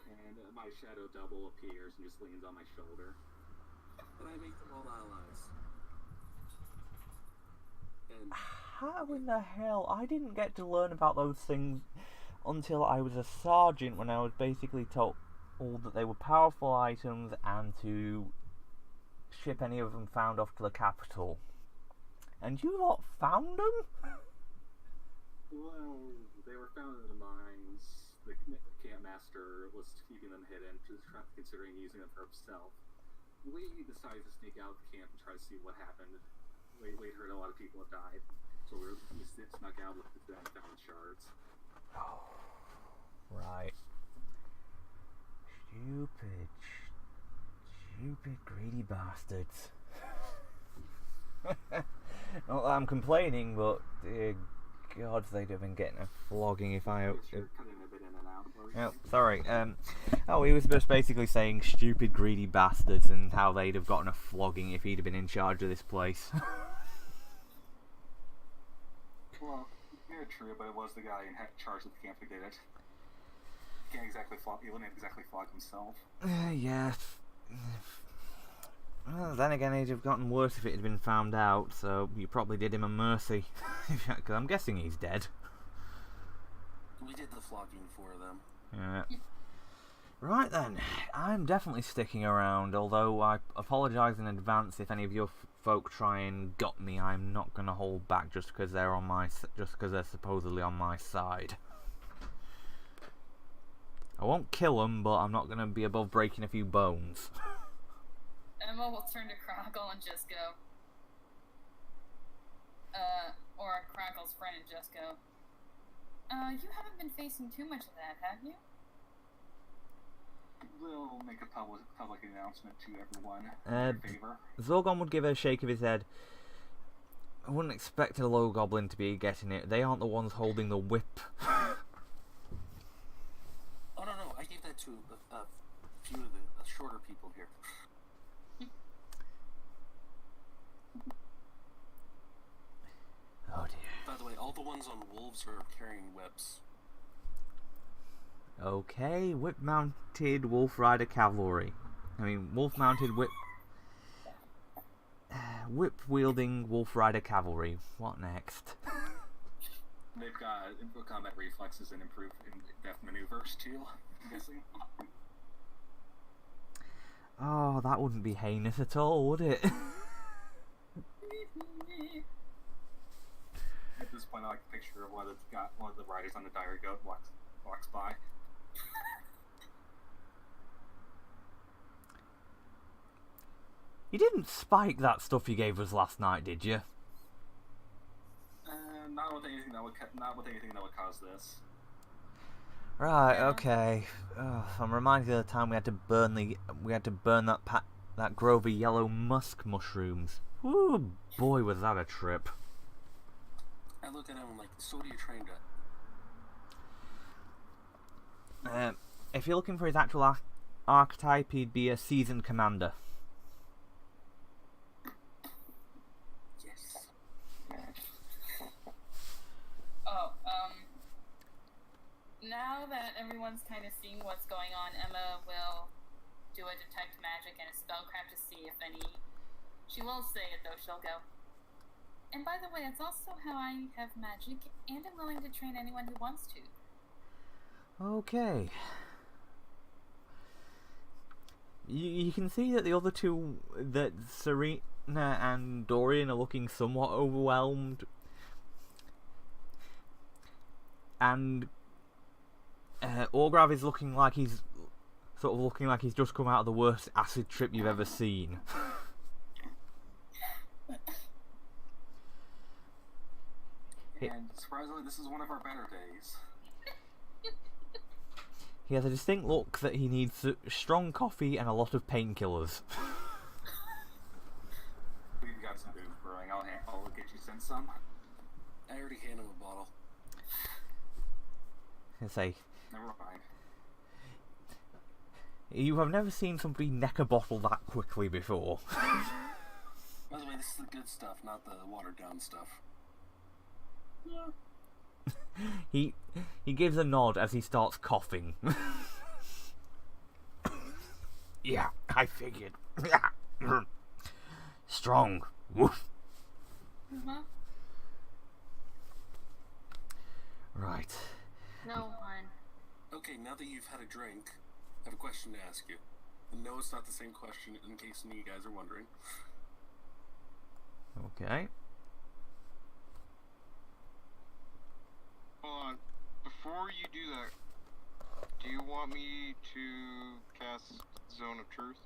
And my shadow double appears and just leans on my shoulder. And I make them all allies. And How in the hell? I didn't get to learn about those things until I was a sergeant, when I was basically told that they were powerful items and to ship any of them found off to the capital. And you lot found them? Well, they were found in the mines. The camp master was keeping them hidden, just considering using them for himself. We decided to sneak out of the camp and try to see what happened. We heard a lot of people have died, so we snuck out with the found shards. Oh, right. Stupid greedy bastards. Not that I'm complaining, but dear gods, they'd have been getting a flogging if I... Sure, cutting a bit in and out. Oh, sorry. He was just basically saying stupid greedy bastards and how they'd have gotten a flogging if he'd have been in charge of this place. Well, yeah, true, but it was the guy in charge of the camp who did it. He wouldn't exactly flog himself. Yeah. Well, then again, it'd have gotten worse if it had been found out, so you probably did him a mercy. Because I'm guessing he's dead. we did the flogging for them. Yeah. Right then, I'm definitely sticking around, although I apologise in advance if any of your folk try and gut me. I'm not going to hold back just because they're supposedly on my side. I won't kill them, but I'm not going to be above breaking a few bones. Emma will turn to Chronicle and just go. Or Chronicle's friend and just go. You haven't been facing too much of that, have you? We'll make a public announcement to everyone in your favor. Zorgon would give a shake of his head. I wouldn't expect a low goblin to be getting it. They aren't the ones holding the whip. Oh no, I gave that to a few of the shorter people here. Oh dear. By the way, all the ones on wolves are carrying webs. Okay, whip-mounted Wolf Rider Cavalry. Wolf-mounted whip-wielding Wolf Rider Cavalry. What next? They've got improved combat reflexes and improved in-depth maneuvers too, I'm guessing. Oh, that wouldn't be heinous at all, would it? At this point, I like a picture of one of the riders on the dire goat walks by. You didn't spike that stuff you gave us last night, did you? Not with anything that would cause this. Right. Okay. Oh, I'm reminded of the time we had to burn that grove of yellow musk mushrooms. Ooh, boy, was that a trip. I look at him like, so what are you trained at? If you're looking for his actual archetype, he'd be a seasoned commander. Yes. Now that everyone's kind of seeing what's going on, Emma will do a detect magic and a spellcraft to see if any. She will say it though, she'll go. And by the way, that's also how I have magic, and I'm willing to train anyone who wants to. Okay. You can see that the other two, that Serena and Dorian, are looking somewhat overwhelmed. And Orgrav is looking like he's just come out of the worst acid trip you've ever seen. And surprisingly, this is one of our better days. He has a distinct look that he needs strong coffee and a lot of painkillers. We've got some booze brewing. I'll get you sent some. I already handed him a bottle. I say, Never mind. you have never seen somebody neck a bottle that quickly before. By the way, this is the good stuff, not the watered down stuff. He gives a nod as he starts coughing. Yeah, I figured. Strong. Woof. Right. No one. Okay, now that you've had a drink, I have a question to ask you. And no, it's not the same question, in case any of you guys are wondering. Okay. Hold on. Before you do that, do you want me to cast Zone of Truth?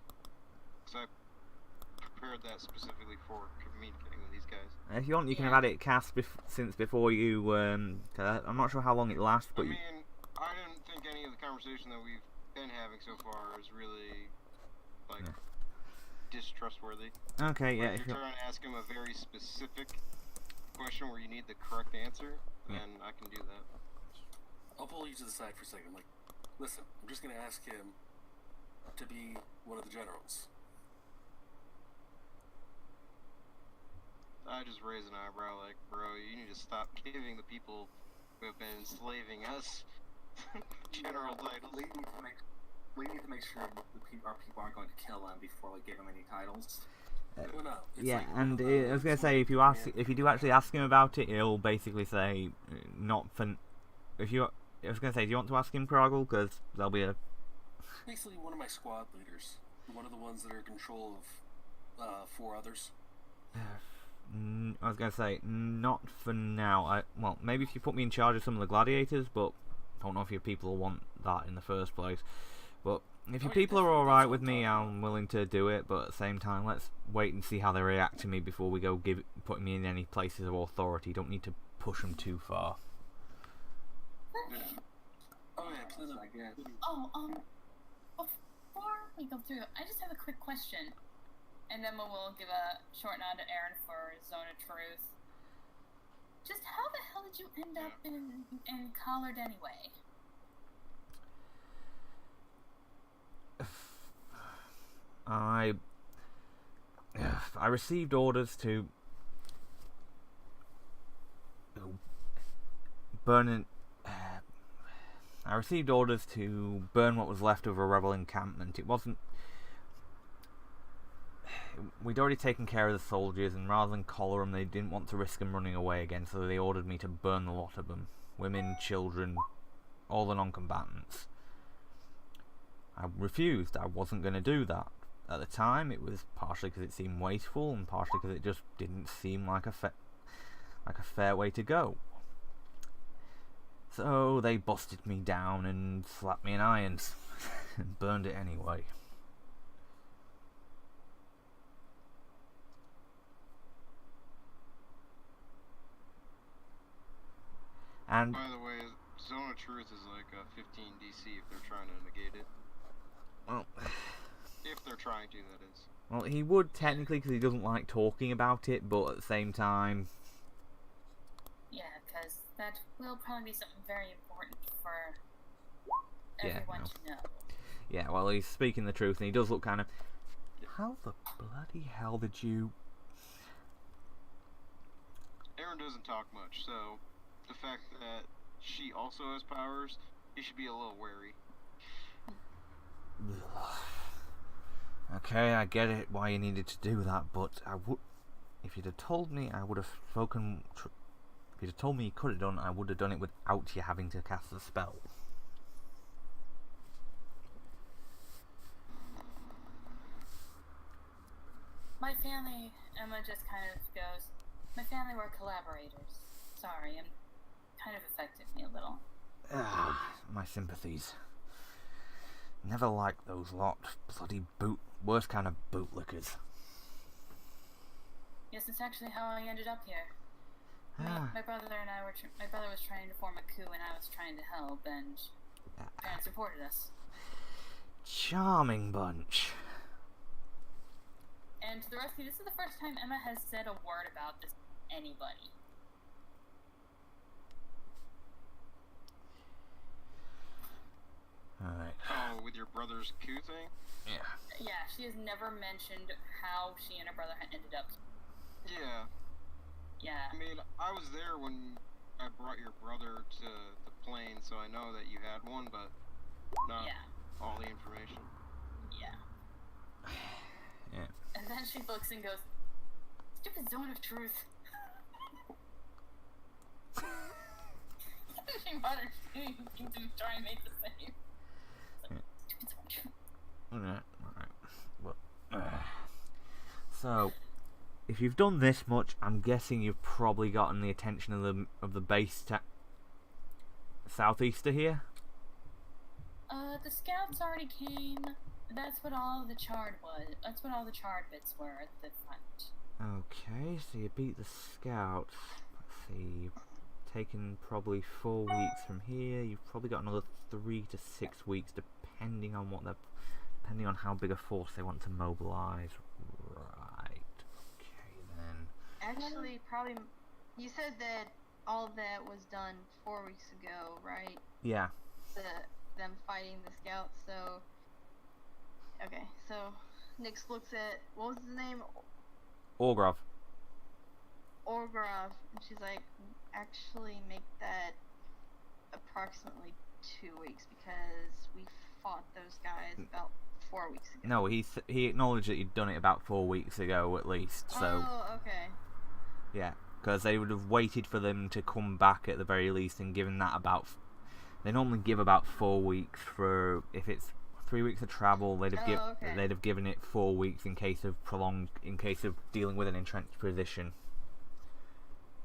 Because I prepared that specifically for communicating with these guys. If you want, you can have had it cast since before you. 'Cause I'm not sure how long it lasts, but I mean, I didn't think any of the conversation that we've been having so far is really, like, distrustworthy. okay, yeah. If you're trying to ask him a very specific question where you need the correct answer, then I can do that. I'll pull you to the side for a second. Like, listen, I'm just going to ask him to be one of the generals. I just raise an eyebrow like, bro, you need to stop giving the people who have been enslaving us general titles. We need to make sure our people aren't going to kill him before we give him any titles. Well, no, it's Yeah, like, and I was gonna say if you do actually ask him about it, he'll basically say not for. I was gonna say, do you want to ask him, Kroggle? Because there'll be a Basically, one of my squad leaders. One of the ones that are in control of 4 others. I was going to say, not for now. Well, maybe if you put me in charge of some of the gladiators, but I don't know if your people will want that in the first place. But if your people are alright with me, I'm willing to do it, but at the same time, let's wait and see how they react to me before we go putting me in any places of authority. Don't need to push them too far. Yeah. Oh yeah, please. I guess. Before we go through, I just have a quick question. And Emma will give a short nod to Aaron for Zone of Truth. Just how the hell did you end up in Collard anyway? I received orders to burn I received orders to burn what was left of a rebel encampment. We'd already taken care of the soldiers, and rather than collar them, they didn't want to risk them running away again, so they ordered me to burn the lot of them. Women, children, all the non-combatants. I refused. I wasn't going to do that. At the time, it was partially because it seemed wasteful, and partially because it just didn't seem like a fair way to go. So they busted me down and slapped me in irons, and burned it anyway. And by the way, Zone of Truth is like a 15 DC if they're trying to negate it. well, If they're trying to, that is. well, he would technically because he doesn't like talking about it, but at the same time, Yeah, because that will probably be something very important for Yeah, everyone no. to know. yeah. Well, he's speaking the truth, and he does look kind of. How the bloody hell did you? Aaron doesn't talk much, so the fact that she also has powers, he should be a little wary. Okay, I get it why you needed to do that, but if you'd have told me, I would have spoken. If you'd have told me you could have done, I would have done it without you having to cast the spell. My family, Emma just kind of goes, my family were collaborators. Sorry, and kind of affected me a little. My sympathies. Never liked those lot. Bloody worst kind of bootlickers. Yes, it's actually how I ended up here. My brother and I were. My brother was trying to form a coup, and I was trying to help, and parents supported us. Charming bunch. And to the rescue, this is the first time Emma has said a word about this to anybody. Alright. Oh, with your brother's coup thing? Yeah. Yeah, she has never mentioned how she and her brother had ended up. Yeah. Yeah. I mean, I was there when I brought your brother to the plane, so I know that you had one, but not Yeah. all the information. Yeah. Yeah. And then she looks and goes, "Stupid Zone of Truth." She muttered, to try and make the same. Stupid Zone of Truth. Alright. Well, so, if you've done this much, I'm guessing you've probably gotten the attention of the base southeaster here. The scouts already came. That's what all the chard was. That's what all the chard bits were at the front. Okay, so you beat the scouts. Let's see, you've taken probably 4 weeks from here. You've probably got another 3 to 6 weeks, depending on how big a force they want to mobilize. Right. Okay then. Actually, probably. You said that all that was done 4 weeks ago, right? Yeah. Them fighting the scouts. So. Okay, so Nyx looks at, what was his name? Orgrov. Orgrov, and she's like, actually make that approximately 2 weeks because we fought those guys about 4 weeks ago. No, he acknowledged that you'd done it about 4 weeks ago at least. So Oh, okay. yeah, because they would have waited for them to come back at the very least and given that about. They normally give about 4 weeks for if it's 3 weeks of travel. They'd have okay. they'd have given it 4 weeks in case of dealing with an entrenched position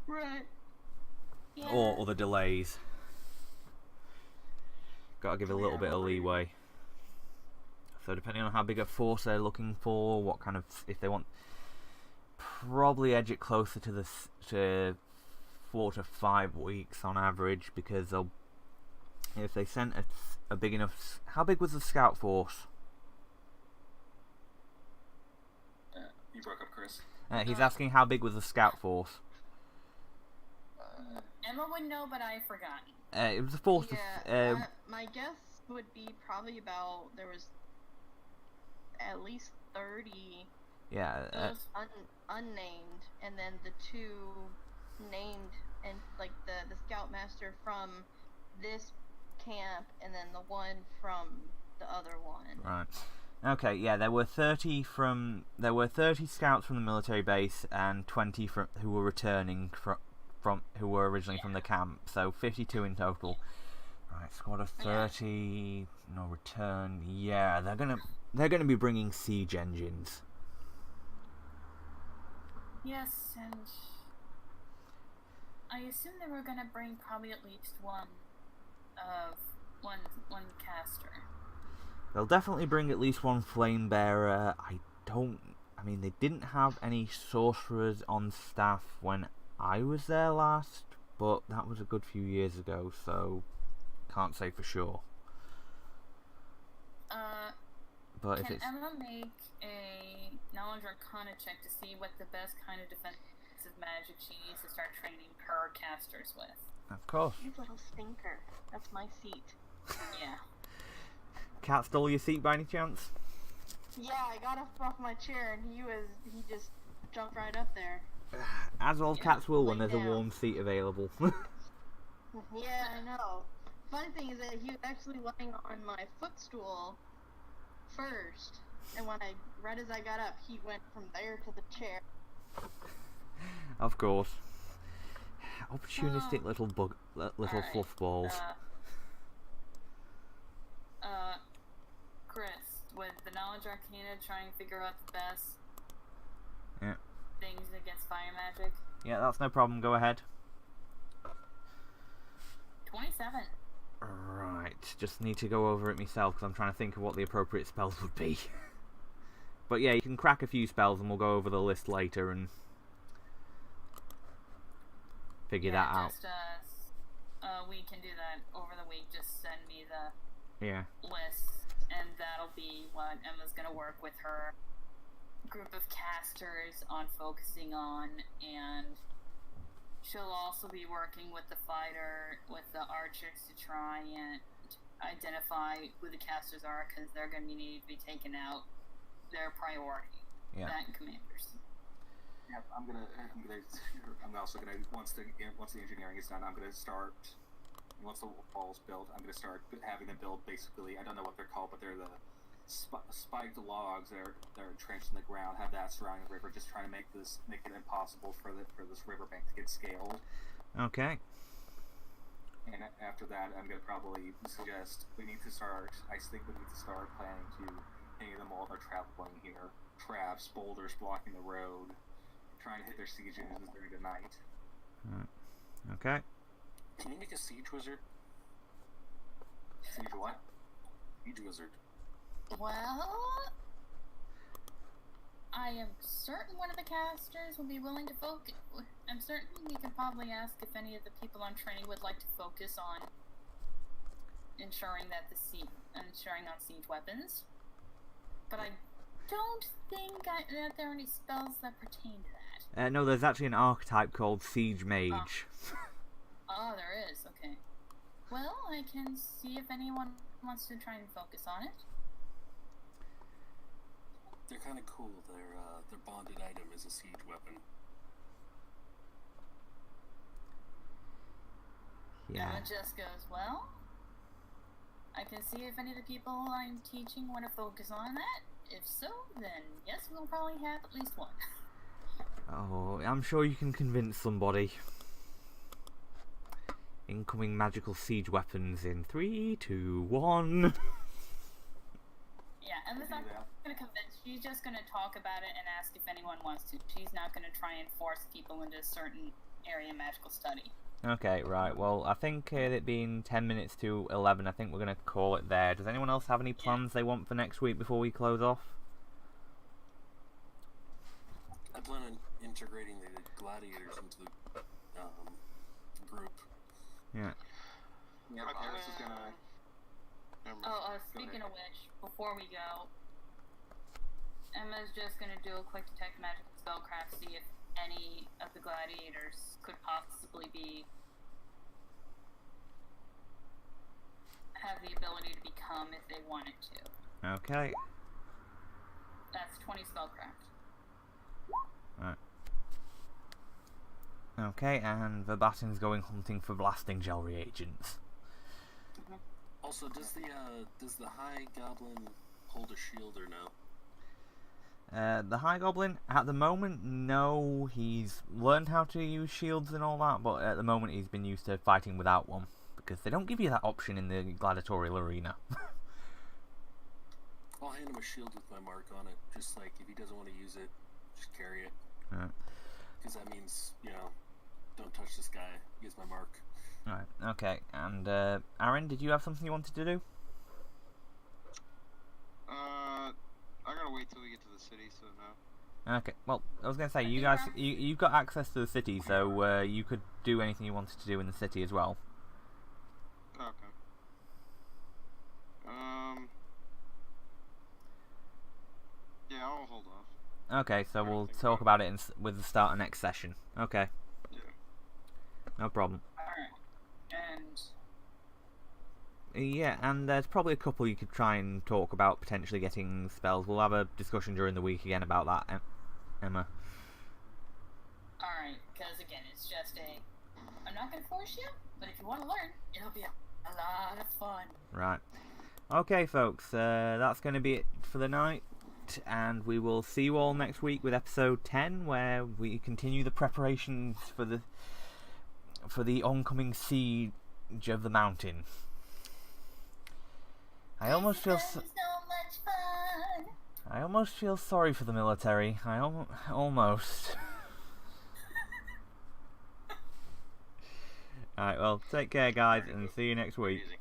Right. Yeah. or other delays. Got to give it a little bit of leeway. So depending on how big a force they're looking for, what kind of, if they want, probably edge it closer to to 4 to 5 weeks on average, because they'll, if they sent a big enough, how big was the scout force? You broke up, Chris. He's asking how big was the scout force. Emma would know, but I've forgotten. It was a force. Yeah, my guess would be probably about, there was at least 30 Yeah. unnamed, and then the 2 named, and like the scoutmaster from this camp, and then the one from the other one. Right. Okay. Yeah. There were 30 scouts from the military base and 20 who were returning who were originally from the camp. So 52 in total. Right. Squad of 30. No return. Yeah. They're gonna be bringing siege engines. Yes, and I assume they were gonna bring probably at least one caster. They'll definitely bring at least one flame bearer. I mean, they didn't have any sorcerers on staff when I was there last, but that was a good few years ago, so can't say for sure. But if Can it's Emma make a knowledge arcana check to see what the best kind of defensive magic she needs to start training her casters with? of course. You little stinker. That's my seat. Yeah. Cat stole your seat by any chance? Yeah, I got up off my chair, and he just jumped right up there. As all cats will when Lay there's a down. warm seat available. Yeah, I know. Funny thing is that he was actually lying on my footstool first, and right as I got up, he went from there to the chair. Of course. Opportunistic little Alright, fluff balls. Chris, with the knowledge arcana, try and figure out the best Yeah. things against fire magic. Yeah, that's no problem. Go ahead. 27. Right, just need to go over it myself because I'm trying to think of what the appropriate spells would be. But yeah, you can crack a few spells and we'll go over the list later and figure that out. Just, we can do that over the week. Just send me the Yeah. list, and that'll be what Emma's gonna work with her group of casters on focusing on, and she'll also be working with the the archers to try and identify who the casters are, because they're going to need to be taken out. Their priority. Yeah. That and commanders. Yeah, I'm also gonna once the engineering is done, I'm gonna start. Once the wall's built, I'm gonna start having them build basically. I don't know what they're called, but they're the spiked logs that are entrenched in the ground. Have that surrounding the river, just trying to make it impossible for this riverbank to get scaled. Okay. And after that, I'm gonna probably suggest we need to start. I think we need to start planning to any of them all that are traveling here. Traps, boulders blocking the road, trying to hit their siege engines during the night. Okay. Can you make a siege wizard? Siege what? Siege wizard. Well, I am certain one of the casters will be willing to focus. I'm certain we could probably ask if any of the people I'm training would like to focus on ensuring on siege weapons. But I don't think that there are any spells that pertain to that. No, there's actually an archetype called Siege Mage. Oh, there is. Okay. Well, I can see if anyone wants to try and focus on it. They're kind of cool. Their bonded item is a siege weapon. Yeah. Emma just goes, well, I can see if any of the people I'm teaching want to focus on that. If so, then yes, we'll probably have at least one. Oh, I'm sure you can convince somebody. Incoming magical siege weapons in 3, 2, 1. Yeah, Emma's Do not that. going to convince. She's just going to talk about it and ask if anyone wants to. She's not going to try and force people into a certain area of magical study. Okay, right. Well, I think it being 10 minutes to 11, I think we're going to call it there. Does anyone else have any plans they want for next week before we close off? I plan on integrating the gladiators into the group. Yeah. Yeah, I Iris is gonna. Never mind. Speaking of which, before we go, Emma's just going to do a quick detect magic spellcraft, see if any of the gladiators could possibly have the ability to become if they wanted to. Okay. That's 20 spellcraft. Right. Okay, and Verbatim's going hunting for blasting gel reagents. Also, does the High Goblin hold a shield or no? The High Goblin, at the moment, no. He's learned how to use shields and all that, but at the moment he's been used to fighting without one, because they don't give you that option in the gladiatorial arena. I'll hand him a shield with my mark on it, just like if he doesn't want to use it, just carry it. Right. Because that means, don't touch this guy, he has my mark. Right, okay. And, Aaron, did you have something you wanted to do? I gotta wait till we get to the city, so no. Okay, well, I was going to say, you guys, you've got access to the city, so you could do anything you wanted to do in the city as well. Okay. Yeah, I'll hold off. Okay, so we'll talk about it with the start of next session. Okay. Yeah. No problem. Alright. And Yeah, and there's probably a couple you could try and talk about potentially getting spells. We'll have a discussion during the week again about that, Emma. alright, because again, it's just I'm not going to force you, but if you want to learn, it'll be a lot of fun. Right. Okay, folks, that's going to be it for the night, and we will see you all next week with episode 10, where we continue the preparations for the oncoming siege of the mountain. I almost feel so much fun. I almost feel sorry for the military. I almost. Alright, well, take care, guys, and see you next week. Amazing.